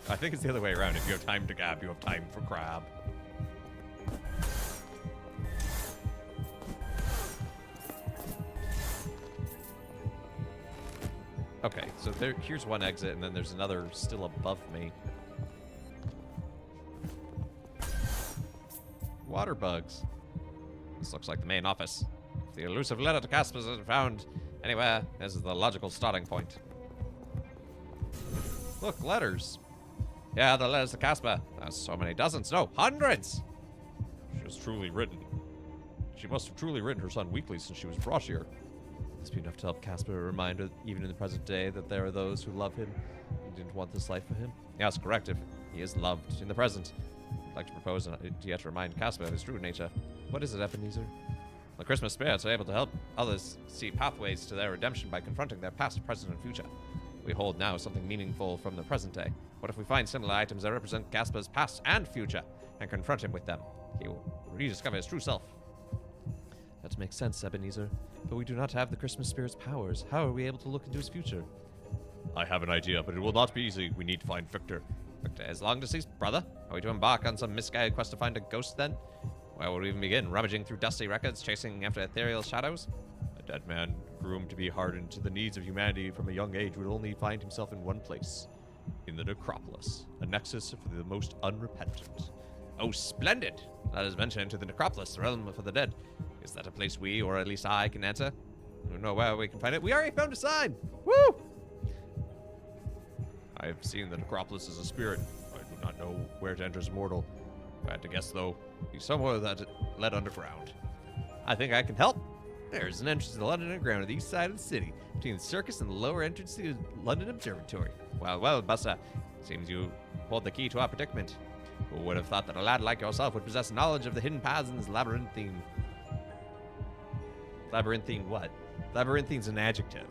I think it's the other way around. If you have time to gab, you have time for crab. Okay, so here's one exit, and then there's another still above me. Water bugs. This looks like the main office. If the elusive letter to Caspar isn't found anywhere, this is the logical starting point. Look, letters. Yeah, the letters to Caspar. There's so many dozens. No, hundreds! She was truly written. She must have truly written her son weekly since she was brought here. Must be enough to help Caspar a reminder, even in the present day, that there are those who love him and didn't want this life for him. Yes, correct. If he is loved in the present, I'd like to propose and yet to remind Caspar of his true nature. What is it, Ebenezer? The Christmas spirits are able to help others see pathways to their redemption by confronting their past, present, and future. We hold now something meaningful from the present day. What if we find similar items that represent Caspar's past and future and confront him with them? He will rediscover his true self. That makes sense, Ebenezer. But we do not have the Christmas spirit's powers. How are we able to look into his future? I have an idea, but it will not be easy. We need to find Victor. Victor is long deceased, brother. Are we to embark on some misguided quest to find a ghost, then? Where would we even begin? Rummaging through dusty records, chasing after ethereal shadows? A dead man, groomed to be hardened to the needs of humanity from a young age, would only find himself in one place. In the necropolis. A nexus for the most unrepentant. Oh, splendid. Let us venture into the necropolis, the realm of the dead. Is that a place we, or at least I, can enter? I don't know where we can find it. We already found a sign. Woo! I have seen the necropolis as a spirit. I do not know where it enters mortal. If I had to guess, though, be somewhere that it led underground. I think I can help. There's an entrance to the London Underground on the east side of the city, between the circus and the lower entrance to the London Observatory. Well, well, Buster. Seems you hold the key to our predicament. Who would have thought that a lad like yourself would possess knowledge of the hidden paths in this labyrinthine... Labyrinthine what? Labyrinthine's an adjective.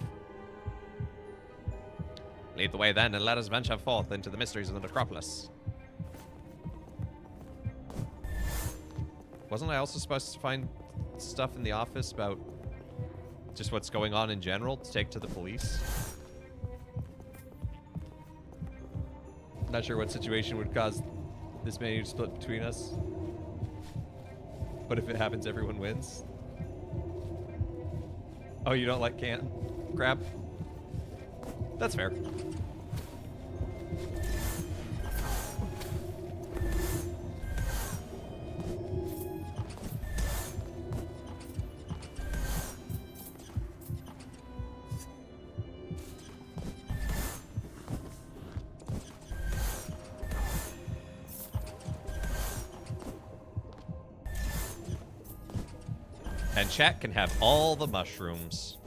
Lead the way then, and let us venture forth into the mysteries of the necropolis. Wasn't I also supposed to find stuff in the office about just what's going on in general to take to the police? Not sure what situation would cause this menu to split between us. But if it happens, everyone wins. Oh, you don't like canned crab? That's fair. And chat can have all the mushrooms.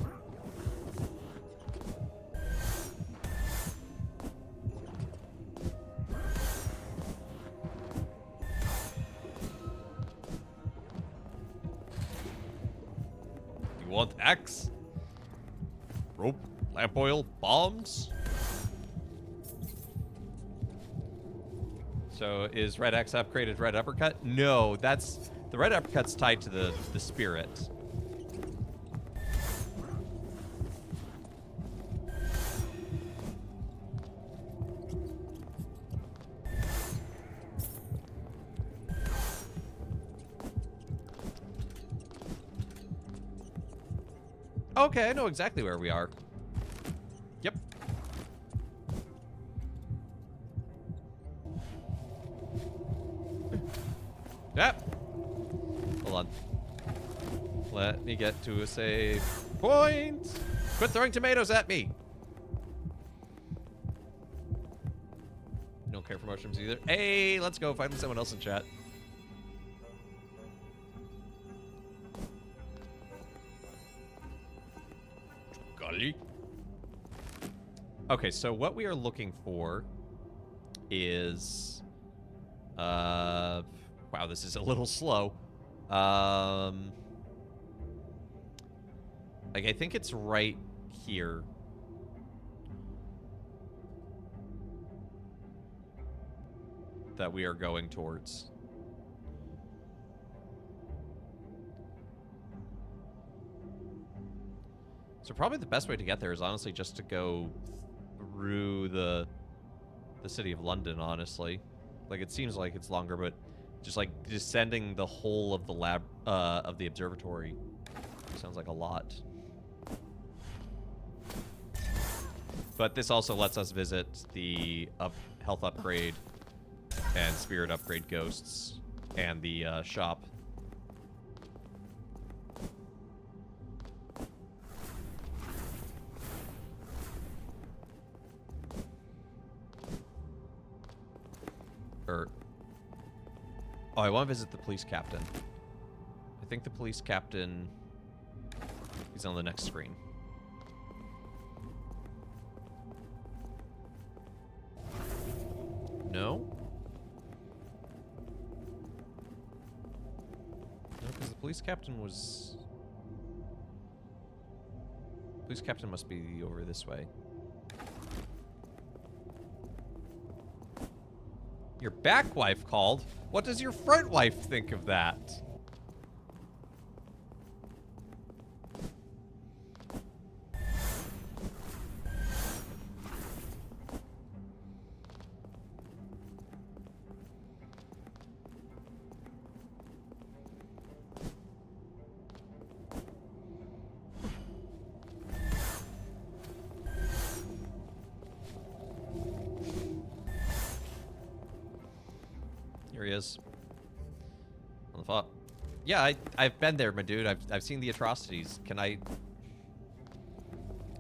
You want axe? Rope? Lamp oil? Bombs? So is red X upgraded red uppercut? No, that's the red uppercut's tied to the spirit. Okay, I know exactly where we are. Yep. Yep. Hold on. Let me get to a save point. Quit throwing tomatoes at me. Don't care for mushrooms either. Hey, let's go find someone else in chat. Golly. Okay, so what we are looking for is wow, this is a little slow. Like I think it's right here. That we are going towards. So probably the best way to get there is honestly just to go through the city of London, honestly. Like it seems like it's longer, but just like descending the whole of the lab of the observatory sounds like a lot. But this also lets us visit the health upgrade and spirit upgrade ghosts and the shop. Oh, I want to visit the police captain. I think the police captain is on the next screen. No? No, because the police captain was... Police captain must be over this way. Your back wife called? What does your front wife think of that? Here he is. up. Yeah, I've been there, my dude. I've seen the atrocities. Can I...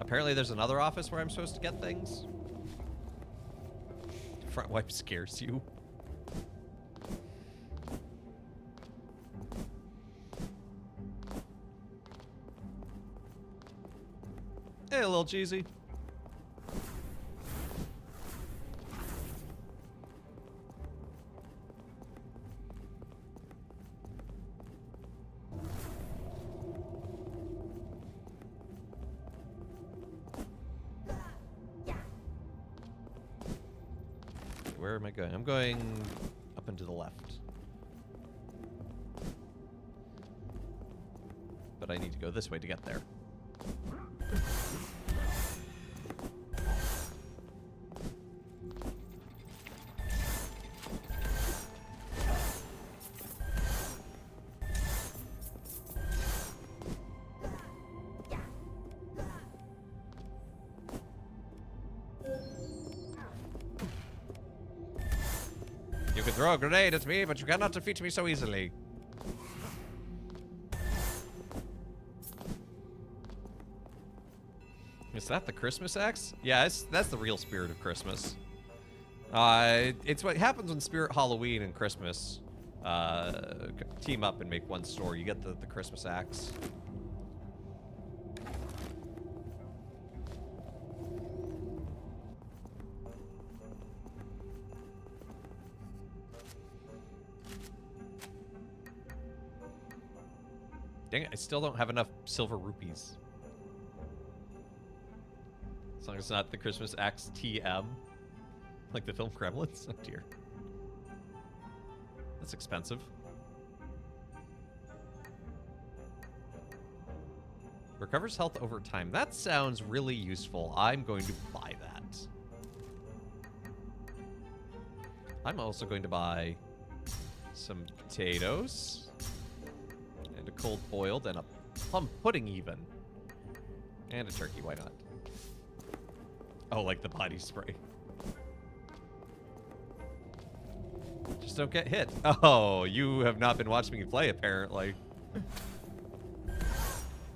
Apparently there's another office where I'm supposed to get things. Front wipe scares you. Hey, little cheesy. Where am I going? I'm going up and to the left. But I need to go this way to get there. You can throw a grenade at me, but you cannot defeat me so easily. Is that the Christmas axe? Yeah, that's the real spirit of Christmas. It's what happens when Spirit Halloween and Christmas team up and make one store. You get the Christmas axe. Dang it, I still don't have enough silver rupees. As long as it's not the Christmas Axe TM. Like the film Gremlins? Oh dear. That's expensive. Recovers health over time. That sounds really useful. I'm going to buy that. I'm also going to buy some potatoes. And a cold boiled and a plum pudding even. And a turkey, why not? Oh, like the body spray. Just don't get hit. Oh, you have not been watching me play, apparently.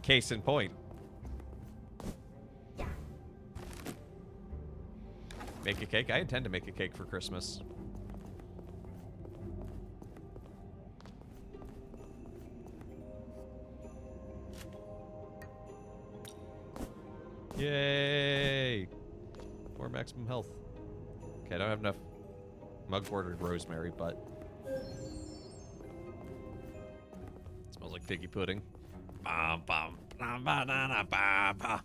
Case in point. Make a cake? I intend to make a cake for Christmas. Yay! More maximum health. Okay, I don't have enough mugwort rosemary, but... It smells like figgy pudding. Bum, bum, bum, banana, bum, bum.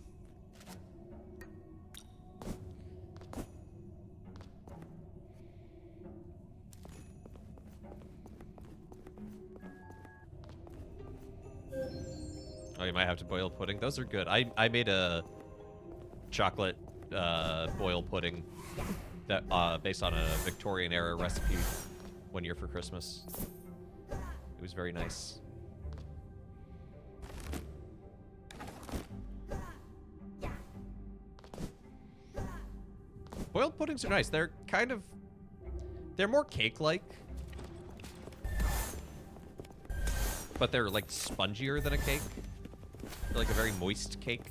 Oh, you might have to boil pudding. Those are good. I made a chocolate boiled pudding that based on a Victorian era recipe one year for Christmas. It was very nice. Boiled puddings are nice. They're kind of... They're more cake-like. But they're, like, spongier than a cake. They're like a very moist cake.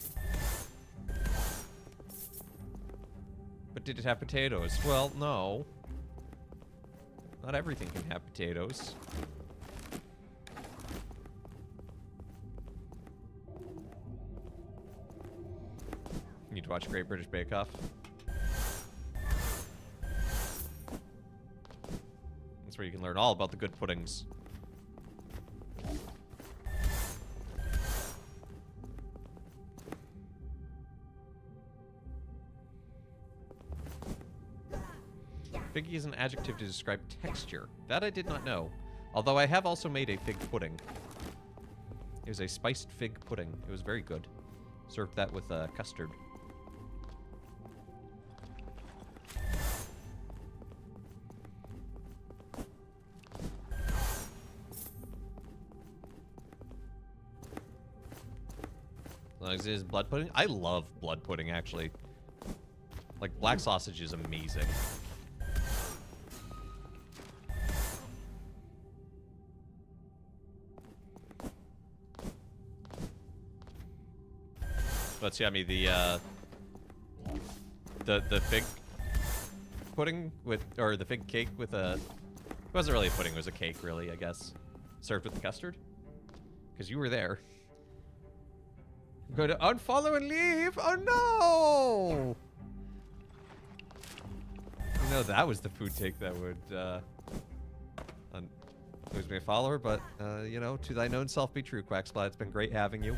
But did it have potatoes? Well, no. Not everything can have potatoes. You need to watch Great British Bake Off. That's where you can learn all about the good puddings. Figgy is an adjective to describe texture. That I did not know. Although I have also made a fig pudding. It was a spiced fig pudding. It was very good. Served that with custard. As long as it is blood pudding. I love blood pudding, actually. Like, black sausage is amazing. What's yummy? The fig pudding with, or the fig cake with a. It wasn't really a pudding. It was a cake, really. I guess, served with the custard. Because you were there. I'm going to unfollow and leave. Oh no! You know that was the food take that would lose me a follower, but you know, to thine own self be true, Quacksplat. It's been great having you.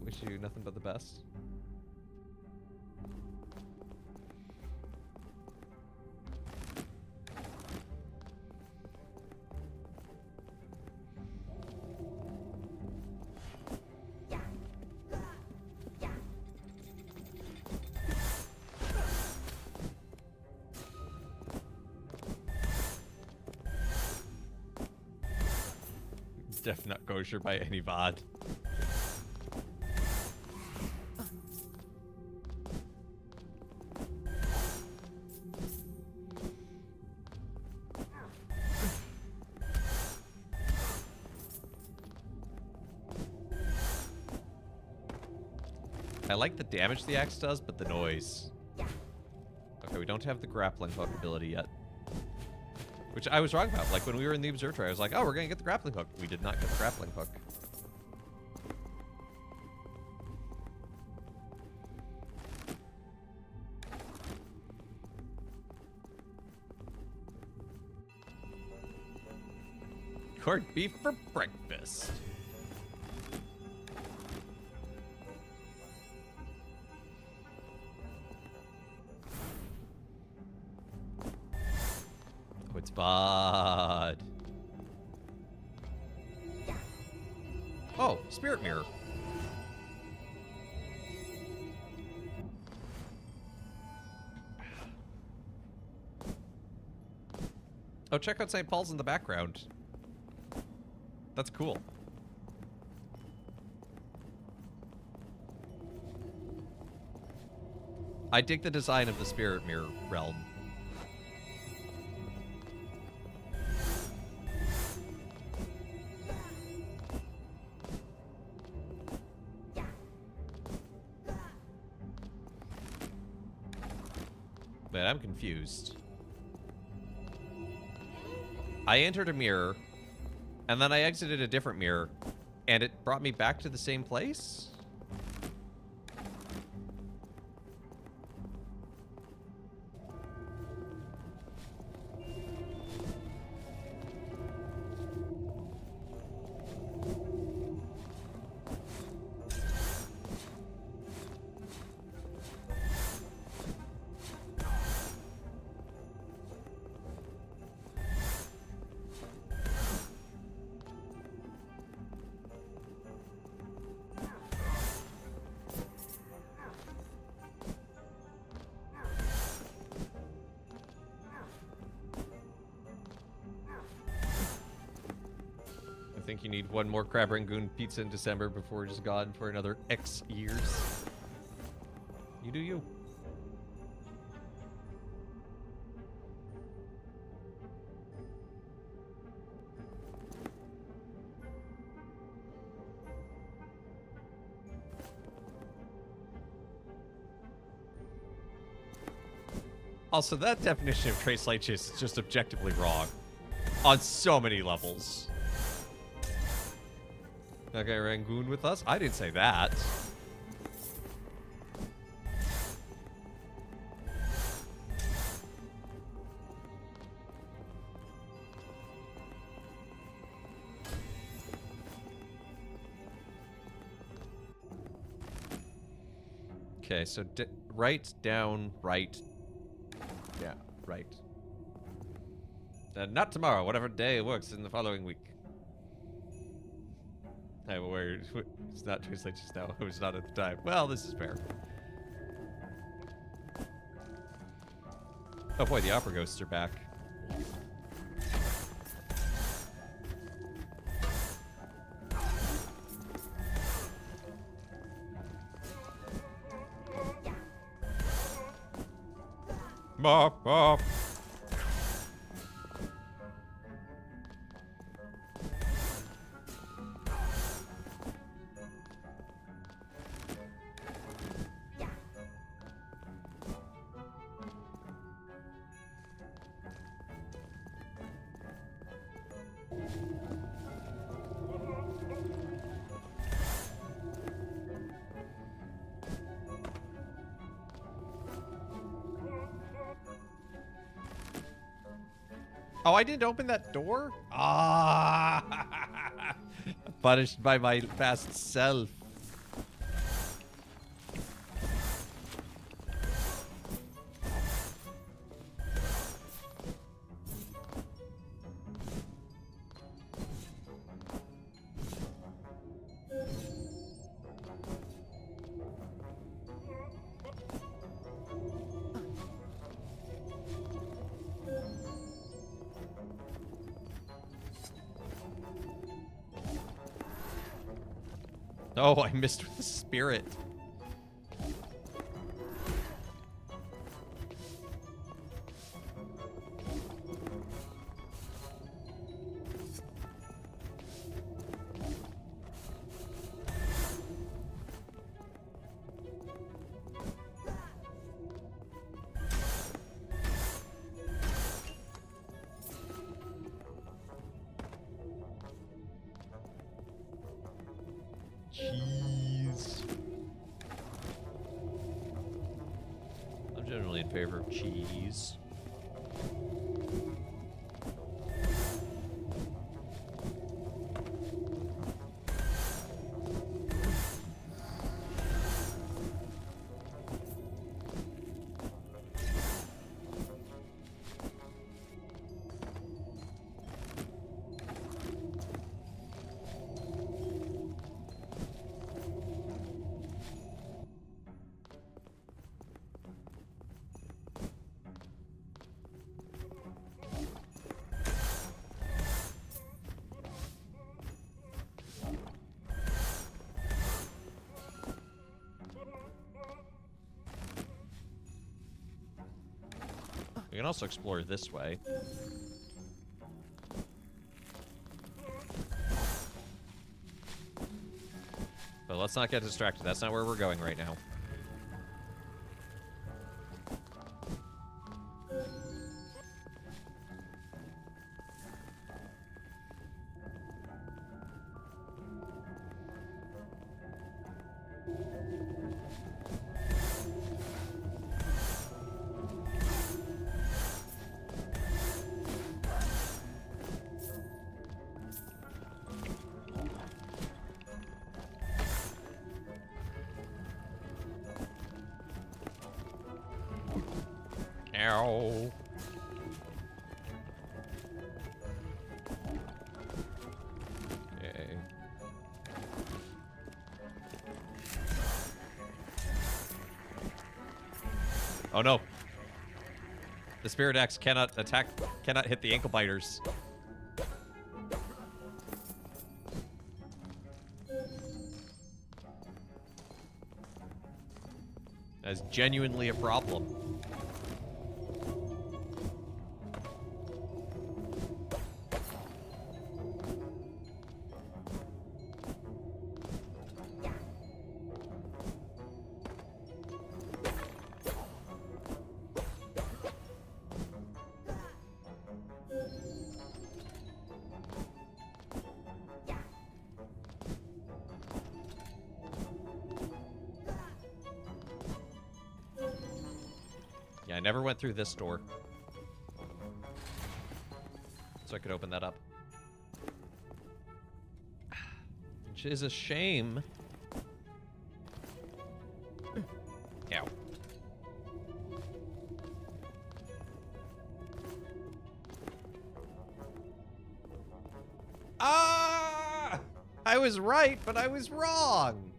Wish you nothing but the best. Def not kosher by any VOD. I like the damage the axe does, but the noise. Okay, we don't have the grappling hook ability yet. Which I was wrong about. Like, when we were in the observatory, I was like, oh, we're going to get the grappling hook. We did not get the grappling hook. Corned beef for breakfast. Oh, it's Bod. Oh, spirit mirror. Oh, check out St. Paul's in the background. That's cool. I dig the design of the spirit mirror realm. But I'm confused. I entered a mirror, and then I exited a different mirror, and it brought me back to the same place? I think you need one more crab rangoon pizza in December before it's gone for another X years. You do you. Also, that definition of trace light chase is just objectively wrong. On so many levels. Okay, Rangoon with us? I didn't say that. Okay, so right, down, right. Yeah, right. Not tomorrow, whatever day works in the following week. I'm aware it's not translated just now. It was not at the time. Well, this is fair. Oh boy, the opera ghosts are back. Mop, mop. Oh, I didn't open that door? Ah! Punished by my past self. Oh, I missed with the spirit. Cheese. I'm generally in favor of cheese. We can also explore this way. But let's not get distracted. That's not where we're going right now. Ow. Okay. Oh no. The Spirit Axe cannot hit the ankle biters. That's genuinely a problem. Yeah, I never went through this door. So I could open that up. Which is a shame. Ow. Ah! I was right, but I was wrong.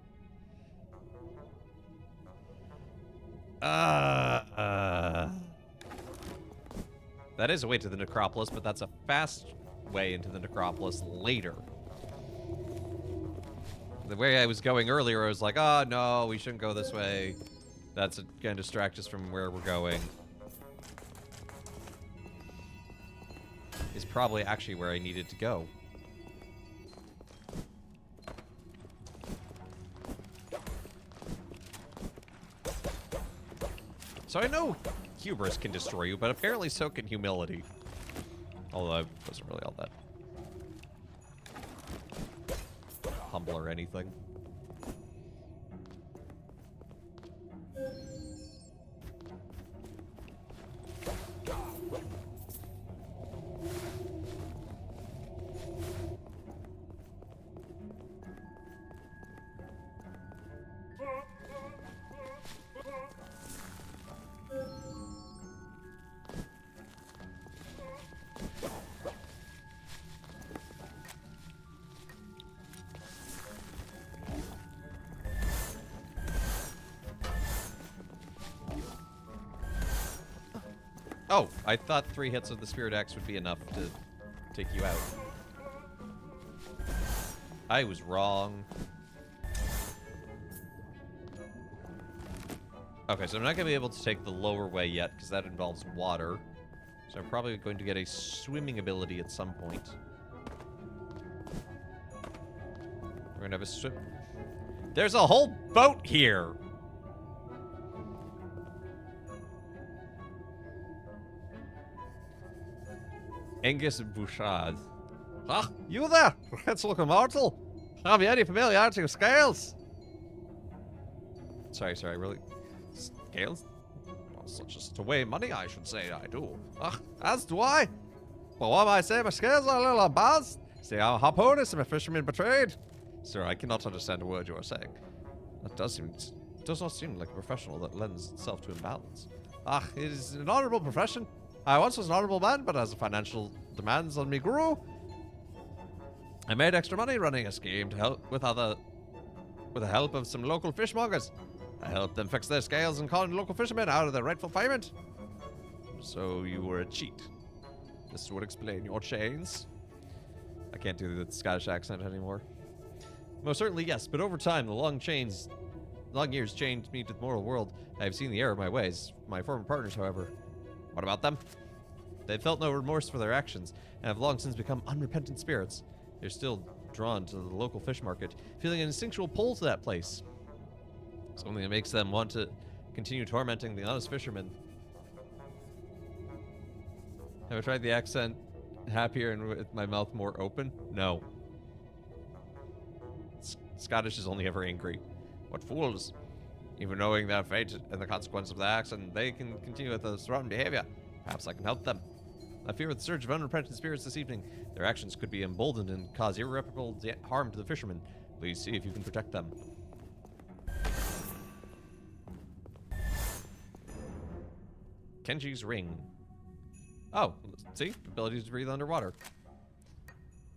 That is a way to the necropolis, but that's a fast way into the necropolis later. The way I was going earlier, I was like, oh, no, we shouldn't go this way. That's going to distract us from where we're going. Is probably actually where I needed to go. So I know hubris can destroy you, but apparently so can humility. Although I wasn't really all that humble or anything. Oh, I thought 3 hits of the Spirit Axe would be enough to take you out. I was wrong. Okay, so I'm not going to be able to take the lower way yet, because that involves water. So I'm probably going to get a swimming ability at some point. We're going to have a swim... There's a whole boat here! Angus Bouchard. Ah, you there! Let's look immortal! Have you any familiarity with scales? Sorry, really... Scales? Well, such as to weigh money, I should say I do. Ah, as do I. But what am I saying? My scales are a little unbalanced. See how harpoonist and a fisherman betrayed? Sir, I cannot understand a word you are saying. That does not seem like a professional that lends itself to imbalance. Ah, it is an honorable profession. I once was an honorable man, but as the financial demands on me grew, I made extra money running a scheme to help with the help of some local fishmongers. I helped them fix their scales and con local fishermen out of their rightful payment. So you were a cheat. This would explain your chains. I can't do the Scottish accent anymore. Most certainly, yes, but over time, the long years changed me to the moral world. I have seen the error of my ways. My former partners, however, what about them? They felt no remorse for their actions, and have long since become unrepentant spirits. They're still drawn to the local fish market, feeling an instinctual pull to that place. Something that makes them want to continue tormenting the honest fishermen. Have I tried the accent happier and with my mouth more open? No. Scottish is only ever angry. What fools! Even knowing their fate and the consequence of their action, they can continue with this rotten behavior. Perhaps I can help them. I fear with the surge of unrepentant spirits this evening, their actions could be emboldened and cause irreparable harm to the fishermen. Please see if you can protect them. Kenji's ring. Oh, see? Ability to breathe underwater.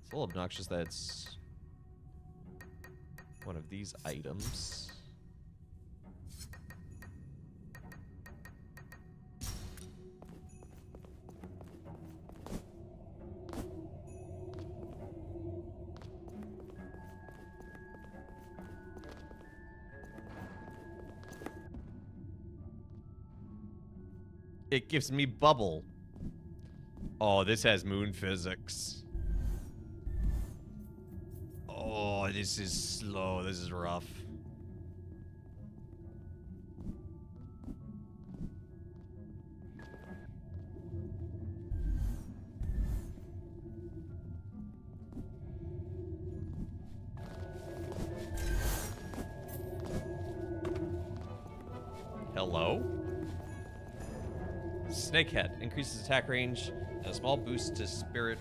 It's a little obnoxious that it's one of these items. It gives me bubble. Oh, this has moon physics. Oh, this is slow. This is rough. Hello? Snakehead increases attack range and a small boost to spirit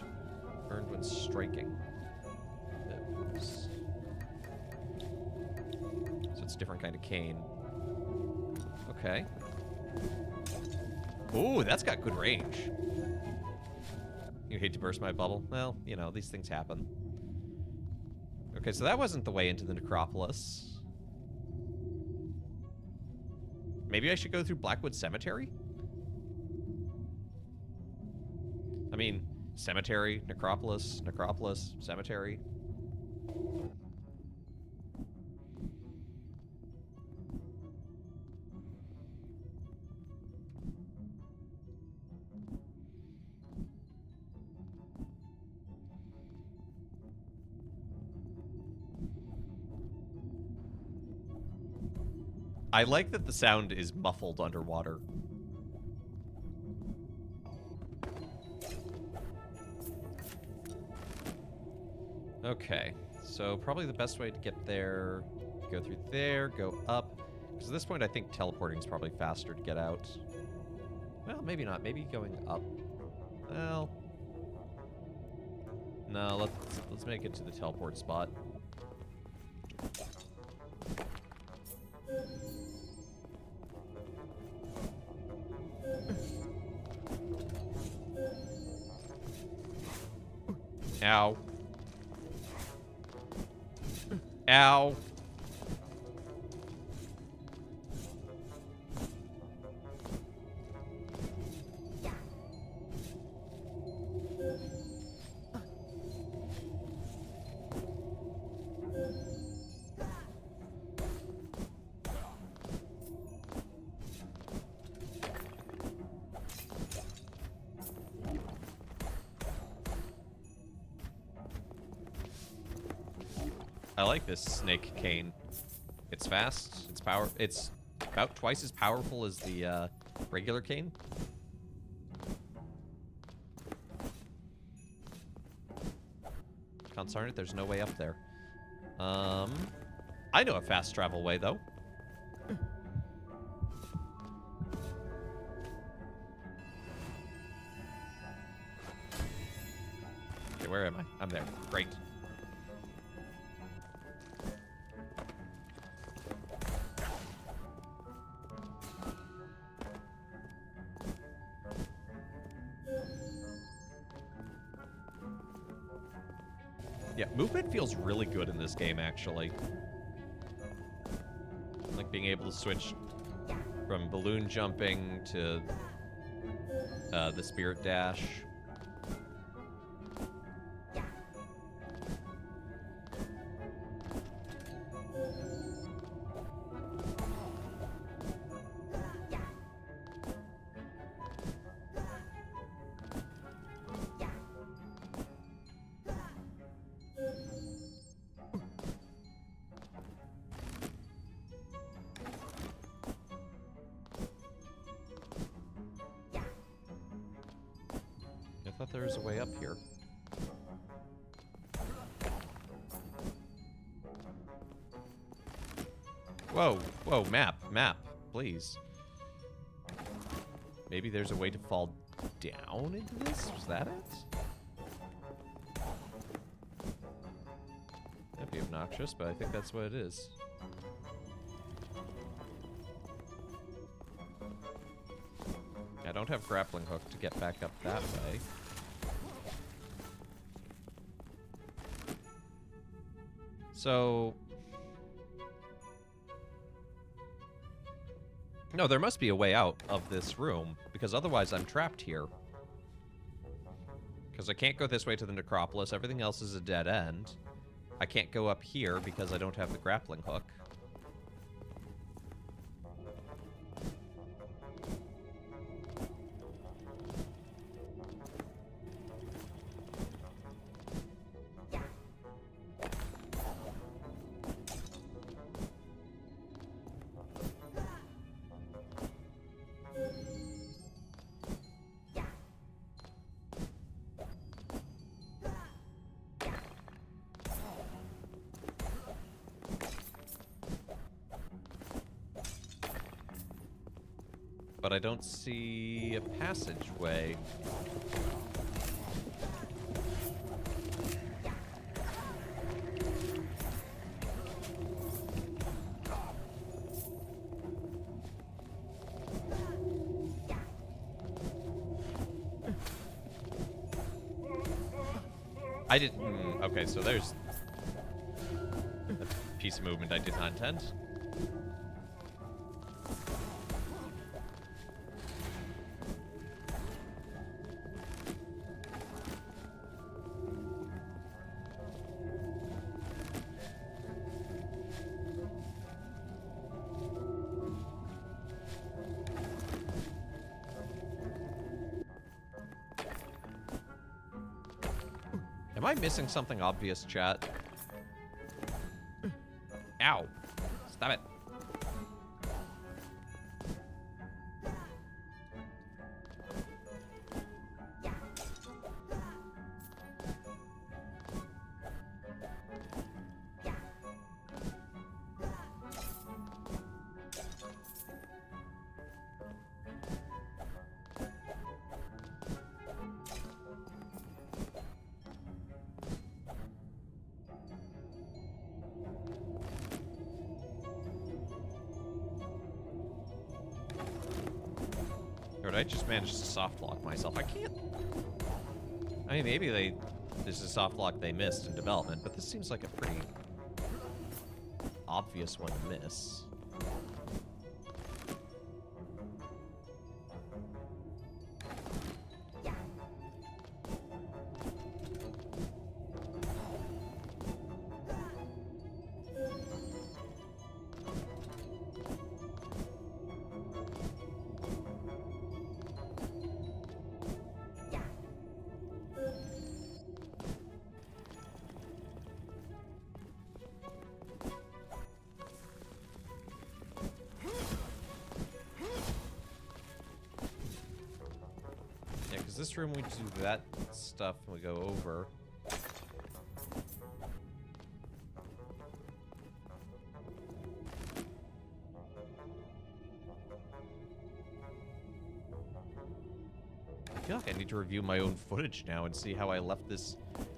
earned when striking. So it's a different kind of cane. Okay. Ooh, that's got good range. You hate to burst my bubble? Well, you know, these things happen. Okay, so that wasn't the way into the necropolis. Maybe I should go through Blackwood Cemetery? I mean, cemetery, necropolis, cemetery. I like that the sound is muffled underwater. Okay, so probably the best way to get there, go through there, go up. Because at this point, I think teleporting is probably faster to get out. Well, maybe not. Maybe going up. Well, no. Let's make it to the teleport spot. Ow. Ow. I like this snake cane. It's fast. It's about twice as powerful as the regular cane. Concern it, there's no way up there. I know a fast travel way though. Okay, where am I? I'm there. Great. Yeah, movement feels really good in this game, actually. Like being able to switch from balloon jumping to the spirit dash. I thought there was a way up here. Whoa, whoa, map, please. Maybe there's a way to fall down into this? Was that it? That'd be obnoxious, but I think that's what it is. I don't have grappling hook to get back up that way. So... No, there must be a way out of this room, because otherwise I'm trapped here. Because I can't go this way to the necropolis, everything else is a dead end. I can't go up here because I don't have the grappling hook. But I don't see a passageway. I didn't... okay, so there's a piece of movement I did not intend. Am I missing something obvious, chat? Ow. Stop it. Or did I just manage to soft lock myself? I can't... I mean, maybe this is a soft lock they missed in development, but this seems like a pretty obvious one to miss. this room we do that stuff and we go over. I feel like I need to review my own footage now and see how I left this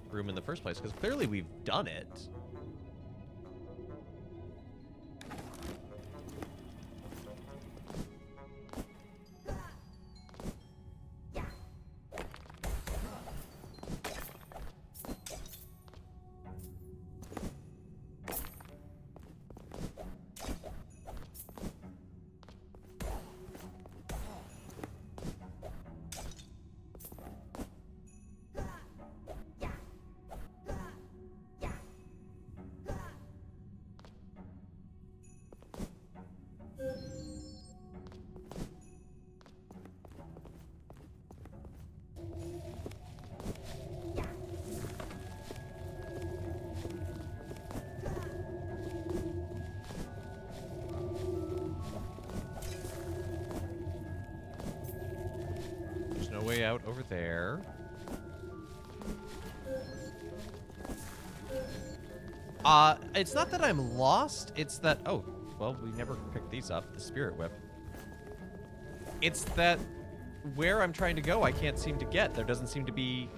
room in the first place, because clearly we've done it. Way out over there. It's not that I'm lost, it's that, oh, well, we never picked these up, the spirit whip. It's that where I'm trying to go, I can't seem to get. There doesn't seem to be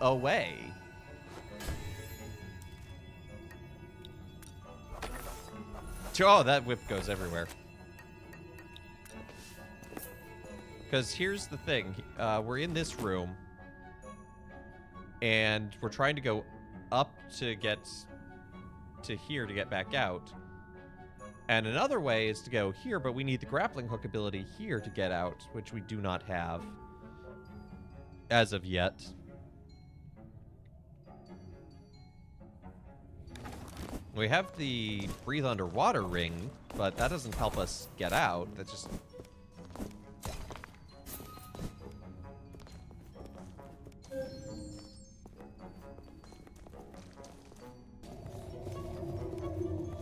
a way. Oh, that whip goes everywhere. Because here's the thing, we're in this room, and we're trying to go up to get to here to get back out. And another way is to go here, but we need the grappling hook ability here to get out, which we do not have as of yet. We have the breathe underwater ring, but that doesn't help us get out. That just...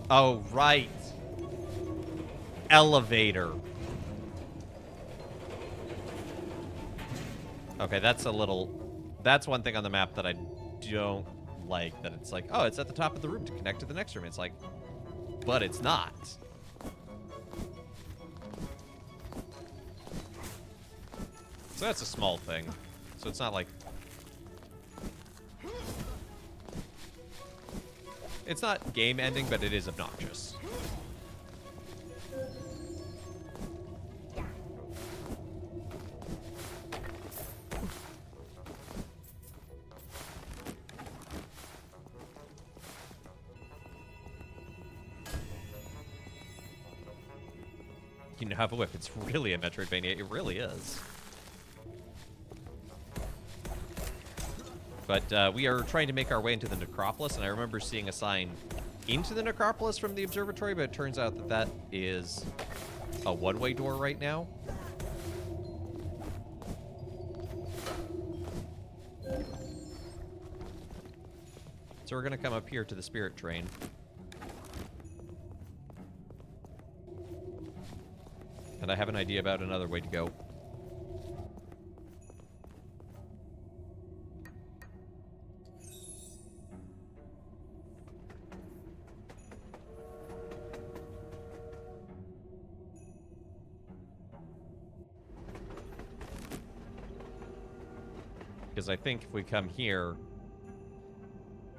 Oh, right. Elevator. Okay, that's a little... That's one thing on the map that I don't like. That it's like, oh, it's at the top of the room to connect to the next room. It's like, but it's not. So that's a small thing. So it's not like... It's not game ending, but it is obnoxious. You know, have a whip. It's really a Metroidvania. It really is. But we are trying to make our way into the necropolis, and I remember seeing a sign into the necropolis from the observatory, but it turns out that that is a one-way door right now. So we're going to come up here to the spirit train. And I have an idea about another way to go. Because I think if we come here,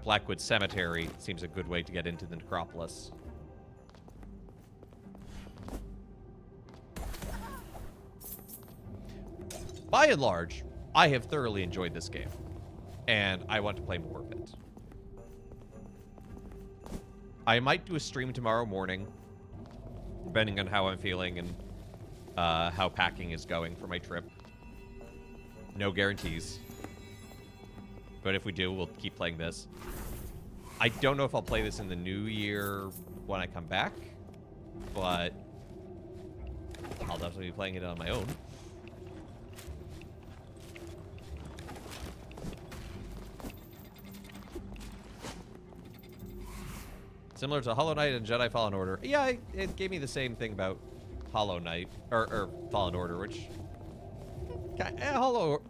Blackwood Cemetery seems a good way to get into the necropolis. By and large, I have thoroughly enjoyed this game, and I want to play more of it. I might do a stream tomorrow morning, depending on how I'm feeling and how packing is going for my trip. No guarantees. But if we do, we'll keep playing this. I don't know if I'll play this in the new year when I come back, but I'll definitely be playing it on my own. Similar to Hollow Knight and Jedi Fallen Order. Yeah, it gave me the same thing about Hollow Knight, or Fallen Order, which Hollow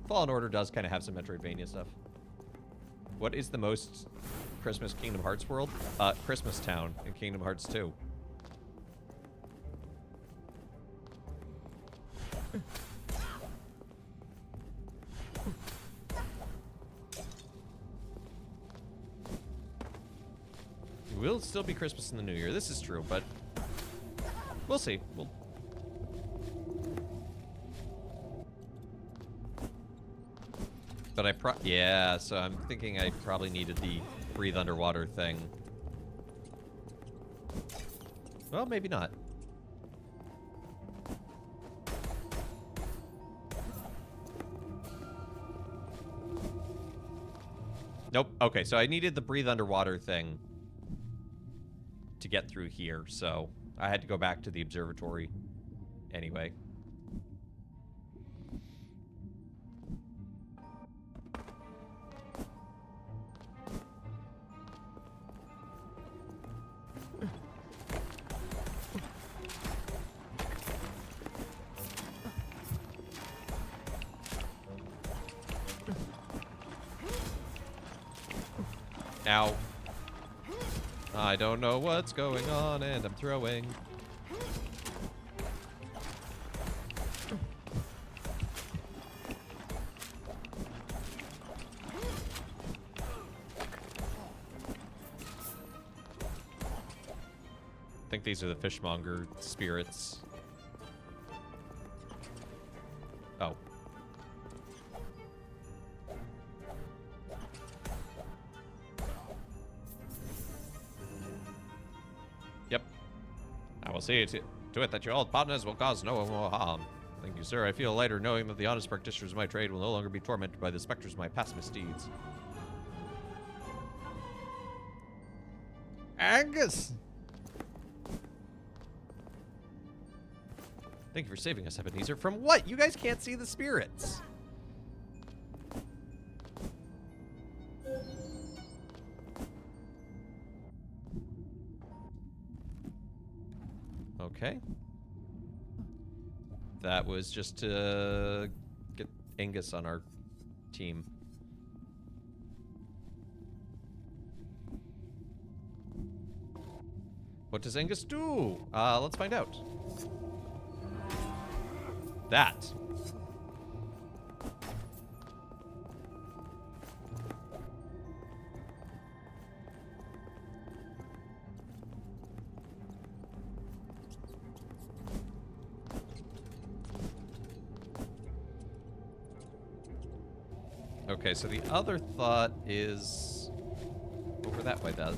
Fallen Order does kind of have some Metroidvania stuff. What is the most Christmas Kingdom Hearts world? Christmas Town in Kingdom Hearts 2. It will still be Christmas in the New Year. This is true, but we'll see. But yeah, so I'm thinking I probably needed the breathe underwater thing. Well, maybe not. Nope. Okay, so I needed the breathe underwater thing to get through here, so I had to go back to the observatory anyway. Ow. I don't know what's going on, and I'm throwing. I think these are the fishmonger spirits. Oh. Yep. I will see to it that your old partners will cause no more harm. Thank you, sir. I feel lighter knowing that the honest practitioners of my trade will no longer be tormented by the specters of my past misdeeds. Angus! Thank you for saving us, Ebenezer. From what? You guys can't see the spirits. Okay. That was just to get Angus on our team. What does Angus do? Let's find out. That. Okay, so the other thought is over that way then.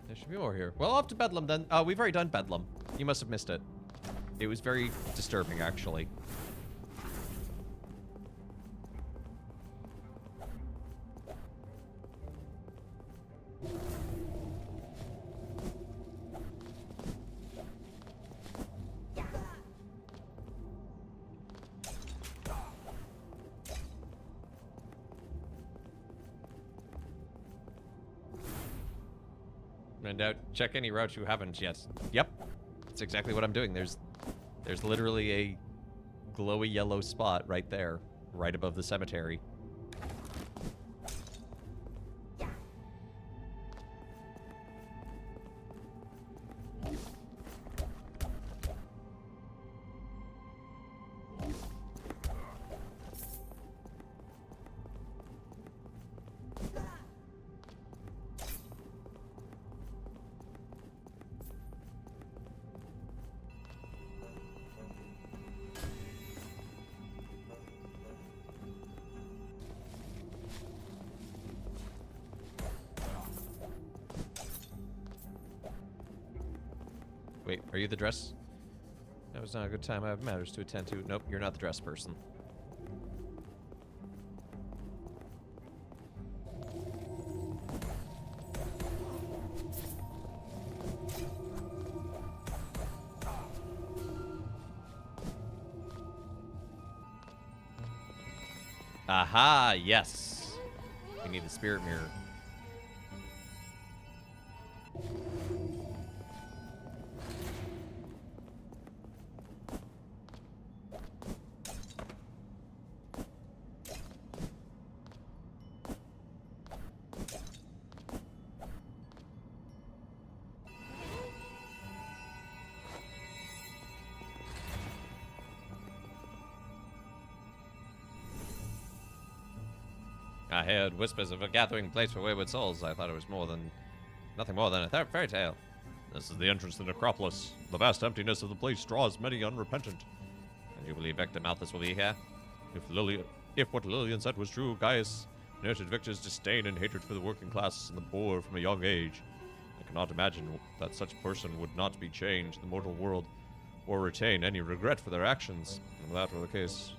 There should be more here. Well, off to Bedlam then. We've already done Bedlam. You must have missed it. It was very disturbing, actually. And check any route you haven't yet. Yep, that's exactly what I'm doing. There's literally a glowy yellow spot right there, right above the cemetery. Wait, are you the dress? That was not a good time. I have matters to attend to. Nope, you're not the dress person. Aha, yes. We need the spirit mirror. I heard whispers of a gathering place for wayward souls. I thought it was nothing more than a fairy tale. This is the entrance to the necropolis. The vast emptiness of the place draws many unrepentant. And you believe Victor Malthus will be here? If what Lillian said was true, Gaius nurtured Victor's disdain and hatred for the working class and the poor from a young age. I cannot imagine that such a person would not be changed in the mortal world or retain any regret for their actions. If that were the case,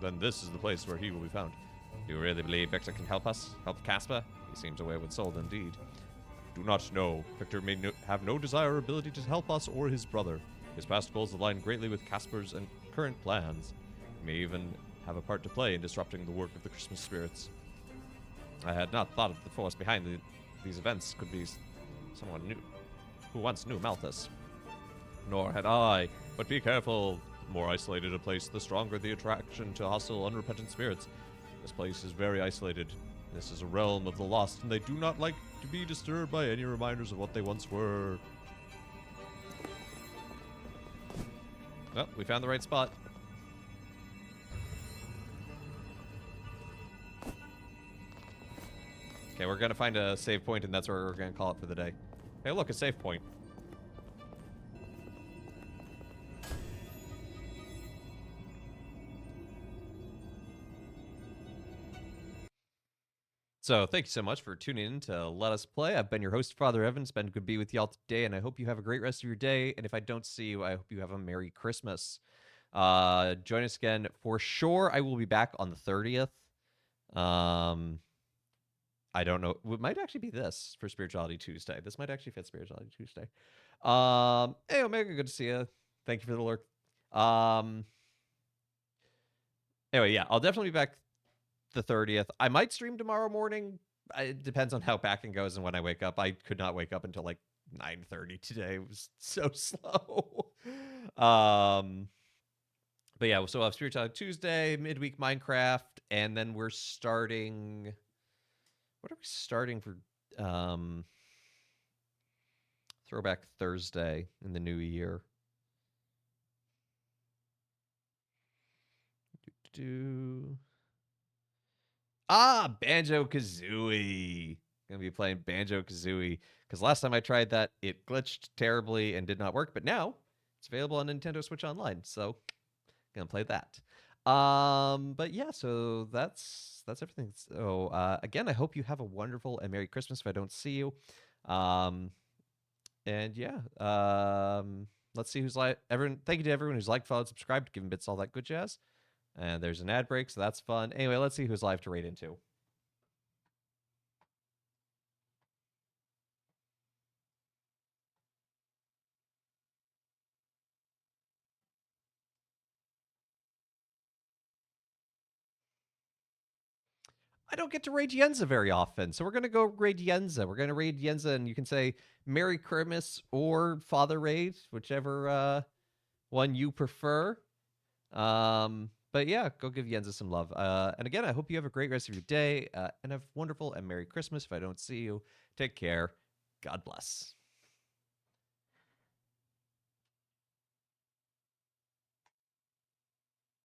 then this is the place where he will be found. Do you really believe Victor can help us? Help Casper? He seems a wayward soul indeed. Do not know. Victor may have no desire or ability to help us or his brother. His past goals align greatly with Casper's and current plans. He may even have a part to play in disrupting the work of the Christmas spirits. I had not thought of the force behind these events could be someone new, who once knew Malthus. Nor had I. But be careful. The more isolated a place, the stronger the attraction to hostile, unrepentant spirits. This place is very isolated. This is a realm of the lost, and they do not like to be disturbed by any reminders of what they once were. Well, we found the right spot. Okay, we're gonna find a save point, and that's where we're gonna call it for the day. Hey, look, a save point. So, thank you so much for tuning in to Let Us Play. I've been your host, Father Evan. It's been good to be with y'all today, and I hope you have a great rest of your day. And if I don't see you, I hope you have a Merry Christmas. Join us again for sure. I will be back on the 30th. I don't know. It might actually be this for Spirituality Tuesday. This might actually fit Spirituality Tuesday. Hey, Omega, good to see you. Thank you for the lurk. Anyway, yeah, I'll definitely be back the 30th. I might stream tomorrow morning. It depends on how packing goes and when I wake up. I could not wake up until like 9:30 today. It was so slow. But yeah, so we'll have Spirituality Tuesday, midweek Minecraft, and then we're starting. What are we starting for? Throwback Thursday in the new year. Banjo-Kazooie. Gonna be playing Banjo-Kazooie because last time I tried that, it glitched terribly and did not work. But now it's available on Nintendo Switch Online, so gonna play that. But yeah, so that's everything. So again, I hope you have a wonderful and Merry Christmas if I don't see you. And yeah, let's see who's everyone. Thank you to everyone who's liked, followed, subscribed, given bits, all that good jazz. And there's an ad break, so that's fun. Anyway, let's see who's live to raid into. I don't get to raid Yenza very often, so we're going to go raid Yenza. We're going to raid Yenza, and you can say Merry Christmas or Father Raid, whichever one you prefer. But yeah, go give Yenza some love. And again, I hope you have a great rest of your day, and have wonderful and Merry Christmas. If I don't see you, take care. God bless.